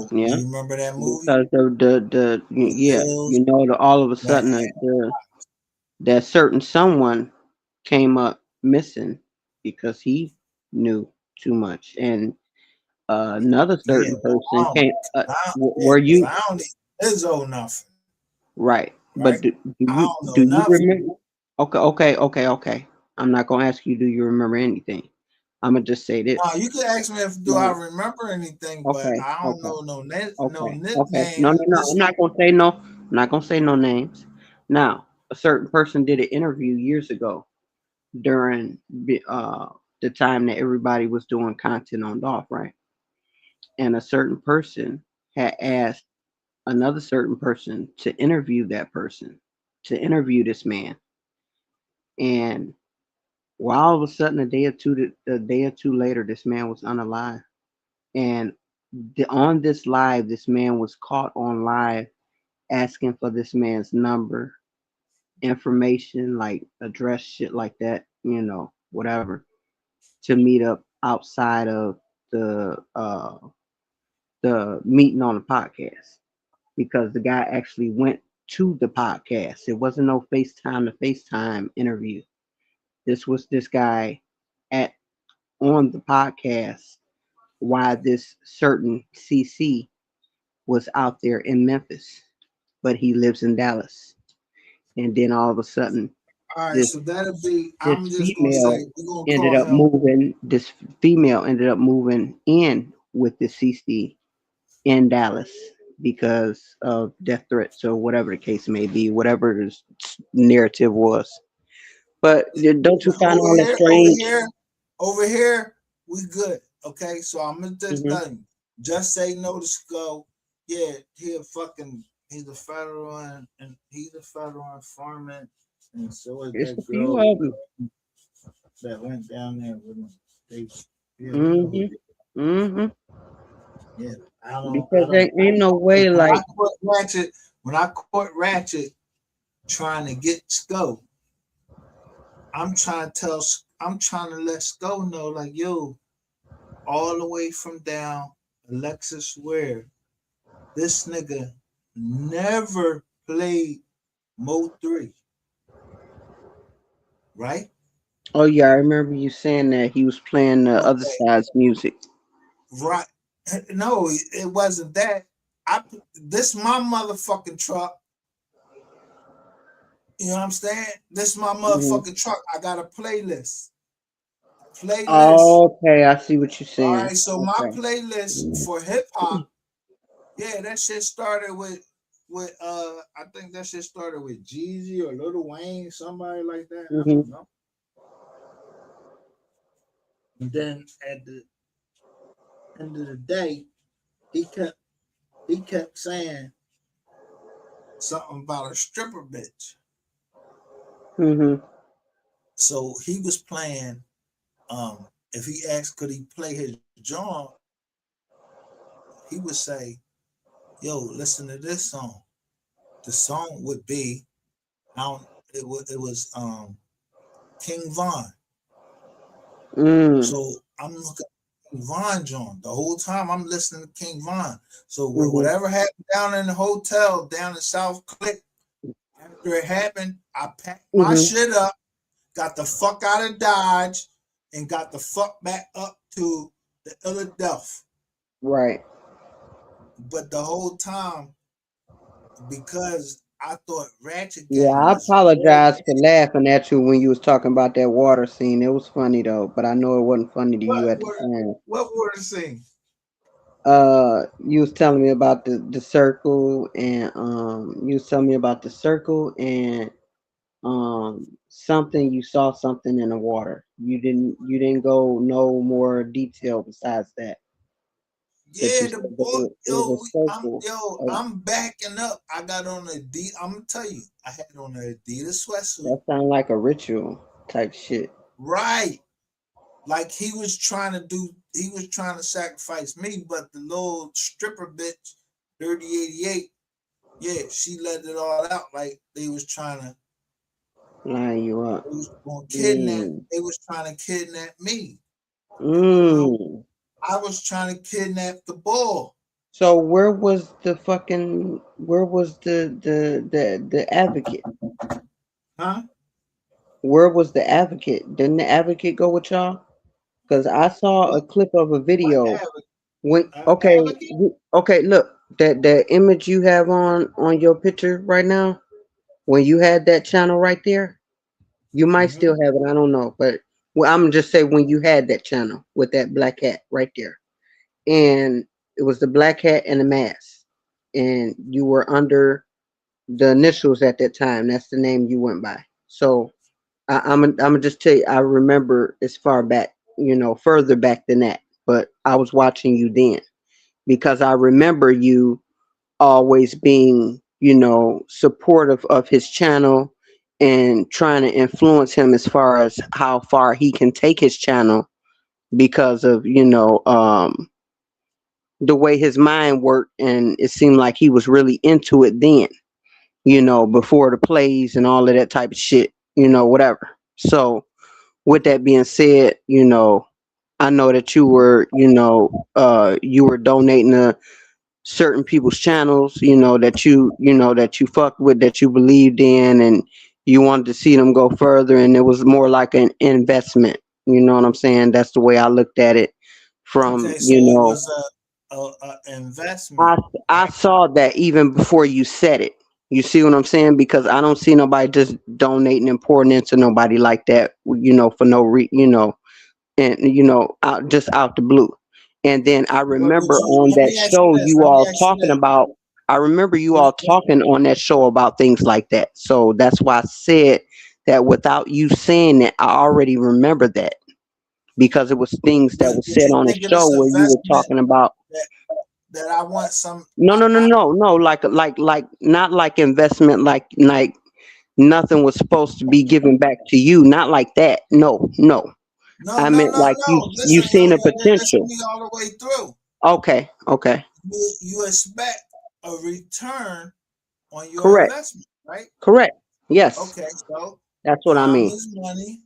So Yeah. you remember that movie? Because The yeah, hills all of a that sudden have that certain someone came up missing because he knew too much, and another yeah. certain person came. Yeah, Were because you I don't even Izzo nothing, right? right? But I don't do know you nothing. remember? Okay. I'm not gonna ask you. Do you remember anything? I'm gonna just say this. No, you could ask me if do I No. remember anything, but Okay. I don't Okay. know no Okay. Okay. nickname. No. This I'm not gonna say no. I'm not gonna say no names. Now, a certain person did an interview years ago during the time that everybody was doing content on Dolph, right? And a certain person had asked another certain person to interview that person, to interview this man. And while all of a sudden, a day or two later, this man was unalive. And on this live, this man was caught on live asking for this man's number, information, like address, shit like that, whatever, to meet up outside of the meeting on the podcast, because the guy actually went to the podcast. It wasn't no FaceTime to FaceTime interview. This was this guy at on the podcast why this certain CC was out there in Memphis, but he lives in Dallas. And then all of a sudden, All right, this so that'll be. this I'm just gonna female say we're gonna ended call up him. moving. This female ended up moving in with the CC in Dallas because of death threats or whatever the case may be, whatever his narrative was. But don't you find Over all that here, over strange? here, over here, we good. Okay, so I'm gonna just Hmm. tell you. Just say no to Skull. Yeah, he's a federal and he's a federal informant, and so is It's that a few girl of them. that went down there with him. They, yeah, we know who. Hmm. Hmm. Yeah, I Because don't. there ain't no way, When I like, caught Ratchet, when I caught Ratchet trying to get Skull, I'm trying to let Skull know, like, yo, all the way from down Alexis Ware, this nigga never played Mo3, right? oh yeah, I remember you saying that he was playing the other Okay, side's music. right. No, it wasn't that. This my motherfucking truck. You know what I'm saying? This my Hmm. motherfucking truck. I got a playlist. Playlist. Okay, I see what you're All saying. right, so my Okay. playlist for hip hop, yeah, that shit started with I think that shit started with Jeezy or Lil Wayne, somebody like that. I Hmm. don't know. And then at the end of the day, he kept he kept saying something about a stripper bitch. Hmm. So he was playing. If he asked could he play his John, he would say, "Yo, listen to this song." The song would be, I don't, it was King Von. Mm. So I'm looking at King Von John the whole time. I'm listening to King Von. So Hmm. whatever happened down in the hotel down in South Click, after it happened, I packed my Hmm. shit up, got the fuck out of Dodge, and got the fuck back up to the Philadelphia. Right. But the whole time, because I thought Ratchet Yeah, Gang I was all apologize for laughing at you when you was talking about that water scene. It was funny though, but I know it wasn't funny to what you at the were time. what were the scene? You was telling me about the circle, and you was telling me about the circle and something you saw something in the water. You didn't go no more detail besides that. But Yeah, you the said that boy, it was a circle. I'm backing up. I got on a D. I'm gonna tell you, I had on an Adidas sweatsuit. That sounded like a ritual type shit. Right, like he was trying to sacrifice me, but the little stripper bitch, 3088, yeah, she let it all out. Like Line you up. they was going to kidnap. Mm. They was trying to kidnap me, and Mm. I was trying to kidnap the ball. So where was the advocate? Huh? Where was the advocate? Didn't the advocate go with y'all? Because I saw What? a clip of a What video when advocate? okay, look, that image you have on your picture right now, when you had that channel right there, you might still Mm-hmm. have it, I don't know. But well, I'm just say when you had that channel with that black hat right there. And it was the black hat and the mask. And you were under the initials at that time. That's the name you went by. So I'm gonna just tell you, I remember as far back, further back than that. But I was watching you then because I remember you always being, supportive of his channel and trying to influence him as far as how far he can take his channel because of, the way his mind worked, and it seemed like he was really into it then, before the plays and all of that type of shit, whatever. So with that being said, I know that you were donating certain people's channels, that you fucked with, that you believed in, and you wanted to see them go further, and it was more like an investment. You know what I'm saying? That's the way I looked at it. From Okay, so it was a investment, I I right? saw that even before you said it. You see what I'm saying? Because I don't see nobody just donating and pouring into nobody like that. For no and out the blue. And then I But would remember you? on Let that me ask you show this. you Let me all ask you talking this. about. I remember you Would, all talking on that show about things like that. So that's why I said that without you saying it, I already remember that because it was things that was would said you on the think of show this where you were investment talking about. that I want some? No, no, no, no, no. Like not like investment. Like nothing was supposed to be given back to you. Not like that. No, no. No, I no, meant no, like no. you Listen, seen a listen potential. to me all the way through. Okay, okay. You expect a return on your Correct, investment, right? correct. Yes, Okay, so that's what I time mean. is money,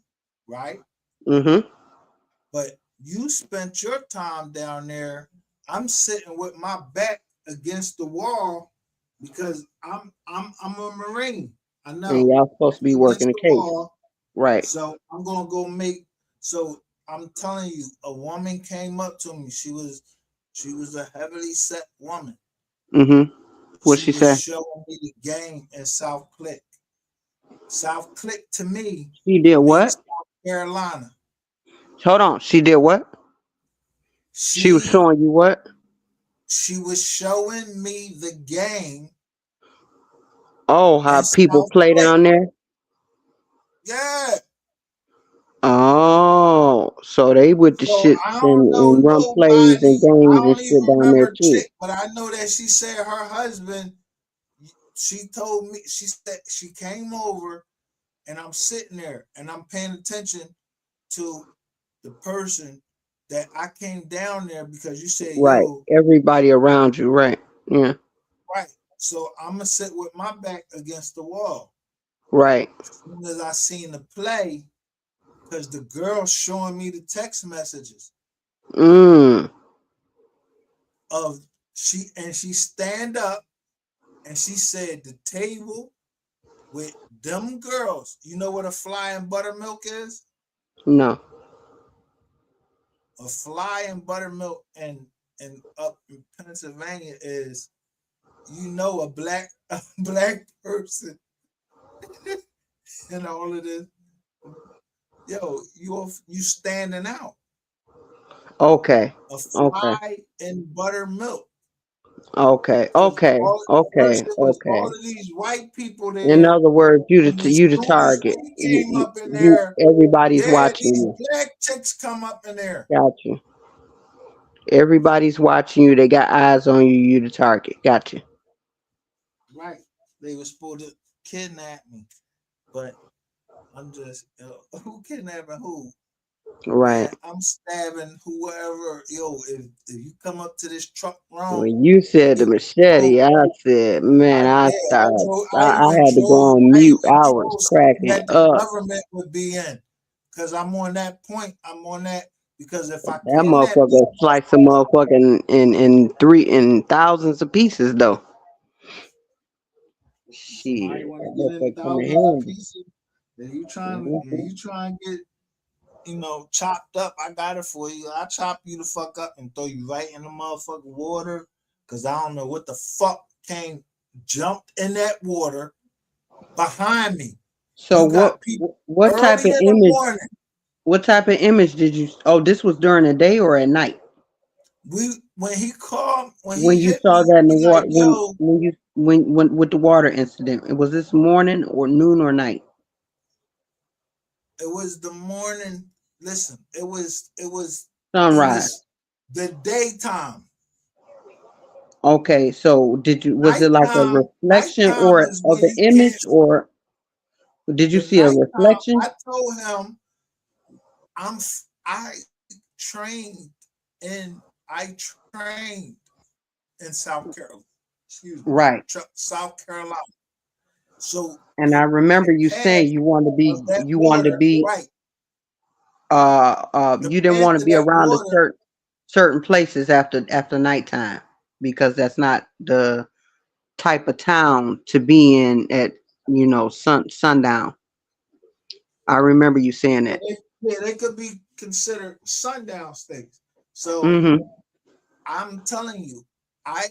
right? Mm-hmm. But you spent your time down there. I'm sitting with my back against the wall because I'm a Marine. I And know y'all supposed to be against working a the case. wall. Right. So I'm gonna go make. So I'm telling you, a woman came up to me. She was a heavily set woman. Mm-hmm. What She she was say? showing me the game in South Click. South Click to me She did means what? South Carolina. Hold on. She did what? She was She showing you what? she was showing me the game Oh, how in people South play Click. down there? Yeah. Oh, so they with the So shits I don't know and run plays and nobody. I games and don't shit even down there remember too. chick, but I know that she said her husband. She told me she said she came over and I'm sitting there and I'm paying attention to the person that I came down there because you said, Right. yo, Everybody around you. Right. Yeah. right. So I'm gonna sit with my back against the wall. Right. As soon as I seen the play, because the girl showing me the text messages Mm. of she stand up and she said the table with them girls. You know what a flying buttermilk is? No. A flying buttermilk and up in Pennsylvania is a black a black person and all of this. Yo, you standing out. Okay. A Okay. fly in buttermilk. Okay. Because Okay. all first Okay. it was Okay. all of these white people In there, other words, and as you the soon as target. we came up in You there, everybody's yeah, watching these you. black chicks come up in there. Got you. Everybody's watching you. They got eyes on you. You the target. Got you. Right. They were supposed to kidnap me. But I'm just who kidnapping who? Right. Man, I'm stabbing whoever. Yo, if you come up to this truck wrong, When you said the if you machete, I said, man, I I started. drove. I had to go on I mute. even I was drove something cracking that the up. government would be in, because I'm on that point. I'm on that because if I That kidnap motherfucker these sliced a motherfuckers, motherfucking in thousands of pieces though. somebody Shit, want to that get in motherfucker come in thousands of handy. pieces. Then you trying, Mhm. to get chopped up. I got it for you. I chop you the fuck up and throw you right in the motherfucking water. Cause I don't know what the fuck jumped in that water behind me. So You got people what type early of in the image? morning. What type of image did you? Oh, this was during the day or at night When he when you hit saw me, that in the he like, water yo, when with the water incident. Was this morning or noon or night? it was the morning. Listen, it Sunrise. was the daytime. Okay, so was it like a reflection Nighttime or is of when the you can't. image, or did you The see a nighttime, reflection? I told him I trained in I trained in South Carolina. Excuse me, Right. South Carolina. So And I the remember you saying path of that you wanted to water, be right? The you didn't path want to of be that around a water, certain places after nighttime. because that's not the type of town to be in at sundown. I remember you saying Yeah, that. they could be considered sundown states. So Hmm. I'm telling you, I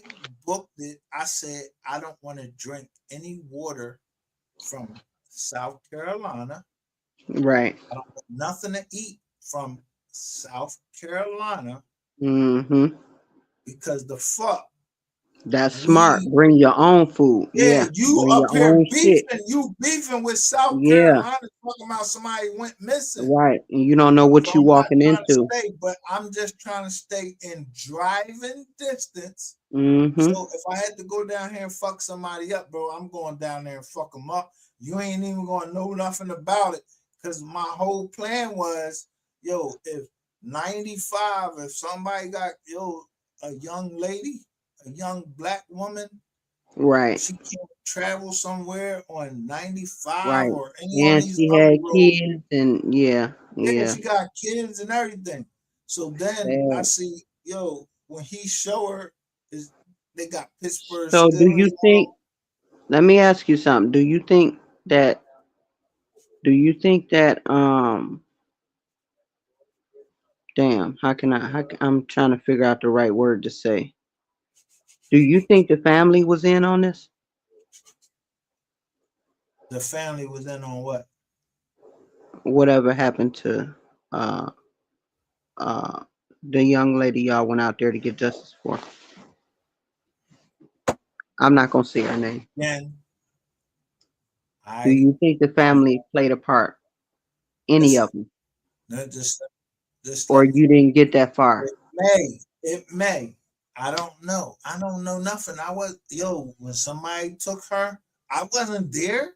booked it. I said I don't want to drink any water from South Carolina. Right. I don't want nothing to eat from South Carolina Hmm. because the fuck That's smart. we Bring your own food. yeah, Yeah. you Bring up your here own shit. beefing, you beefing with South Yeah. Carolina, talking about somebody went missing. Right. And you don't know So what you I'm not walking trying to into. stay, but I'm just trying to stay in driving distance. Hmm. So if I had to go down here and fuck somebody up, bro, I'm going down there and fuck them up. You ain't even gonna know nothing about it. Cause my whole plan was, yo, if 95, if somebody got a young lady, a young black woman, Right. she can't travel somewhere on 95 Right. or any on And these she other had roads. kids, and yeah, Yeah, yeah. she got kids and everything. So then I Sad. see, when he show her is they got Pittsburgh So do Steelers you think? on. Let me ask you something. That? Do you think that? Damn. How can I? I'm trying to figure out the right word to say. Do you think the family was in on this? The family was in on what? Whatever happened to uh uh the young lady y'all went out there to get justice for? I'm not gonna say her name. Then Do I you think the don't family played a part? Any listen. of them, No, just or let me. you didn't get that far? It may. It may. I don't know. I don't know nothing. I was when somebody took her, I wasn't there.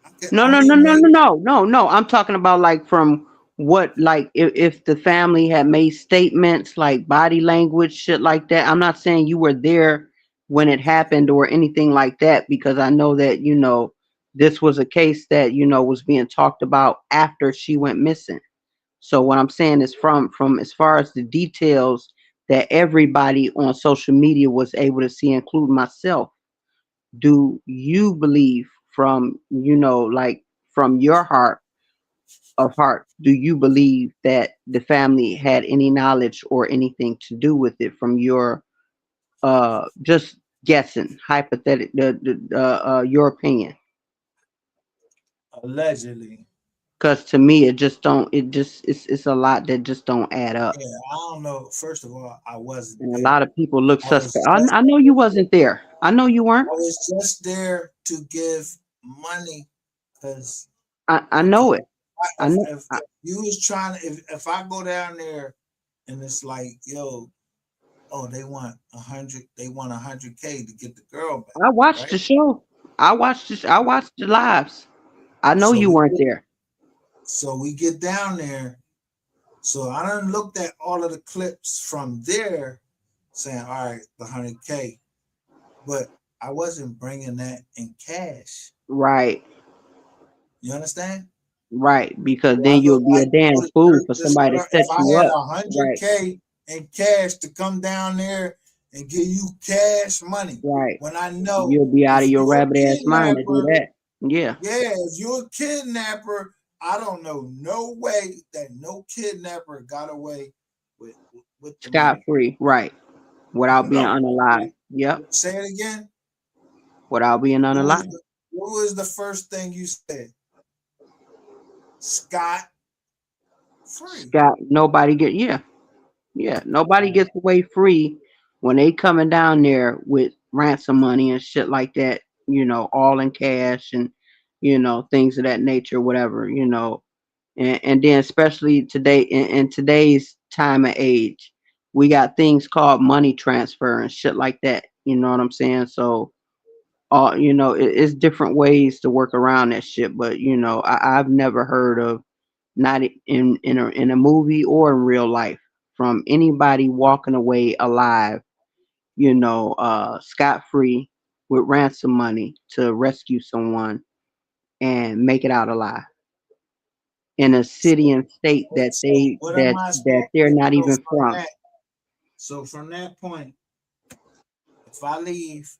I could No, no, no, only no, make no, no, no, no. I'm talking about like from what, like if the family had made statements like body language, shit like that. I'm not saying you were there when it happened or anything like that, because I know that, this was a case that, was being talked about after she went missing. So what I'm saying is from as far as the details that everybody on social media was able to see, including myself, do you believe from like from your heart of heart, do you believe that the family had any knowledge or anything to do with it, from your just guessing, hypothetical, your opinion? allegedly. Because to me it just don't, it's a lot that just don't add up, Yeah, I don't know. First of all, I wasn't and a there. lot of people look I was suspect. just I know you wasn't there. I know you weren't. I was just there to give money because I I know can't. it. I know. If you was trying to, if I go down there and it's like, oh, they want 100K to get the girl back, I watched right? the show. I watched the lives. I know So you we weren't get, there. so we get down there. So I done looked at all of the clips from there, saying, all right, the 100K, but I wasn't bringing that in cash. Right, You understand? right. Because Do I then look you'll be a like damn fool for this somebody to girl? If set I you had up. a hundred Right, k in cash to come down there and give you cash money, right. when I know You'll be out if of your you're a rabbit ass mind to do kidnapper, that. Yeah, yeah, if you're a kidnapper, I don't know no way that no kidnapper got away with the scot money. free. Right, without being No. unalive. Yep, Say it again. without being What was unalive. the first thing you said? Scott free. Scott. Nobody get. Yeah, yeah. Nobody gets away free when they coming down there with ransom money and shit like that. All in cash, and things of that nature. Whatever. And then especially today, in today's time and age, we got things called money transfer and shit like that. You know what I'm saying? So it's different ways to work around that shit. But I've never heard of, not in a movie or in real life, from anybody walking away alive, scot free, with ransom money to rescue someone and make it out alive in a city and state that So what am I that supposed they're to not so even from from. that? So from that point, If I leave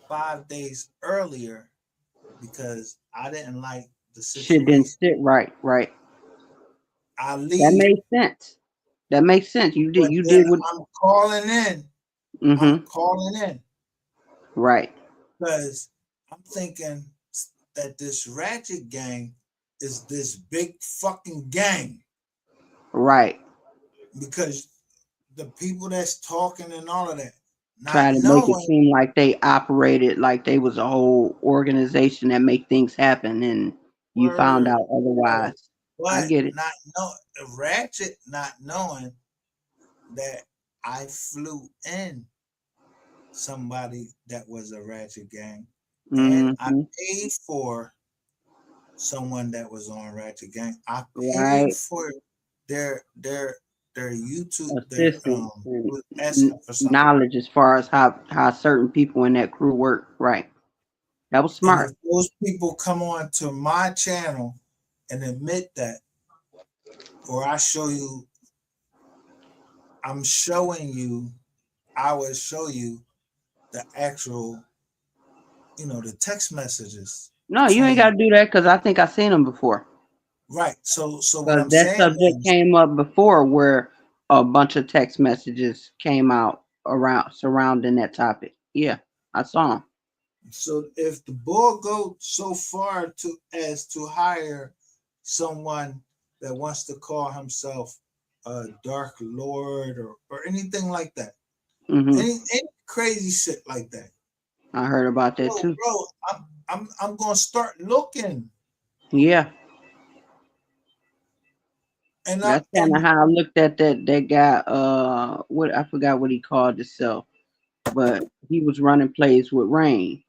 5 days earlier because I didn't like the Shit didn't situation, sit right. Right. I That leave. makes sense. That makes sense. You did. But You then did what. I'm calling in. I'm Mm-hmm. calling in Right. because I'm thinking that this ratchet gang is this big fucking gang Right. because the people that's talking and all of that, not Try to make it knowing. seem like they operated like they was a whole organization that make things happen, and you found Word, out word. otherwise. I But get it. not know ratchet, not knowing that I flew in somebody that was a ratchet gang, and I Mm-hmm. paid for someone that was on ratchet gang. I paid Right. for their their their YouTube. Their Assistance and was asking for something, knowledge as far as how certain people in that crew work. Right. That was and if smart. those people come on to my channel and admit that, or I show you, I'm showing you, I will show you the actual, the text messages No, you ain't got between. to do that because I think I seen them before. Right. So what Because I'm that saying subject is, came up before where a bunch of text messages came out around surrounding that topic. Yeah, I saw them. so if the bull goes so far to as to hire someone that wants to call himself a dark lord or anything like that, Hmm. any crazy shit like that, I heard about that bro, too. bro, I'm gonna start looking, Yeah, and I that's kind of and how I looked at that guy. What I forgot what he called himself, but he was running plays with Rain.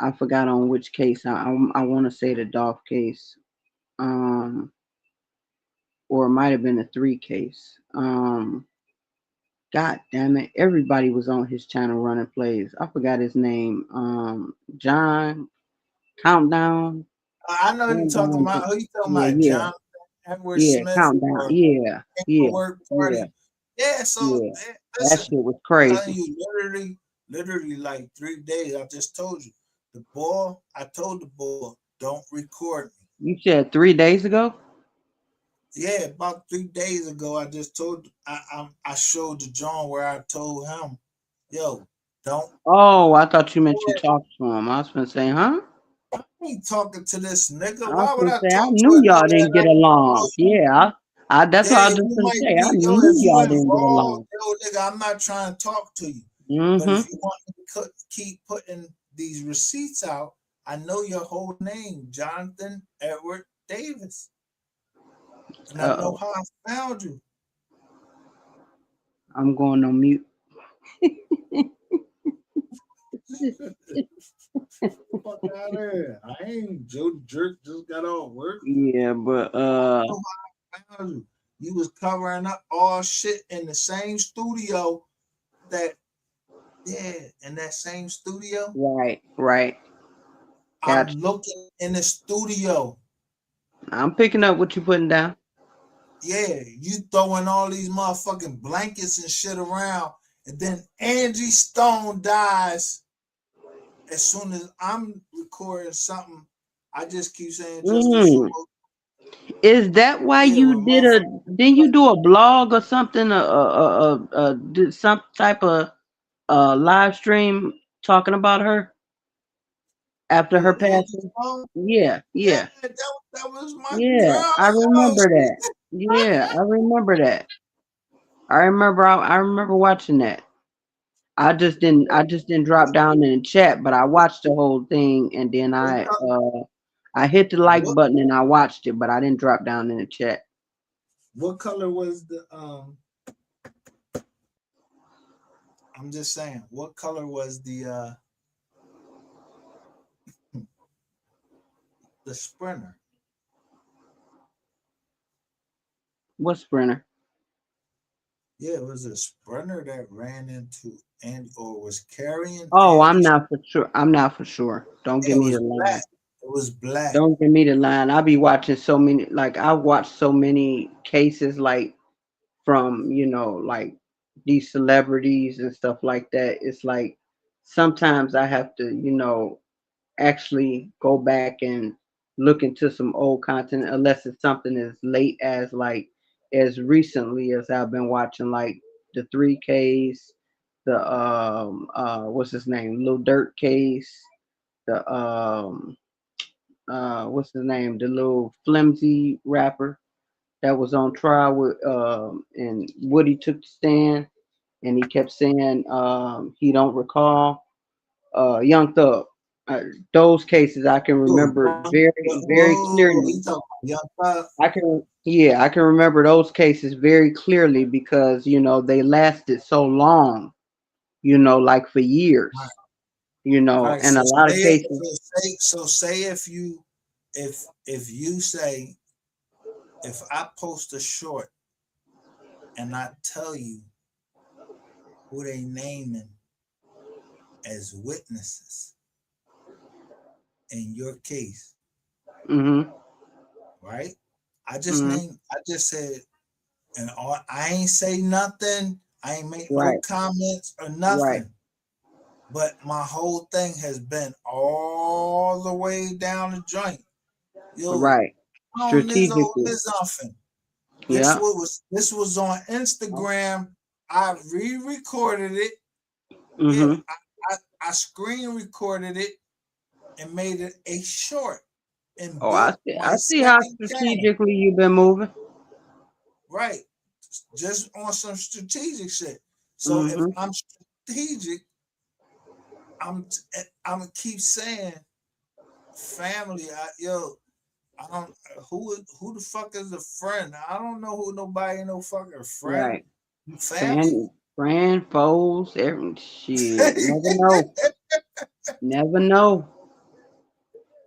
I forgot on which case. I want to say the Dolph case. Um, or it might have been the 3 case. God damn it. Everybody was on his channel running plays. I forgot his name. John Countdown. I know you talking Countdown. about who you talking Yeah, about, yeah. John Edward Yeah, Smith Countdown. or Yeah. Yeah. Paperwork Yeah. Party. Yeah, so Yeah. That listen, shit was I'm telling crazy. you, literally like 3 days. I just told you, I told the boy, don't record me. You said 3 days ago? Yeah, about 3 days ago, I just told I showed the John where I told him, yo, don't Oh, I thought you meant you record. talked to him. I was gonna say, huh? I ain't talking to this nigga. I was Why would gonna I say I talk to knew a y'all nigga didn't that get I don't know? along. Yeah, that's what Yeah, I was just you gonna might say. I be, yo, knew if you y'all didn't get involved, along. yo, nigga, I'm not trying to talk to you. But Mm-hmm. if you want me to keep putting these receipts out, I know your whole name, Jonathan Edward Davis. And I know Uh-oh. how I found you. I'm going on mute. Fuck out of here. I ain't Joe Jerk, just got off work. Yeah, but I know how I found you. You was covering up all shit in the same studio that, yeah, in that same studio. right. I'm Gotcha. looking in the studio. I'm picking up what you putting down. Yeah, you throwing all these motherfucking blankets and shit around, and then Angie Stone dies as soon as I'm recording something. I just keep saying just a Mm. solo. Is that why Yeah, you with did a? motherfuckers Didn't you like do a blog or something? Did some type of live stream talking about her after her who Angie passing? Stone? Yeah, Yeah, yeah, that was my yeah. girl. I Yo, remember that. Yeah, I remember that. I remember. I remember watching that. I just didn't. I just didn't drop down in the chat, but I watched the whole thing, and then what color? I hit the like What, button and I watched it, but I didn't drop down in the chat. what color was the I'm just saying, what color was the Sprinter? What Sprinter? Yeah, it was a Sprinter that ran into and or was carrying Oh, I'm Angie. not for sure. I'm not for sure. Don't Yeah, give it me was the black. line. It was black. Don't give me the line. I be watching so many. Like I watched so many cases, like from like these celebrities and stuff like that, it's like sometimes I have to, actually go back and look into some old content unless it's something as late as like as recently as I've been watching like the 3Ks, the what's his name? Lil Dirt case, the what's his name? The little flimsy rapper that was on trial with and Woody took the stand and he kept saying he don't recall Young Thug. Those cases I can remember very, very Oh, clearly. he talking about Young Thug. I can remember those cases very clearly because they lasted so long, like for years, All right, and so a lot say of it. cases. So say if you say if I post a short and I tell you who they naming as witnesses in your case, Mhm. right? Mhm. I just said, and I ain't say nothing. I ain't make no Right. comments or Right. nothing. But my whole thing has been all the way down the joint. Yo, Right. on this old Strategically. this often. Yeah. This was on Instagram. I re-recorded it. Yeah, Mhm. I screen recorded it and made it a short and Oh, I built see. my I see how second channel. strategically you've been moving. Right. Just on some strategic shit. So if Mhm. I'm strategic, I'm I'm gonna keep saying family. I don't who the fuck is a friend? I don't know who nobody no fucking friend. Right. Family. Friend, foes, every shit. Never know. Never know.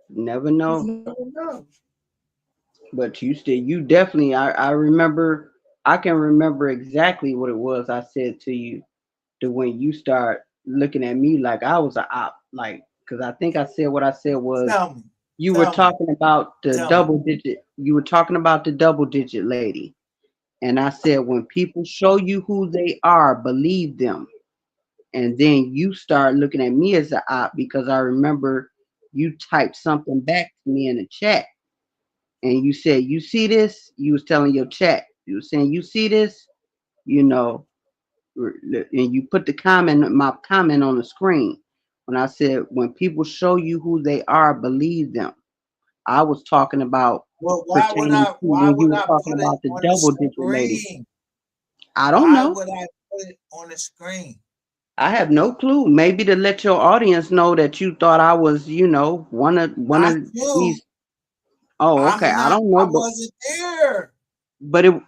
Never know. You never know. But you definitely, I remember, I can remember exactly what it was I said to you to when you start looking at me like I was a op. Like, because I think I said what I said was Tell me. you were Tell me. talking about the Tell me. double digit, you were talking about the double digit lady. And I said, when people show you who they are, believe them. And then you start looking at me as an op because I remember you typed something back to me in the chat and you said, "You see this?" You was telling your chat. You were saying, "You see this?" You know, and you put my comment on the screen when I said, "When people show you who they are, believe them." I was talking about Well, pertaining to why when you would were I talking put it about the on the double digit lady. screen? I don't Why know. would I put it on the screen? I have no clue. Maybe to let your audience know that you thought I was, one Not of you. these. Oh, okay. I'm I not don't know, I but wasn't there.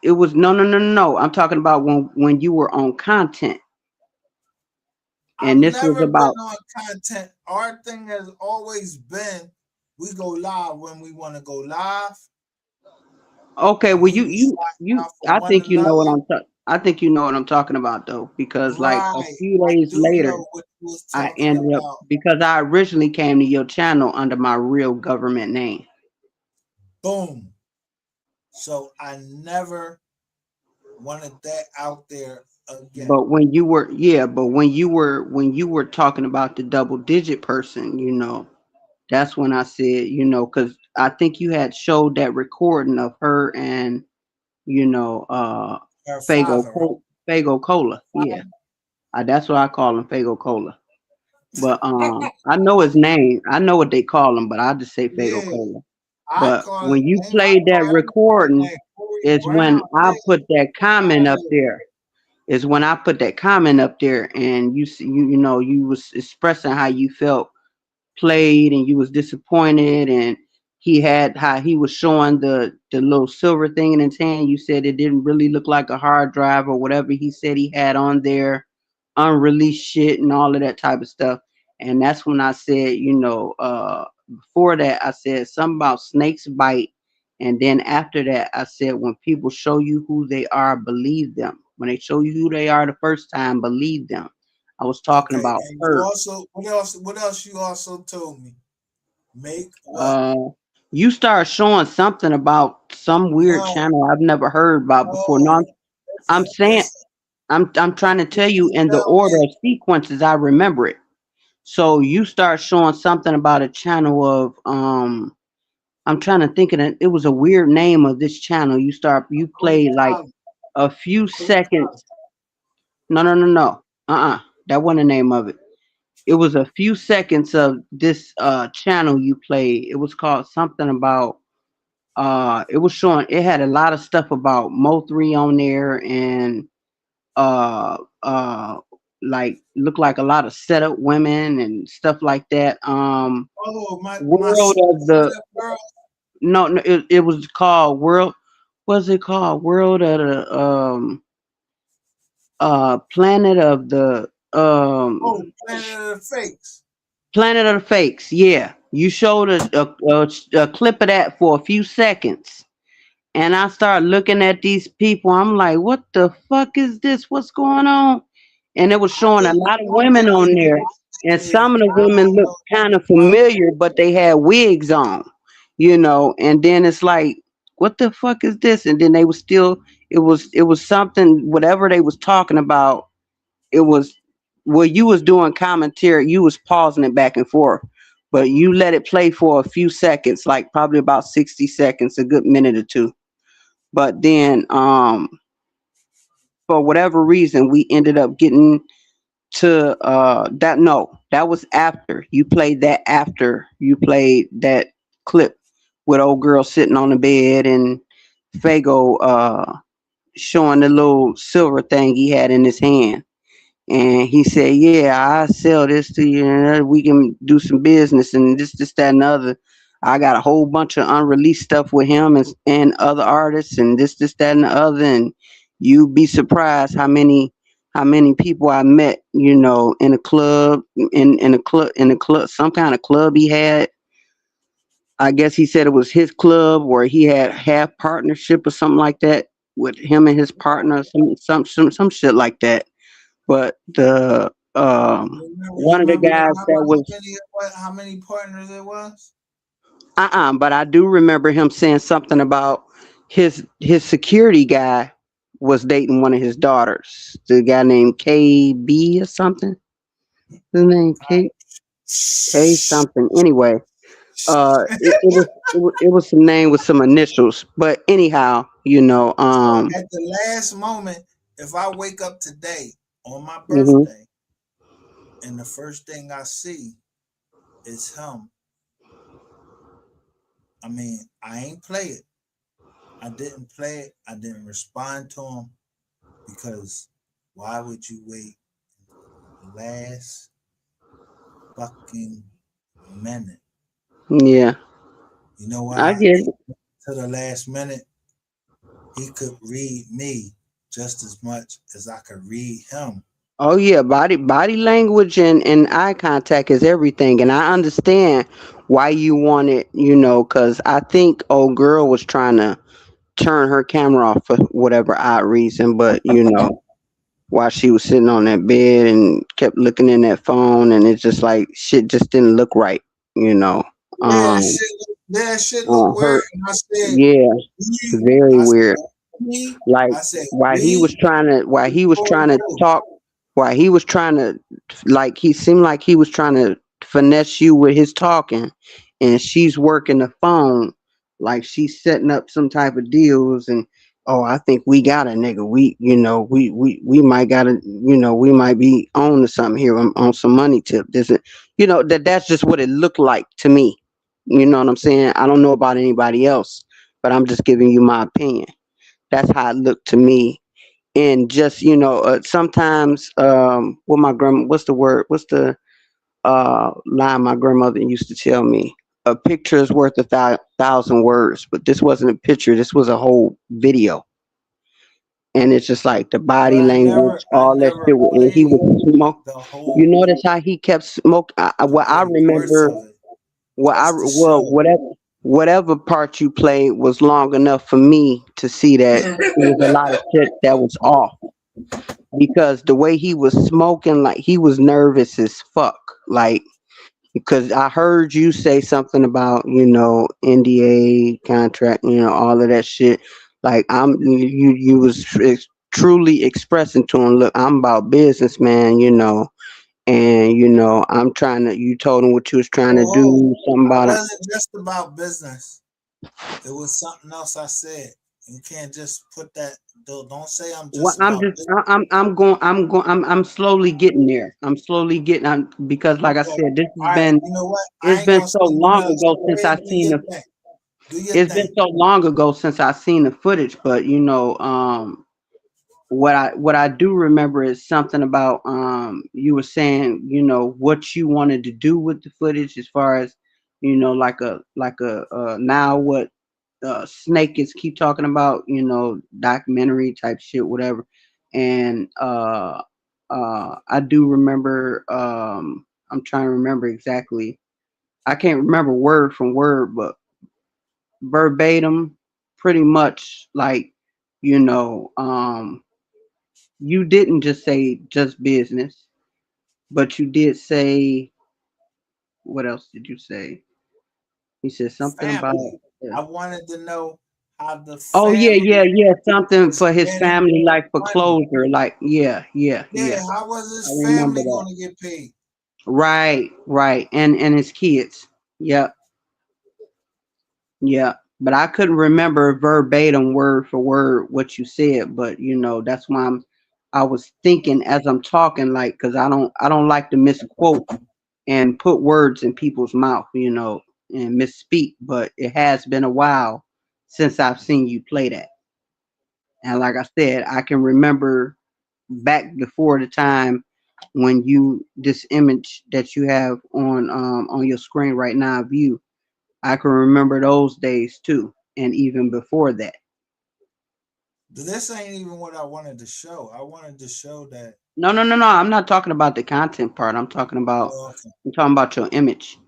it was no, no, no, no, no. I'm talking about when you were on content, I've and this was never been about. on content. Our thing has always been we go live when we want to go live Okay, and well, we be shouting out for I one think you know what another. I think you know what I'm talking about though, because like a Right. few I days do later, know what you was I talking ended up about. because I originally came to your channel under my real government name. Boom. So I never wanted that out there again. But when you were talking about the double digit person, that's when I said, because I think you had showed that recording of her and you know, uh, Her father, right? Fago Cola. Yeah, Father? that's what I call him, Fago Cola. But I know his name. I know what they call him, but I just say Fago Yeah. Cola. I But call his when you name. I played call that everybody recording, name. Corey is when Brown. I Yeah. put that comment Out up here. there. Is when I put that comment up there, and you see, you was expressing how you felt played and you was disappointed, and he had how he was showing the little silver thing in his hand. You said it didn't really look like a hard drive or whatever he said he had on there, unreleased shit and all of that type of stuff. And that's when I said, before that I said something about snakes bite, and then after that I said when people show you who they are, believe them. When they show you who they are the first time, believe them. I was talking Okay. about And you her. also what else you also told me? Make what? Uh, you start showing something about some weird No, channel I've never heard about before. No, no. I'm Listen, saying listen. I'm trying to tell you in the Tell order me. of sequences I remember it. So you start showing something about a channel of I'm trying to think of it. It was a weird name of this channel. You Police played like House. a few Police seconds. House. No. That wasn't the name of it. It was a few seconds of this channel you played. It was called something about it was showing it had a lot of stuff about Mo3 on there and uh uh like looked like a lot of setup women and stuff like that. Oh, my World of the setup girl. no, it was called World. What's it called? World of the Planet of the Oh, Planet of the Fakes. Planet of the Fakes. Yeah, you showed a clip of that for a few seconds, and I started looking at these people. I'm like, what the fuck is this? What's going on? And it was I showing a didn't lot of know women that on they there, and did. some of the I women don't looked know. kind of Well, familiar, but they had wigs on, And then it's like, what the fuck is this? And then they was still, it was something, whatever they was talking about. It was well, you was doing commentary, you was pausing it back and forth, but you let it play for a few seconds, like probably about 60 seconds, a good minute or two. But then for whatever reason we ended up getting to that no that was after you played that after you played that clip with old girl sitting on the bed and Fago showing the little silver thing he had in his hand. And he said, "Yeah, I sell this to you, and we can do some business, and this, that, and the other." I got a whole bunch of unreleased stuff with him and other artists, and this, that, and the other. And you'd be surprised how many people I met, in a club, in a club, some kind of club he had. I guess he said it was his club, or he had half partnership or something like that with him and his partner, some shit like that. But the You one of the remember guys that how was many it was, how many partners it was? but I do remember him saying something about his security guy was dating one of his daughters. The guy named KB or something. His name K something. Anyway, it was some name with some initials. But anyhow, So at the last moment, if I wake up today on my mhm. birthday and the first thing I see is him, I mean, I ain't play it. I didn't play it. I didn't respond to him because why would you wait until the last fucking minute? Yeah, You know I why? get it. To the last minute, he could read me just as much as I could read him. Oh yeah, body language and eye contact is everything, and I understand why you want it, because I think old girl was trying to turn her camera off for whatever odd reason, but while she was sitting on that bed and kept looking in that phone, and it's just like shit just didn't look right, you know. Yeah, Um, that shit look weird. her, And I said, yeah, we, very I said, weird. we, Like I said, while he was we trying to while he was for trying to you. talk while he was trying to like he seemed like he was trying to finesse you with his talking, and she's working the phone like she's setting up some type of deals. And oh, I think we got a nigga, we might got a, we might be on to something here on some money tip. This is, that's just what it looked like to me. You know what I'm saying? I don't know about anybody else, but I'm just giving you my opinion. That's how it looked to me. And just, sometimes, what my grandma, what's the word? What's the line my grandmother used to tell me? A picture is worth a thousand words, but this wasn't a picture. This was a whole video. And it's just like the But body I language, all that never shit. And he played would smoke. the You whole, notice how he kept smoke. a What I good parts remember, of it, just to show. whatever part you played was long enough for me to see that it was a lot of shit that was off, because the way he was smoking, like he was nervous as fuck. Like, because I heard you say something about, NDA contract, all of that shit. Like you was truly expressing to him, look, I'm about business, man, and I'm trying to. You told him what you was trying to Oh, do, something I about it. wasn't just about business. It was something else I said. You can't just put that. Don't say I'm Well, just about business. I'm slowly getting there. I'm slowly getting. Because, like I Okay. said, All right. You know what? I it's ain't been gonna so say long nothing. ago Go since ahead I and do seen your the. thing. Do your It's been thing. so long ago since I seen the footage, but what I do remember is something about you were saying, what you wanted to do with the footage as far as, like a now what Snake is keep talking about, documentary type shit, whatever. And I do remember, I'm trying to remember exactly. I can't remember word from word, but verbatim, pretty much like, you know, um, you didn't just say just business, but you did say, what else did you say? You said something about, Family. uh, I wanted to know how the oh yeah, family yeah, yeah, something was for his spending family, like for money. closure, like yeah, yeah, Yeah, yeah. how was I his remember family that. going to get paid? Right, right, and his kids. Yeah, yeah. But I couldn't remember verbatim, word for word, what you said. But that's why I was thinking as I'm talking, like, because I don't like to misquote and put words in people's mouth, and misspeak. But it has been a while since I've seen you play that. And like I said, I can remember back before the time when this image that you have on your screen right now of you. I can remember those days too, and even before that. This ain't even what I wanted to show. I wanted to show that. No, no, no, no. I'm not talking about the content part. Oh, okay. I'm talking about your image.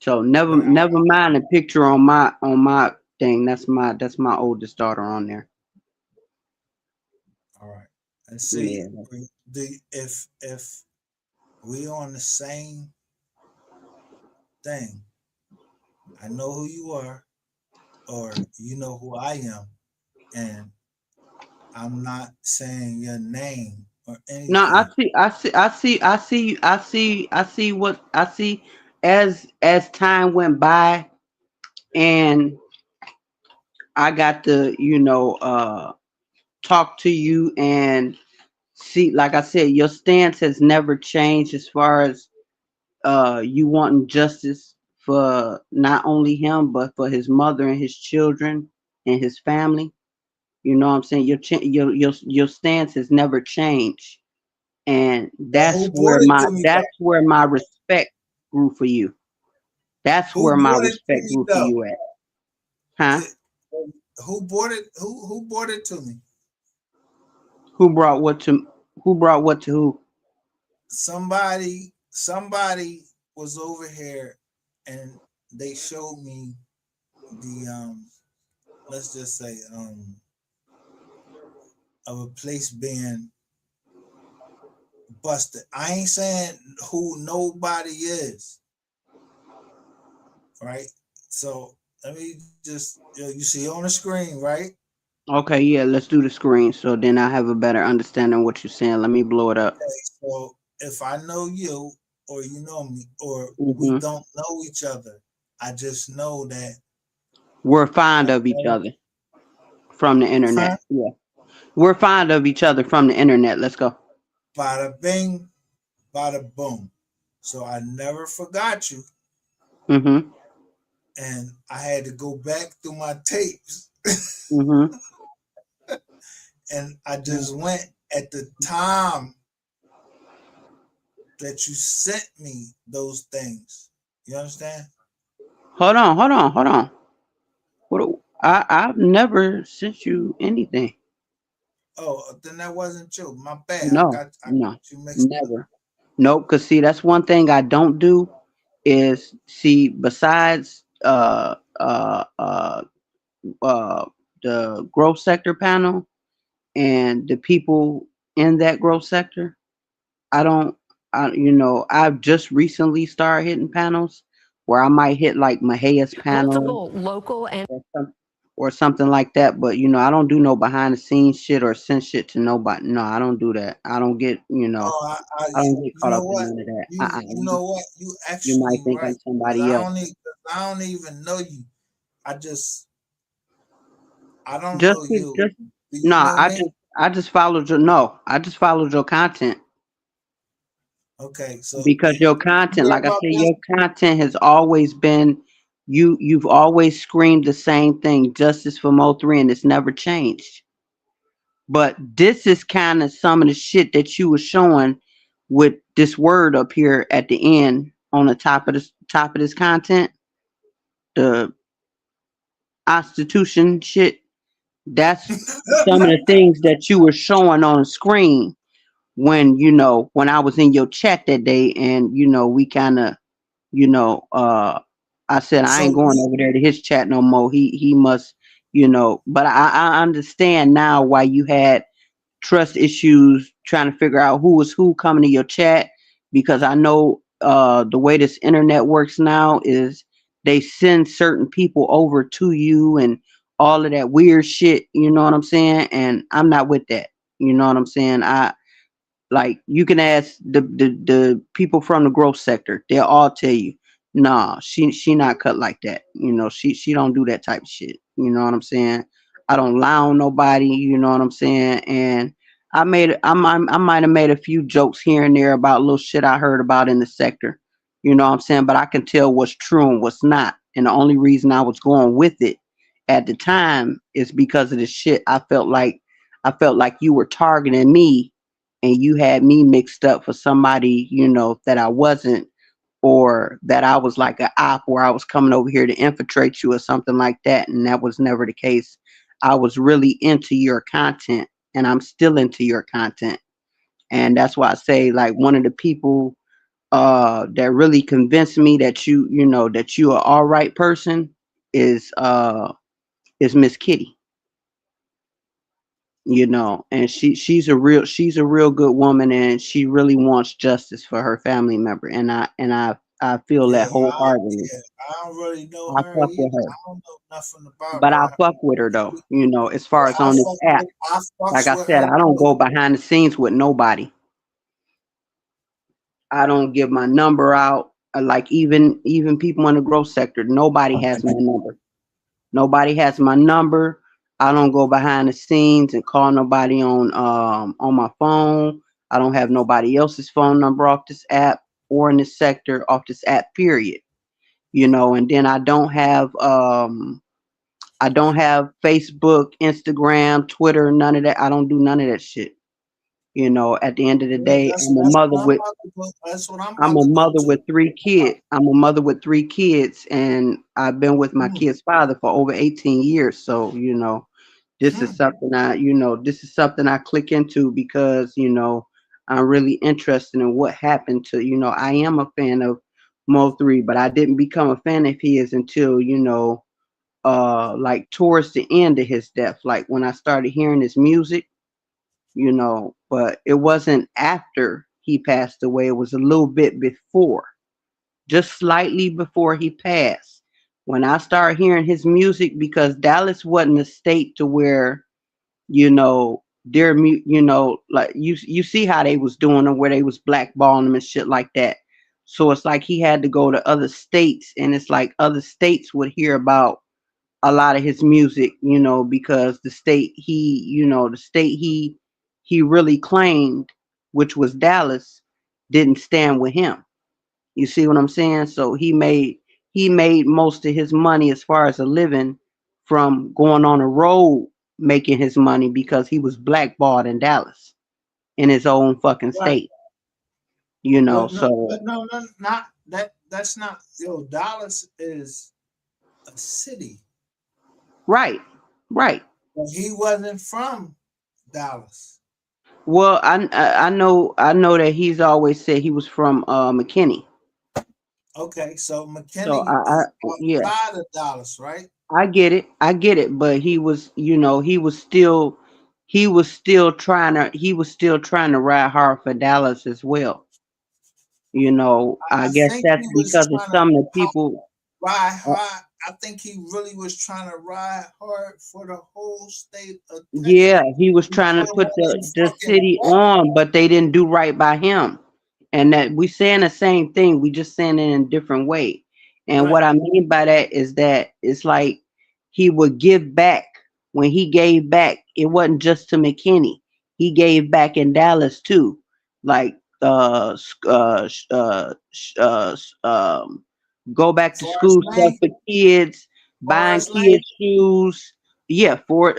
So never Right. never mind the picture on my thing. That's my oldest daughter on there. All right. And see, Yeah. if we on the same thing, I know who you are, or you know who I am, and I'm not saying your name or No, I anything. see, I see, I see, I see, I see what I see as time went by, and I got to, talk to you and see, like I said, your stance has never changed as far as you wanting justice for not only him but for his mother and his children and his family. You know what I'm saying? Your stance has never changed, and But who brought it to me that's though? where my respect grew for you. That's Who where my brought it to respect me grew for though? you at, huh? Did, who brought it? Who brought it to me? Who brought what to who brought what to who? Somebody was over here, and they showed me the let's just say of a place being busted. I ain't saying who nobody is, right? So let me just you see on the screen, right? Okay, yeah, let's do the screen so then I have a better understanding of what you're saying. Let me blow it up. Okay, so if I know you or you know me or we Hmm. don't know each other, I just know that We're fond of each okay, other from the huh? internet. Yeah. We're fond of each other from the internet. Let's go. Bada bing, bada boom. So I never forgot you, Mm-hmm. and I had to go back through my tapes, Mm-hmm. and I just went at the time that you sent me those things. You understand? Hold on, hold on, hold on. I've never sent you anything. Oh, then that wasn't you. My bad. No, I no, got you mixed up. never. Nope. Cause see, that's one thing I don't do is see besides uh the growth sector panel and the people in that growth sector. I don't. I've just recently started hitting panels where I might hit like Mahia's panel Multiple local and or something. or something like that. But I don't do no behind the scenes shit or send shit to nobody. No, I don't do that. I don't get I don't get You caught know up in what? none of that. You know what? You You might actually think right. I'm 'Cause somebody else. I don't even know you. I just I don't Just know you. just Do you no, know me? I just followed your no, I just followed your content Okay, so because your you content, heard like I about said, this? your content has always been you've always screamed the same thing, justice for Mo3, and it's never changed. But this is kind of some of the shit that you were showing with this word up here at the end on the top of this content, the constitution shit. That's some of the things that you were showing on the screen when when I was in your chat that day, and we kind of you know I said I ain't So going over there to his chat no more. He must but I understand now why you had trust issues trying to figure out who was who coming to your chat, because I know the way this internet works now is they send certain people over to you and all of that weird shit, you know what I'm saying? And I'm not with that. You know what I'm saying? I like you can ask the people from the growth sector. They'll all tell you, nah, she not cut like that. She don't do that type of shit. You know what I'm saying? I don't lie on nobody. You know what I'm saying? And I might have made a few jokes here and there about little shit I heard about in the sector. You know what I'm saying? But I can tell what's true and what's not. And the only reason I was going with it at the time is because of the shit I felt like you were targeting me and you had me mixed up for somebody, that I wasn't, or that I was like an op where I was coming over here to infiltrate you or something like that. And that was never the case. I was really into your content and I'm still into your content. And that's why I say like one of the people that really convinced me that that you are all right person is Miss Kitty. And she's a real good woman, and she really wants justice for her family member, and I feel yeah, that wholeheartedly. I don't really know I her fuck either. with her, I don't know nothing about but I her. fuck with her though. As far as Yeah, on this app, I like fucks I with said, her I don't too. go behind the scenes with nobody. I don't give my number out. Like even people in the growth sector, nobody has my number. Nobody has my number. I don't go behind the scenes and call nobody on my phone. I don't have nobody else's phone number off this app or in this sector off this app, period. And then I don't have Facebook, Instagram, Twitter, none of that. I don't do none of that shit. At the end of the Yeah, day, that's what I'm I'm about a to go mother to. with three kids. I'm a mother with three kids, and I've been with my Hmm, kid's father for over 18 years. So, hmm. this is something I click into because, I'm really interested in what happened to, I am a fan of Mo3, but I didn't become a fan of his until, like towards the end of his death. Like when I started hearing his music, but it wasn't after he passed away. It was a little bit before, just slightly before he passed. When I started hearing his music, because Dallas wasn't a state to where, like you see how they was doing them, where they was blackballing them and shit like that. So it's like he had to go to other states, and it's like other states would hear about a lot of his music, because the state he really claimed, which was Dallas, didn't stand with him. You see what I'm saying? So he made most of his money as far as a living from going on the road making his money because he was blackballed in Dallas in his own fucking Right. state. But So no, not that. That's not. Yo, Dallas is a city, right, right. but he wasn't from Dallas. Well, I know that he's always said he was from McKinney. Okay, so So McKinney is yeah, outside of Dallas, right? I get it, but he was still trying to ride hard for Dallas as well. I I guess think that's he was because of trying to some of the people. ride uh, hard. I think he really was trying to ride hard for the whole state of Texas. Yeah, he was He trying to told put all they the fucking city rappers. on, but they didn't do right by him. And that we saying the same thing, we just saying it in a different way. And Right. what I mean by that is that it's like he would give back. When he gave back, it wasn't just to McKinney. He gave back in Dallas too, like go back to Forest school stuff Lane, for kids, buying Forest Lane. kids shoes. Yeah, for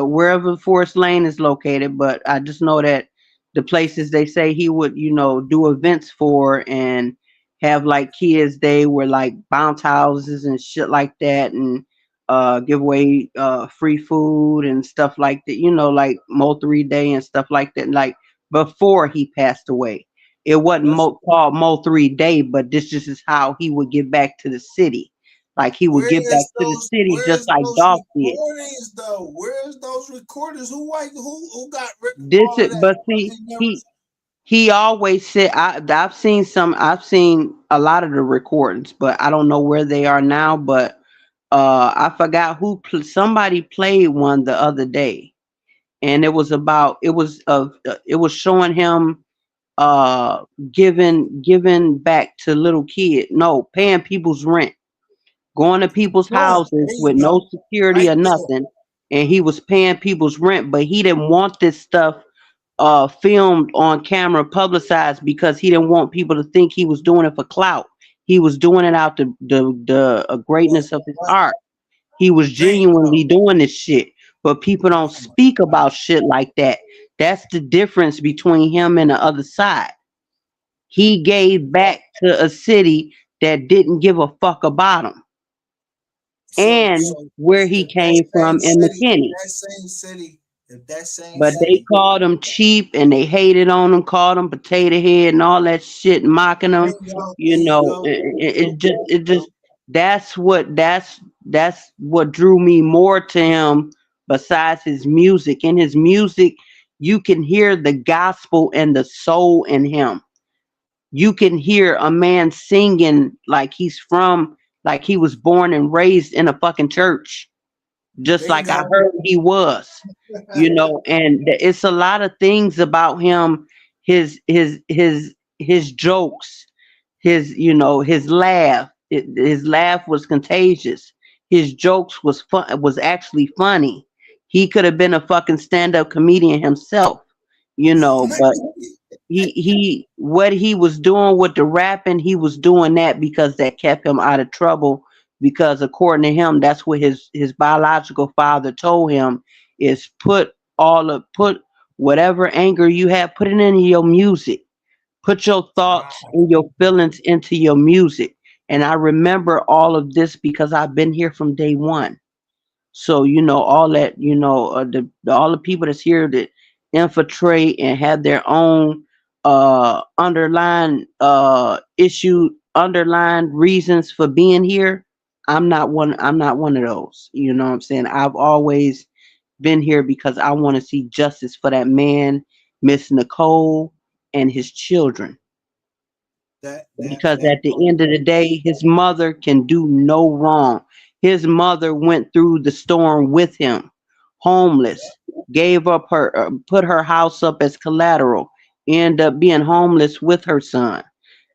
wherever Forest Lane is located, but I just know that the places they say he would, do events for and have like kids day where like bounce houses and shit like that and give away free food and stuff like that, like MO3 Day and stuff like that, like before he passed away. It wasn't That's called Mo3 Day, but this just is how he would give back to the city. Like he would give back to the city just where's like those Dolph did. recordings though? Where's those recordings? Who got This all is, of that but see, family members? he always said I've seen a lot of the recordings, but I don't know where they are now. But I forgot somebody played one the other day, and it was showing him uh giving back to little kids, no, paying people's rent, going to people's Boom. houses There you with go. no security Right or there. nothing, and he was paying people's rent, but he didn't want this stuff filmed on camera, publicized, because he didn't want people to think he was doing it for clout. He was doing it out the But greatness of his but heart. He was think genuinely though. doing this shit, but people don't speak about shit like that. That's the difference between him and the other side. He gave back to a city that didn't give a fuck about him and So where he if that came same from in city, McKinney. if that same But they city, called him cheap and they hated on him, called him potato head and all that shit, mocking there him. you go, You know, it just that's what drew me more to him. Besides his music, in his music, you can hear the gospel and the soul in him. You can hear a man singing like he was born and raised in a fucking church, just there you like I go. heard he was, and it's a lot of things about him, his jokes, his laugh. His laugh was contagious. His jokes was actually funny. He could have been a fucking stand-up comedian himself, but he what he was doing with the rapping, he was doing that because that kept him out of trouble, because according to him, that's what his biological father told him, is put whatever anger you have, put it into your music, put your thoughts and your feelings into your music. And I remember all of this because I've been here from day one. So all that, all the people that's here that infiltrate and have their own underlying reasons for being here. I'm not one of those. You know what I'm saying? I've always been here because I want to see justice for that man, Miss Nicole, and his children, because That at the part. end of the day, his mother can do no wrong. His mother went through the storm with him, homeless, gave up put her house up as collateral, ended up being homeless with her son.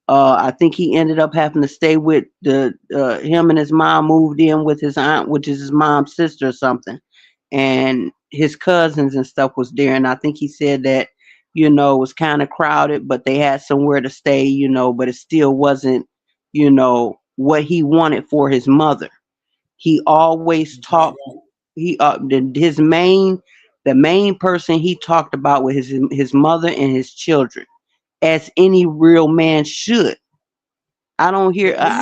I think he ended up having to stay with the him and his mom moved in with his aunt, which is his mom's sister or something, and his cousins and stuff was there. And I think he said that it was kind of crowded, but they had somewhere to stay. But it still wasn't what he wanted for his mother. He always Right, talked. The main person he talked about with his mother and his children, as any real man should. I don't hear. but who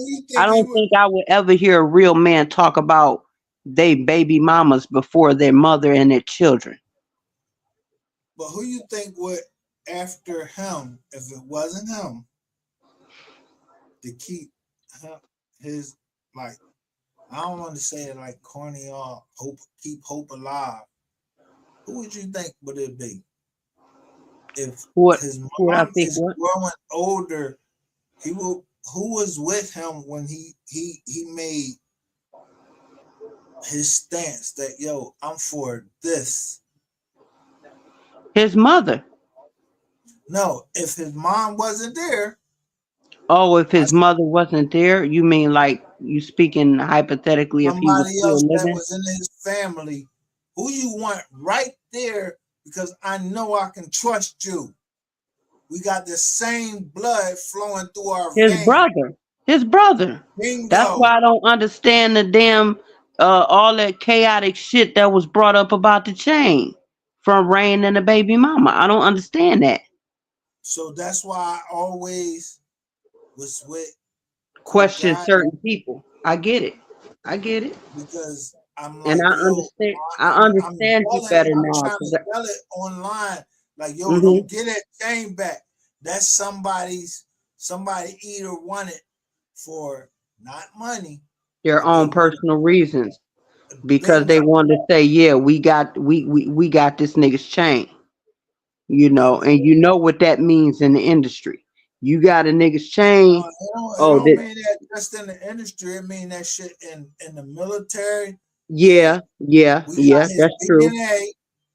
you I think he don't would? think I would ever hear a real man talk about they baby mamas before their mother and their children. But who you think would after him if it wasn't him to keep his like? I don't want to say it like corny or hope, keep hope alive. Who would you think would it be if What? his What I mom think? is What? growing older? He will. Who was with him when he made his stance that yo, I'm for this. His mother. No, if his mom wasn't there, Oh, if I his mother wasn't there, you mean like you speaking hypothetically if he was somebody still else that living? was in his family, who you want right there because I know I can trust you. We got the same blood flowing through our His veins. brother. His brother. That's Bingo. why I don't understand the damn all that chaotic shit that was brought up about the chain from Rain and the baby mama. I don't understand that. So that's why I always was with Question God certain people. I get it. I get it. because I'm And like, yo, I I'm understand you yelling, better I'm now. trying to yell it online, like, yo, Mhm. don't get that chain back. That's somebody either want it for not money, Their but they own want personal reasons. Because they bingo. wanted to say, yeah, we got this nigga's chain. And And you know what that means in the industry. You got a nigga's chain. it Oh, don't that mean that just in the industry. It mean that shit in the military. Yeah, yeah, yeah, we got yeah, his that's true. DNA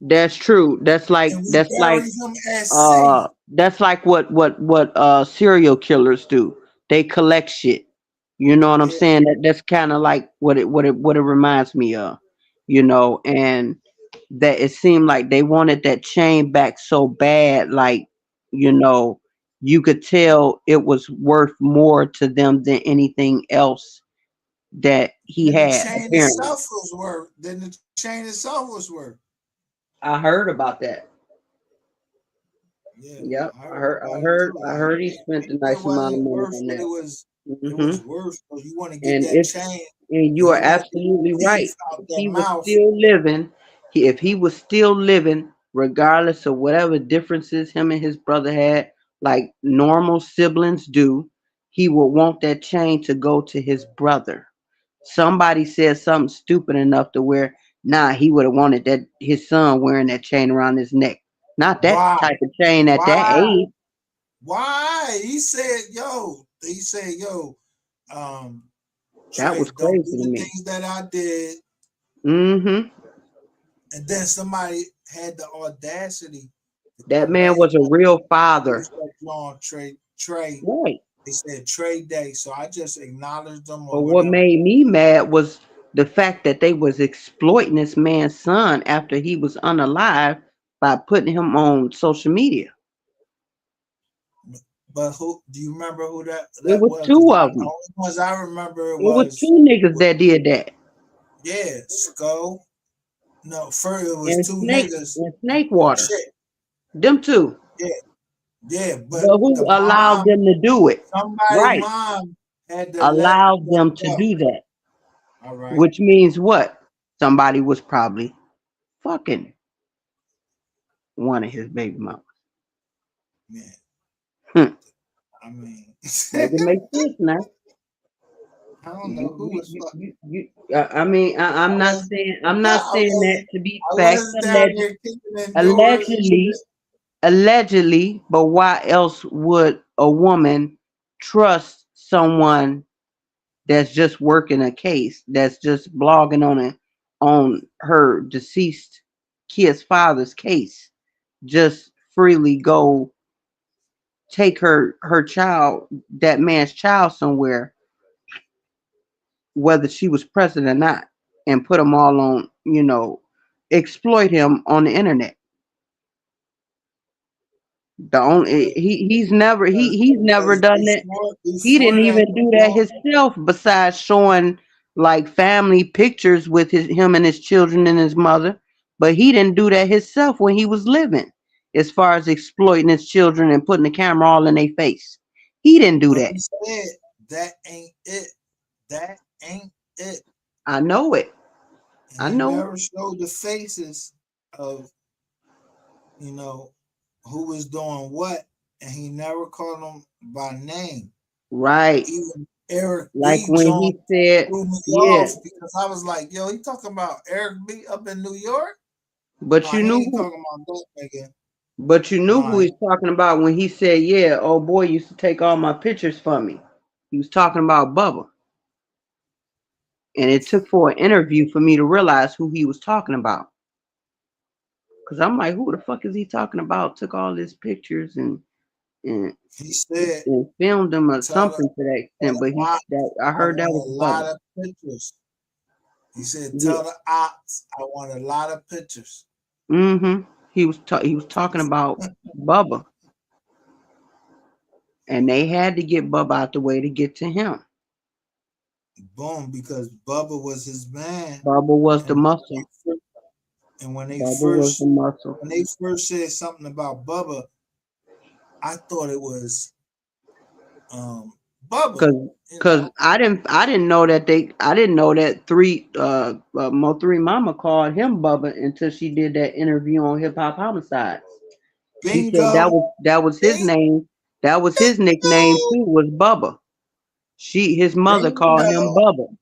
That's true. and we bury him at sea. That's like what serial killers do. They collect shit. You know what I'm Yeah, saying? That's kind of like what it reminds me of. And that it seemed like they wanted that chain back so bad, like, you know, you could tell it was worth more to them than anything else that he then the had, chain apparently. itself was worth. Then the chain itself was worth. I heard about that. Yeah, Yep, I heard about it too. I Like heard he spent a it nice amount of wasn't money worth on what that. it Hmm was worth. So you want to get And that if chain, and and you are you want to get absolutely the teeth right. out If that he was mouth. still living, if he was still living, regardless of whatever differences him and his brother had, like normal siblings do, he would want that chain to go to his brother. Somebody said something stupid enough to where, nah, he would have wanted that his son wearing that chain around his neck. Not that Why? type of chain at that Why? age. Why? He said, "Yo." He said, "Yo, um, That Trey, was don't crazy do to the me. things that I did." Hmm And then somebody had the audacity to That come man back was a like, real "Who's father. that John Trey?" Right. They said Trade Day, so I just acknowledged them But or what whatever. made me mad was the fact that they was exploiting this man's son after he was unalive by putting him on social media. But who do you remember who It that was was? Because two of the them. only ones I remember It was was, two niggas that did that. yeah, Skull. No, first it was And two Snake niggas and Snake and Water. chick. Them two. Yeah, yeah. But But who the allowed mom, them to do it? somebody Right. mom had to let Allowed them them to go. do that. All right, Which means what? Somebody was probably fucking one of his baby mamas. man. Hmm. I mean, Make it make sense now. I don't know who was fuck. I mean, I was, I'm yeah, not saying that to be I fact. was down there kicking in doors and Allegedly, shit. allegedly, but why else would a woman trust someone that's just working a case, that's just blogging on her deceased kid's father's case, just freely go take her child, that man's child somewhere, whether she was present or not, and put them all on, exploit him on the internet. The only he's never Because done that. He before didn't that, even do that himself. Besides showing like family pictures with him and his children and his mother, but he didn't do that himself when he was living. As far as exploiting his children and putting the camera all in their face, he didn't do but that. he said that ain't it. That ain't it. I know it. And I he know it. never showed the faces of, you know, who was doing what, and he never called them by name. Right. Even Eric Like B. when Jones he said, threw me yeah, off because I was like, yo, he talking about Eric B up in New York? but No, you he knew ain't who, talking about that nigga. but you knew who No, he's talking about when he said, yeah, oh boy used to take all my pictures from me. He was talking about Bubba. And it took for an interview for me to realize who he was talking about. Cause I'm like, who the fuck is he talking about? Took all his pictures and, He said, and filmed them or tell the, something to that tell extent. the But ops, I I heard that want was a lot Bubba. of pictures. He said, Yeah. tell the ops, I want a lot of pictures. Mm-hmm. He was talking about Bubba. And they had to get Bubba out the way to get to him. Boom, because Bubba was his man. Bubba was the And muscle. when they Bubba was the muscle. said something about Bubba, I thought it was Bubba. Cause I didn't know that Mo3 Mama called him Bubba until she did that interview on Hip Hop Homicides. She said Bingo. that was his name. That was his nickname too, was Bubba. His mother called him Bingo. Bubba.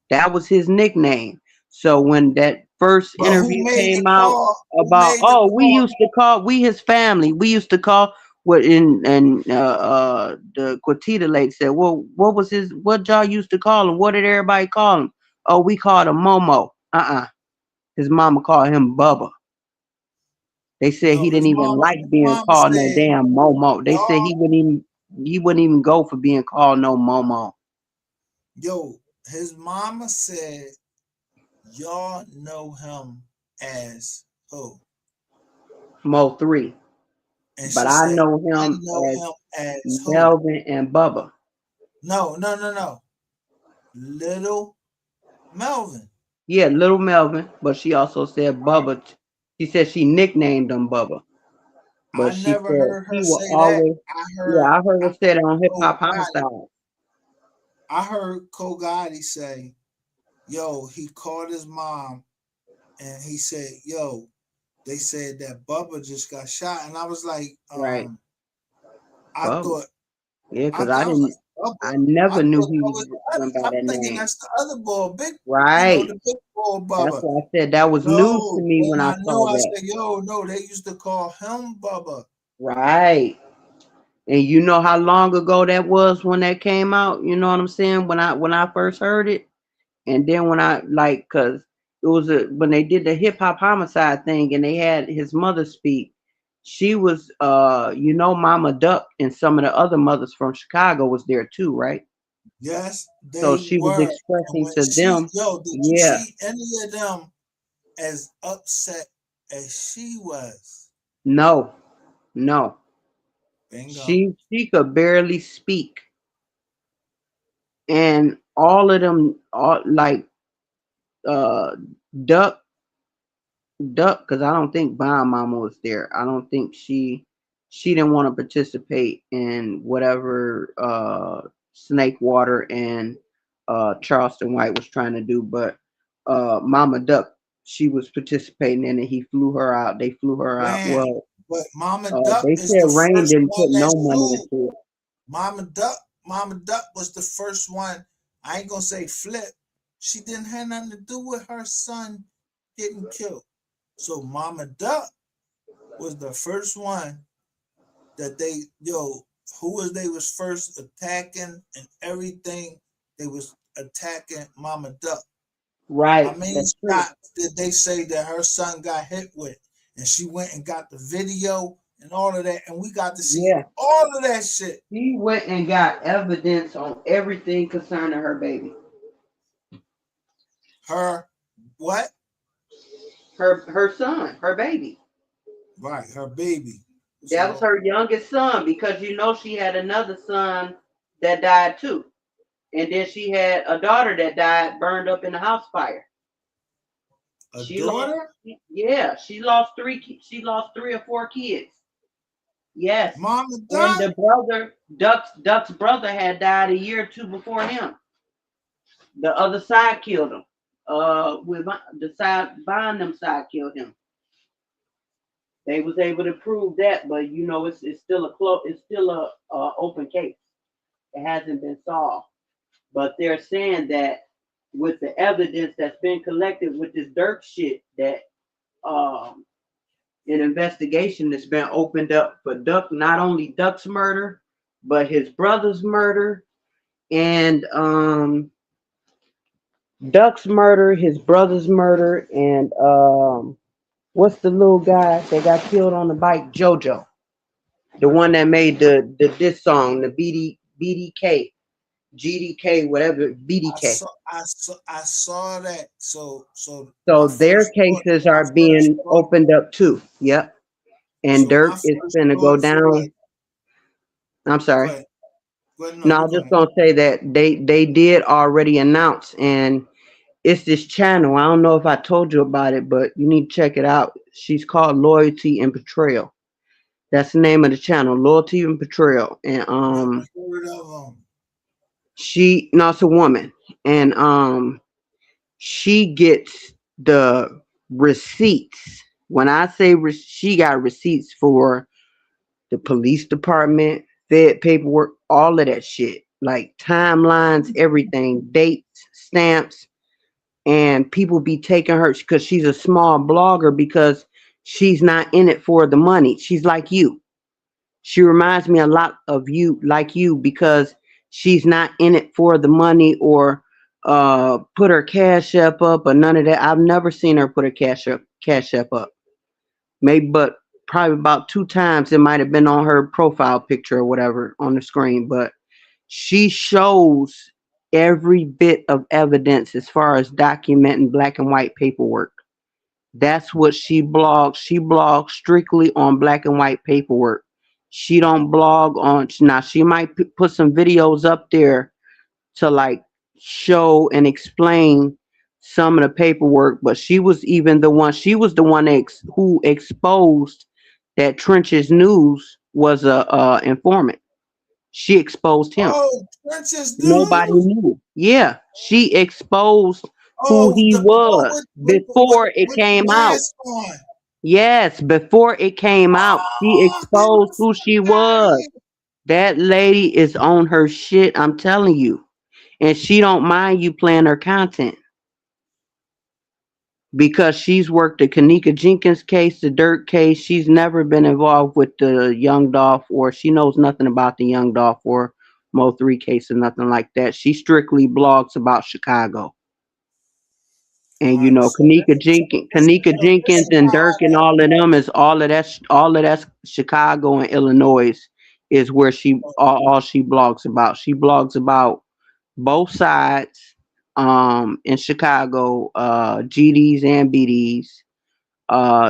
That was his nickname. So when that first But interview who made the came out call? Who about, made the call? we his family, we used to call what in and the Quatita Lake said, well, what y'all used to call him? What did everybody call him? Oh, we called him Momo. His mama called him Bubba. They said he No, didn't even like his being mama called no said, damn Momo. They said y'all, he wouldn't even go for being called no Momo. his mama said, y'all know him as who? Mo3. And But she I said, know I him know as him as who? Melvin and Bubba. No. Little Melvin. Yeah, little Melvin, but she also said All right. Bubba. She said she nicknamed him Bubba. I But she never said heard he her will say that. always, yeah, I heard her say that on Hip Cole Hop Gotti. Homicide. I heard Cole Gotti say, yo, he called his mom and he said, yo, they said that Bubba just got shot. And I was like, Right. I Bubba. thought, Yeah, because I was like, I Bubba. I never knew thought he that was went by I'm that thinking name. that's the other boy, big, Right. the big boy That's Bubba. why I said that was news to No, me when when I I knew, saw I that. said, yo, no, they used to call him Bubba. Right. And you know how long ago that was when that came out? You know what I'm saying? When I first heard it. And then when cause it was when they did the Hip Hop Homicide thing and they had his mother speak, she was Mama Duck and some of the other mothers from Chicago was there too, right? Yes, So they she was were. And expressing when to them, did you yeah, see any of them as upset as she was? no. Bingo. She could barely speak. And all of them uh Duck because I don't think Bomb Mama was there. I don't think she didn't want to participate in whatever Snake Water and Charleston White was trying to do, but Mama Duck, she was participating in it. He flew her out. They flew her out. Man, Well, but Mama Duck they is said the Rain first didn't one put that no money sued. into it. Mama Duck was the first one. I ain't gonna say flip. She didn't have nothing to do with her son getting killed. So Mama Duck was the first one that they was first attacking and everything. They was attacking Mama Duck. How Right, many that's true. shots did they say that her son got hit with? And she went and got the video and all of that, and we got to see Yeah, all of that shit. she went and got evidence on everything concerning her baby. Her what? Her son, her baby. Right, her baby. That was So her youngest son because she had another son that died too. And then she had a daughter that died burned up in a house fire. a She lost, daughter? yeah, she lost three or four kids. Yes. Mama And Duck? the brother, Duck's brother had died a year or two before him. The other side killed him. With the side behind them side killed him. They was able to prove that, but it's still a open case. It hasn't been solved. But they're saying that with the evidence that's been collected with this Dirk shit, that um an investigation that's been opened up for Duck, not only Duck's murder, but his brother's murder, and Duck's murder, his brother's murder, and what's the little guy that got killed on the bike? JoJo, the one that made the diss song, the BDK, GDK, whatever BDK. I saw that. So my So their first thought, cases are being opened up too. Yep. And so my Dirk is first gonna go thought was, down. I'm go sorry. ahead, go ahead. No, No, I you was go just ahead. gonna say that they did already announce, and it's this channel. I don't know if I told you about it, but you need to check it out. She's called Loyalty and Betrayal. That's the name of the channel, Loyalty and Betrayal. And Never heard of them. she no, it's a woman, and she gets the receipts. When I say she got receipts for the police department, Fed paperwork, all of that shit, like timelines, everything, dates, stamps, and people be taking her because she's a small blogger because she's not in it for the money. She's like you. She reminds me a lot of you, like you, because she's not in it for the money or put her cash up or none of that. I've never seen her put her cash up. Maybe, but probably about two times it might have been on her profile picture or whatever on the screen. But she shows every bit of evidence as far as documenting black and white paperwork. That's what she blogs. She blogs strictly on black and white paperwork. She don't blog on now. She might put some videos up there to like show and explain some of the paperwork, but she was even the one. She was the one who exposed that Trench's News was a informant. She exposed him. Oh, Princess Nobody News. knew. Yeah, she exposed who Oh, he the one was before it with the came out. mask on. Yes, before it came out, she Oh, he exposed was who she was. flying. That lady is on her shit, I'm telling you. And she don't mind you playing her content because she's worked the Kanika Jenkins case, the Dirk case. She's never been involved with the Young Dolph, or she knows nothing about the Young Dolph or MO3 case or nothing like that. She strictly blogs about Chicago. And All you right, know, so Kanika this Jenkins is and how Dirk and all of them is all of that Chicago and Illinois is where she all she blogs about. She blogs about both sides in Chicago, GDs and BDs.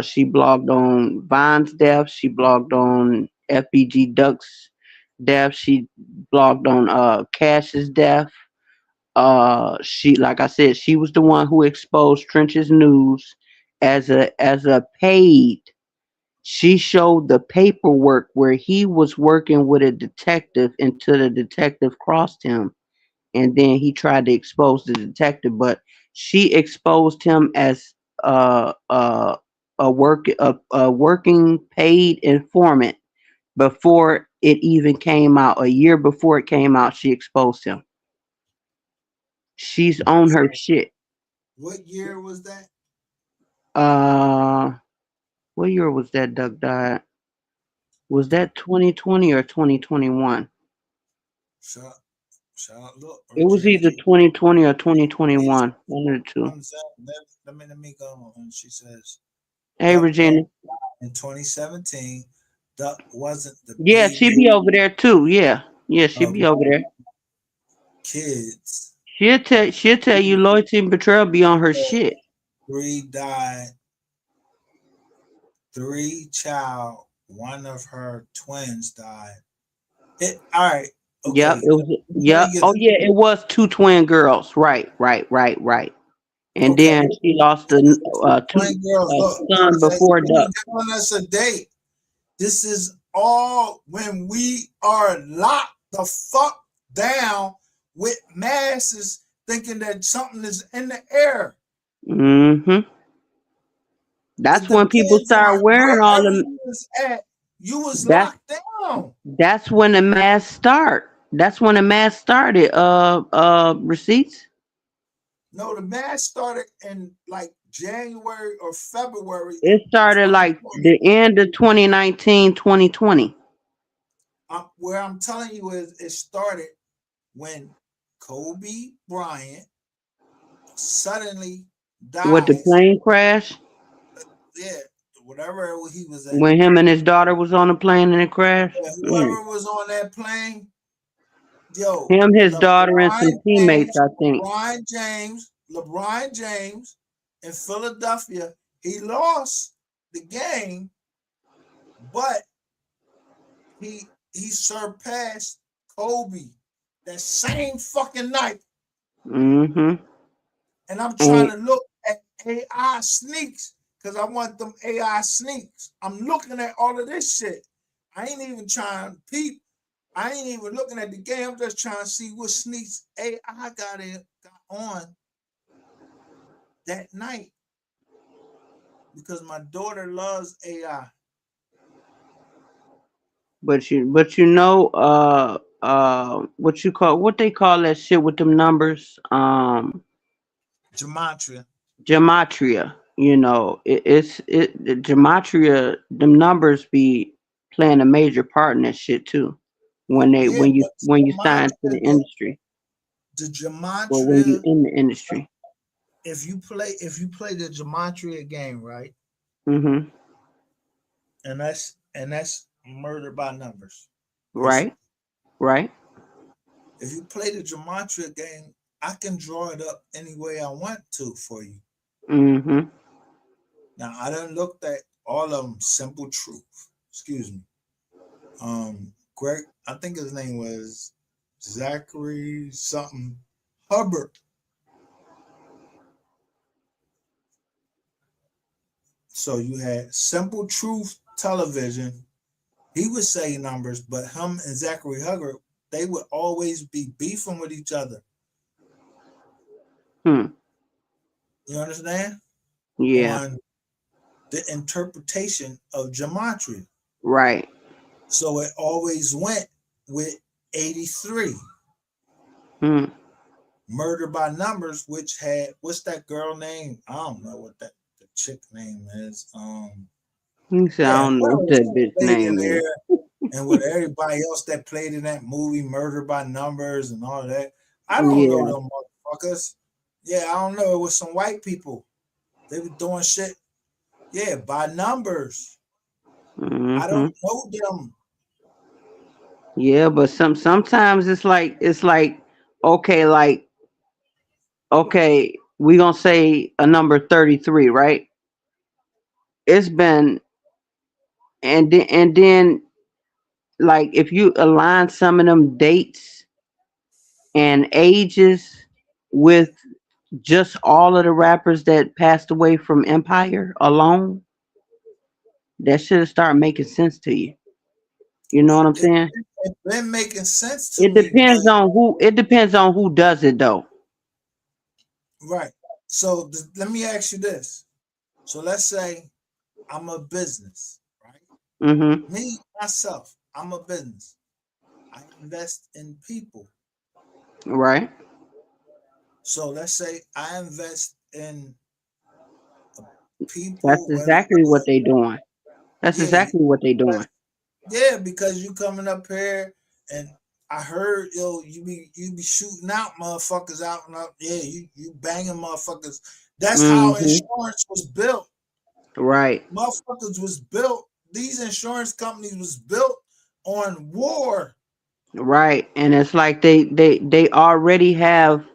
She blogged on Vine's death, she blogged on FBG Duck's death, she blogged on Cash's death. She, like I said, she was the one who exposed Trench's News as a paid. She showed the paperwork where he was working with a detective until the detective crossed him, and then he tried to expose the detective. But she exposed him as a working paid informant before it even came out. A year before it came out, she exposed him. She's on her shit. what year was that? Uh, what year was that Duck died? Was that 2020 or 2021? Shut, shut. Look, It was Regina. either 2020 or It's 2021. One of the two. comes out. Let me go. And she says, Hey, Duck Regina. in 2017. Duck wasn't the Yeah, she baby be over there too. Yeah, yeah, she of be over there. kids. She'll tell you loyalty and betrayal be on her shit. Three died. Three child. One of her twins died. All right. Yep, Okay. it was. Let Yep. me get Oh this. yeah, it was two twin girls. Right. And Okay. then she lost two Twin girls. Look, son they before even Duck. giving us a date. This is all when we are locked the fuck down with masses thinking that something is in the air. Mm-hmm. It That's when people depends start on wearing all wherever them. you was at. You was That's locked down. that's when the mass start. That's when the mass started. Receipts. No, the mass started in like January or February It of started like 2020. the end of 2019, 2020. Where I'm telling you is it started when Kobe Bryant suddenly What, the dies. plane crash? Yeah, whatever he was at. When him and his daughter was on the plane and it crashed? Yeah, whoever was on that plane, yo, Him, his daughter, and some teammates, I think. LeBron James in Philadelphia, he lost the game, but he surpassed Kobe that same fucking night. Mm-hmm. And I'm trying And to look at AI sneaks because I want them AI sneaks. I'm looking at all of this shit. I ain't even trying to peep. I ain't even looking at the game. I'm just trying to see what sneaks AI got on that night because my daughter loves AI. but you know, what they call that shit with them numbers? Gematria. Gematria. You know, the gematria. Them numbers be playing a major part in that shit too. When they Yeah, but when you sign to the industry, the or when you gematria, in the industry. if you play the gematria game, right? Mm-hmm. And that's murder by numbers, Right. basically. Right. If you play the gematria game, I can draw it up any way I want to for you. Mm-hmm. Now I done looked at all of them. Simple truth. Excuse me. Greg, I think his name was Zachary something Hubbard. So you had Simple Truth Television. He would say numbers, but him and Zachary Hubbard, they would always be beefing with each other. Hmm. You understand? Yeah. On the interpretation of gematria. Right. So it always went with 83. Hmm. Murder by Numbers, which had what's that girl name? I don't know what that the chick name is. He said, I Yeah, don't know whoever what that bitch played in name is. there and with everybody else that played in that movie, Murder by Numbers and all that. I don't know Yeah. them motherfuckers. Yeah, I don't know. It was some white people. They were doing shit. Yeah, by numbers. I Mm-hmm. don't know them. Yeah, but sometimes it's like okay, okay, we gonna say a number 33, right? It's been and then like if you align some of them dates and ages with just all of the rappers that passed away from Empire alone, that should start making sense to you. You know what I'm It, saying? it been making sense to It me, but depends on who does it though. right. So let me ask you this. So let's say I'm a business, right? Mhm. Me, myself, I'm a business. I invest in people. Right. So let's say I invest in That's people, whether exactly what they doing. That's yeah, exactly what they doing. because you coming up here and I heard you be shooting out motherfuckers out and up. Yeah, you banging motherfuckers. That's how Mhm. insurance was built. Right. Motherfuckers was built. These insurance companies was built on war. Right. And it's like they already have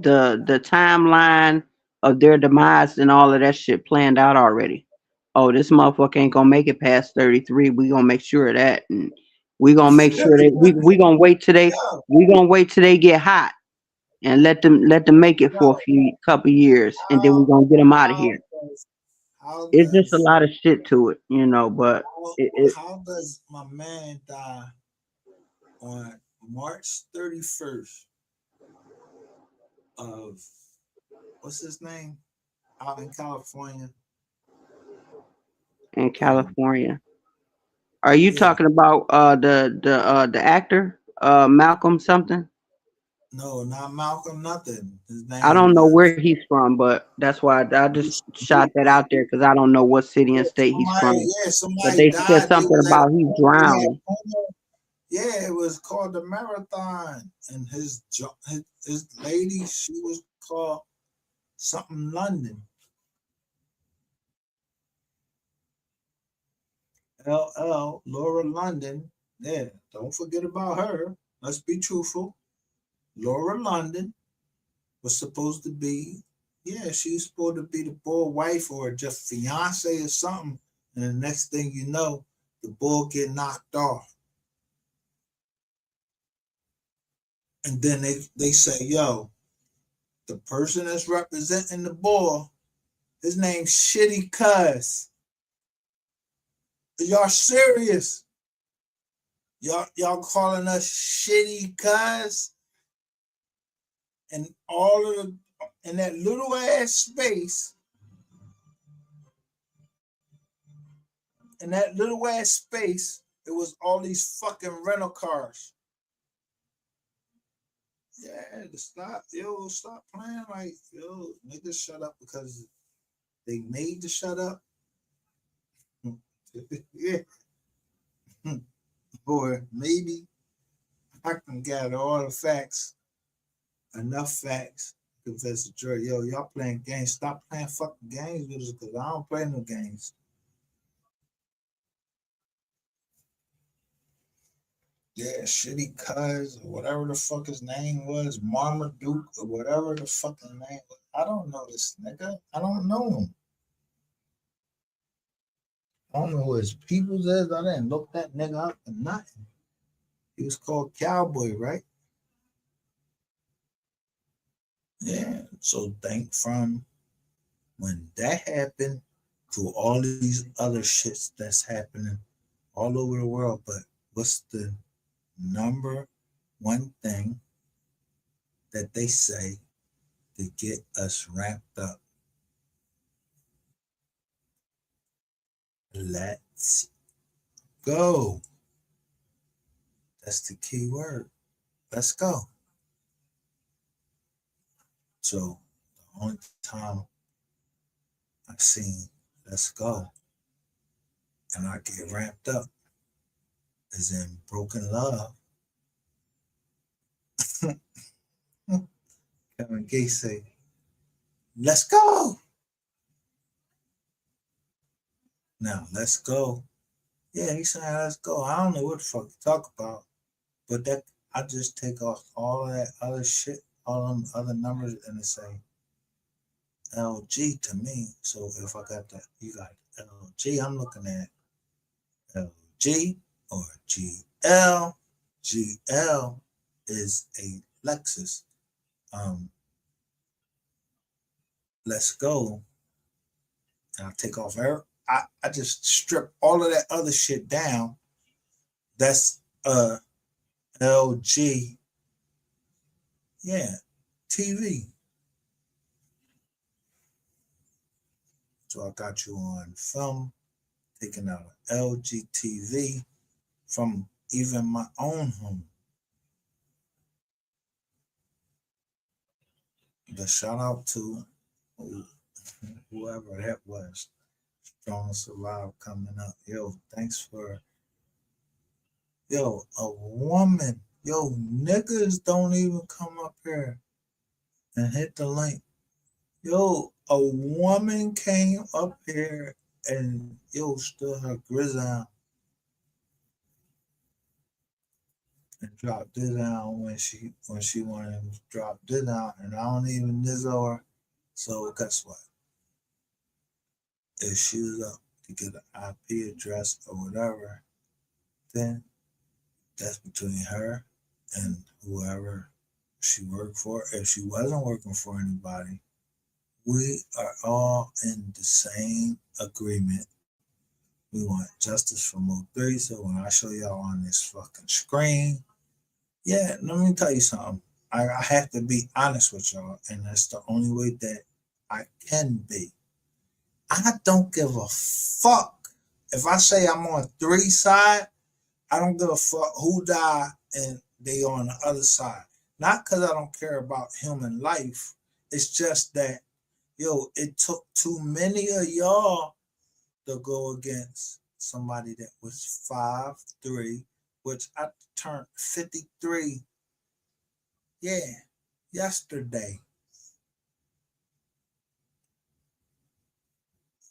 the timeline of their demise and all of that shit planned out already. Oh, this motherfucker ain't gonna make it past 33. We gonna make sure of that, and we gonna wait till yo, they get hot and let them make it for a yo, few couple years, and then we how gonna get them out of how here. does how It's just a does lot of shit to it, but how, it how does my man die on March 31st of what's his name out in California? in Um, California. Are you yeah, talking about the actor Malcolm something? no, not Malcolm, nothing. His I name don't know where was he's from, but that's why I just Bruce. shot that out there because I don't know what city and Yeah, state he's from. But somebody they said died. They something was at a about he funeral. He had drowned. a funeral. Yeah, it was called the Marathon, and his lady, she was called something London. LL Laura London. Yeah, don't forget about her. Let's be truthful. Laura London was supposed to be, yeah, she's supposed to be the boy wife or just fiance or something. And the next thing you know, the bull get knocked off. And then they say, yo, the person that's representing the bull, his name's Shitty Cuz. Are y'all serious? Y'all calling us Shitty Cuz? And all of the in that little ass space, it was all these fucking rental cars. Yeah, stop playing like, niggas shut up because they made to shut up. Yeah, or maybe I can gather all the facts, enough facts, convince the jury, yo, y'all playing games. Stop playing fucking games with us because I don't play no games. Yeah, Shitty Cuz or whatever the fuck his name was, Marmaduke or whatever the fucking name was. I don't know this nigga. I don't know him. I don't know who his peoples is. I didn't look that nigga up or nothing. He was called Cowboy, right? Yeah. So think from when that happened to all these other shits that's happening all over the world. But what's the number one thing that they say to get us ramped up? Let's go. That's the key word. Let's go. So the only time I've seen let's go and I get ramped up is in broken love. Kevin Gates say, let's go. Now let's go. Yeah, he's saying let's go. I don't know what the fuck to talk about. But that I just take off all of that other shit, all them other numbers, and it say LG to me. So if I got that, you got LG, I'm looking at LG or GL. GL is a Lexus. Let's go. And I take off I just strip all of that other shit down. That's LG. Yeah, TV. So I got you on film, taking out an LG TV from even my own home. But shout out to whoever that was. Strong Survive coming up. Yo, thanks for a woman. Yo, niggas don't even come up here and hit the link. Yo, a woman came up here and stood her grizzle and dropped this down when she wanted to drop this down, and I don't even know her. So guess what? If she was up to get an IP address or whatever, then that's between her and whoever she worked for. If she wasn't working for anybody, we are all in the same agreement. We want justice for MO3. So when I show y'all on this fucking screen, yeah, let me tell you something. I have to be honest with y'all, and that's the only way that I can be. I don't give a fuck. If I say I'm on 3 side, I don't give a fuck who died and they on the other side. Not because I don't care about human life. It's just that, it took too many of y'all to go against somebody that was 5'3", which I turned 53. Yeah, yesterday.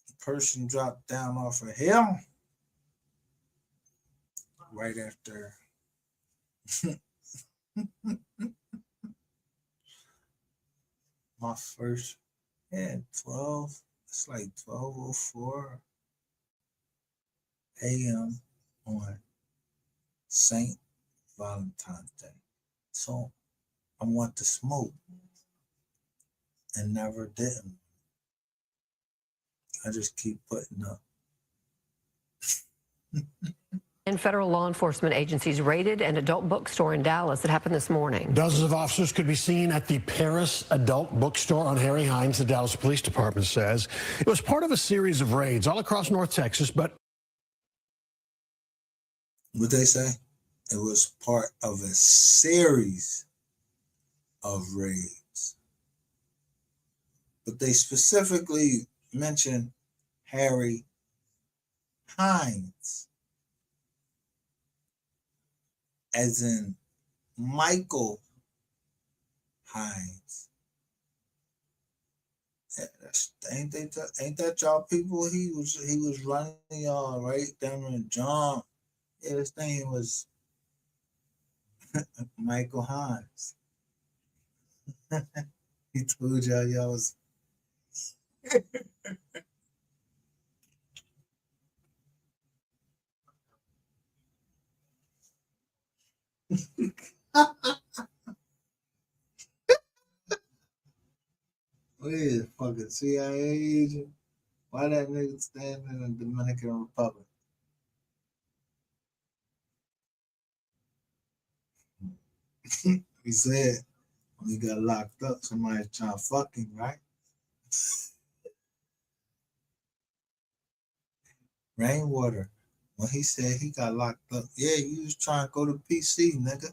The person dropped down off a hill right after my first, 12. It's like 12:04 a.m. on St. Valentine's Day. So I want to smoke and never didn't. I just keep putting up. And federal law enforcement agencies raided an adult bookstore in Dallas. It happened this morning. Dozens of officers could be seen at the Paris Adult Bookstore on Harry Hines, the Dallas Police Department says. It was part of a series of raids all across North Texas, but What they say? It was part of a series of raids. But they specifically mentioned Harry Hines, as in Michael Hines. Yeah, ain't that y'all people? He was running y'all right down the jump. Yeah, his name was Michael Hines. He told y'all was. Wait, fucking CIA agent? Why that nigga standing in the Dominican Republic? He said when he got locked up, somebody trying to fuck him, right? Rainwater. When he said he got locked up, yeah, you was trying to go to PC, nigga.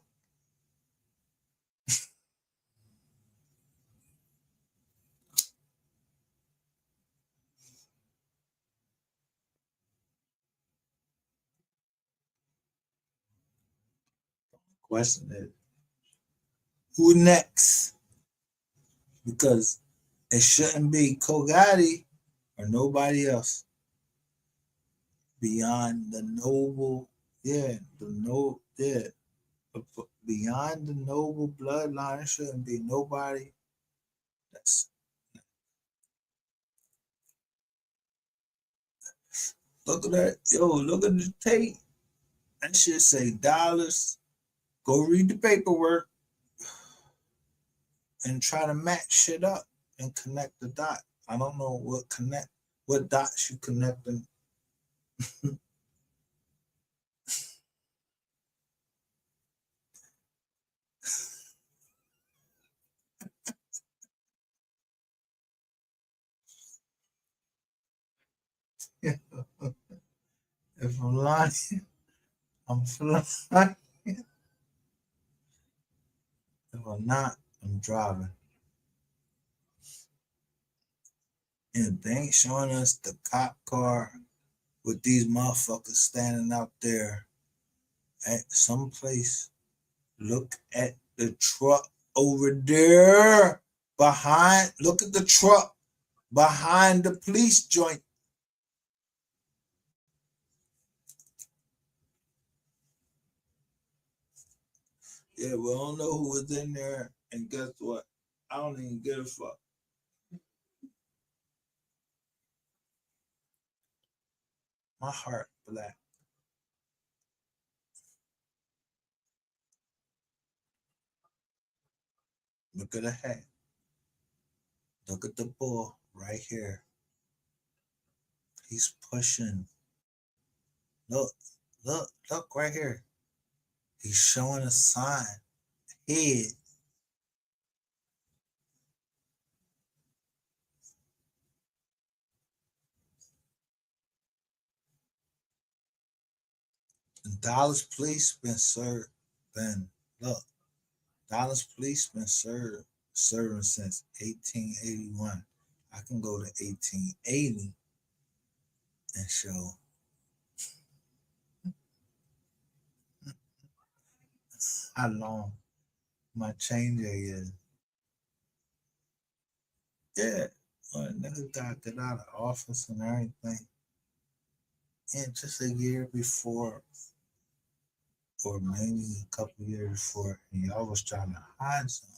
Question is, who next? Because it shouldn't be Kogati or nobody else. Beyond the noble, beyond the noble bloodline, it shouldn't be nobody. That's look at that, look at the tape. That shit say dollars. Go read the paperwork and try to match shit up and connect the dot. I don't know what dots you connecting. If I'm lying, I'm flying. If I'm not, I'm driving. And they ain't showing us the cop car with these motherfuckers standing out there at some place. Look at the truck over there behind. Look at the truck behind the police joint. Yeah, we don't know who was in there. And guess what? I don't even give a fuck. My heart black. Look at the hat. Look at the bull right here. He's pushing. Look, look right here. He's showing a sign. Head. And Dallas police been served. Then look, Dallas police been serving since 1881. I can go to 1880 and show how long my change is. Yeah, well, nigga got get out of office and everything. And just a year before, or maybe a couple years before, and y'all was trying to hide something.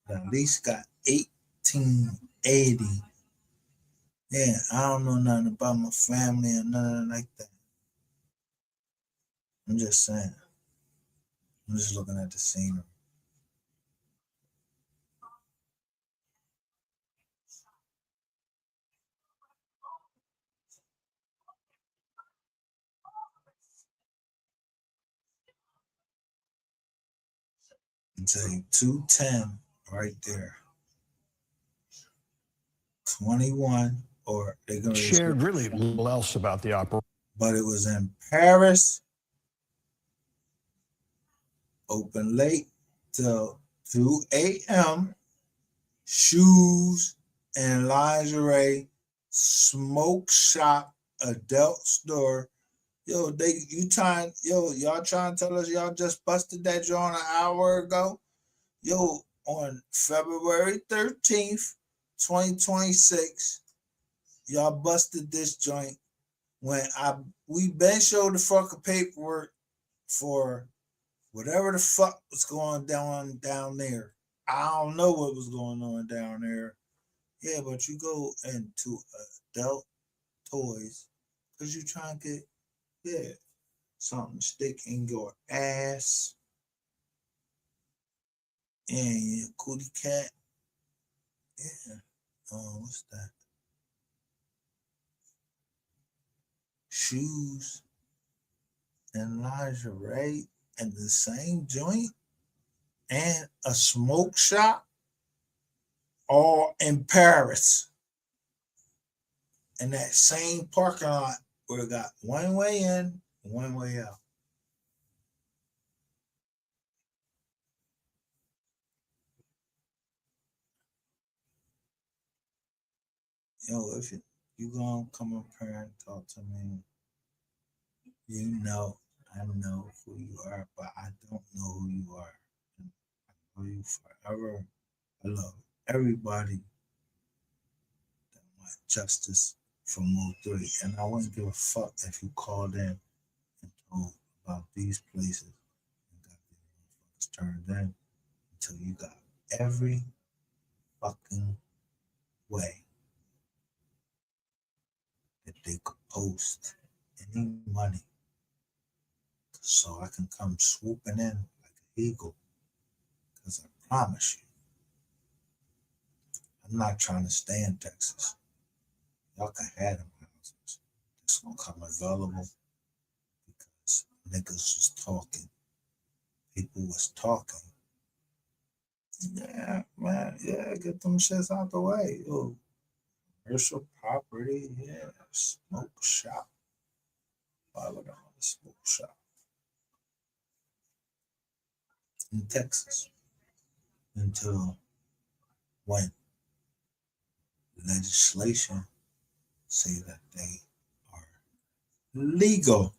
But at least got 1880. Yeah, I don't know nothing about my family or nothing like that. I'm just saying. I'm just looking at the scenery. I'll tell you 210 right there. 21, or they're gonna Shared really little else about the operation. But it was in Paris, open late till 2 a.m. Shoes and lingerie, smoke shop, adult store. Yo, y'all trying to tell us y'all just busted that joint an hour ago? Yo, on February 13th, 2026, y'all busted this joint when we been showed the fucking paperwork for whatever the fuck was going down there. I don't know what was going on down there. Yeah, but you go into adult toys because you trying to get something stick in your ass and your cootie cat. Yeah. What's that? Shoes and lingerie in the same joint and a smoke shop all in Paris in that same parking lot where it got one way in, one way out. Yo, if you gonna come up here and talk to me, I know who you are, but I don't know who you are. I know you forever. I love everybody that want justice for MO3, and I wouldn't give a fuck if you called in and told about these places and got the motherfuckers turned in until you got every fucking way that they could post any money so I can come swooping in like an eagle. Because I promise you, I'm not trying to stay in Texas. Y'all can have them houses. It's gonna come available because niggas was talking. People was talking. Yeah, man. Yeah, get them shits out the way. Yo, commercial property. Yeah, smoke shop. Why would I want a smoke shop in Texas until when legislation say that they are legal?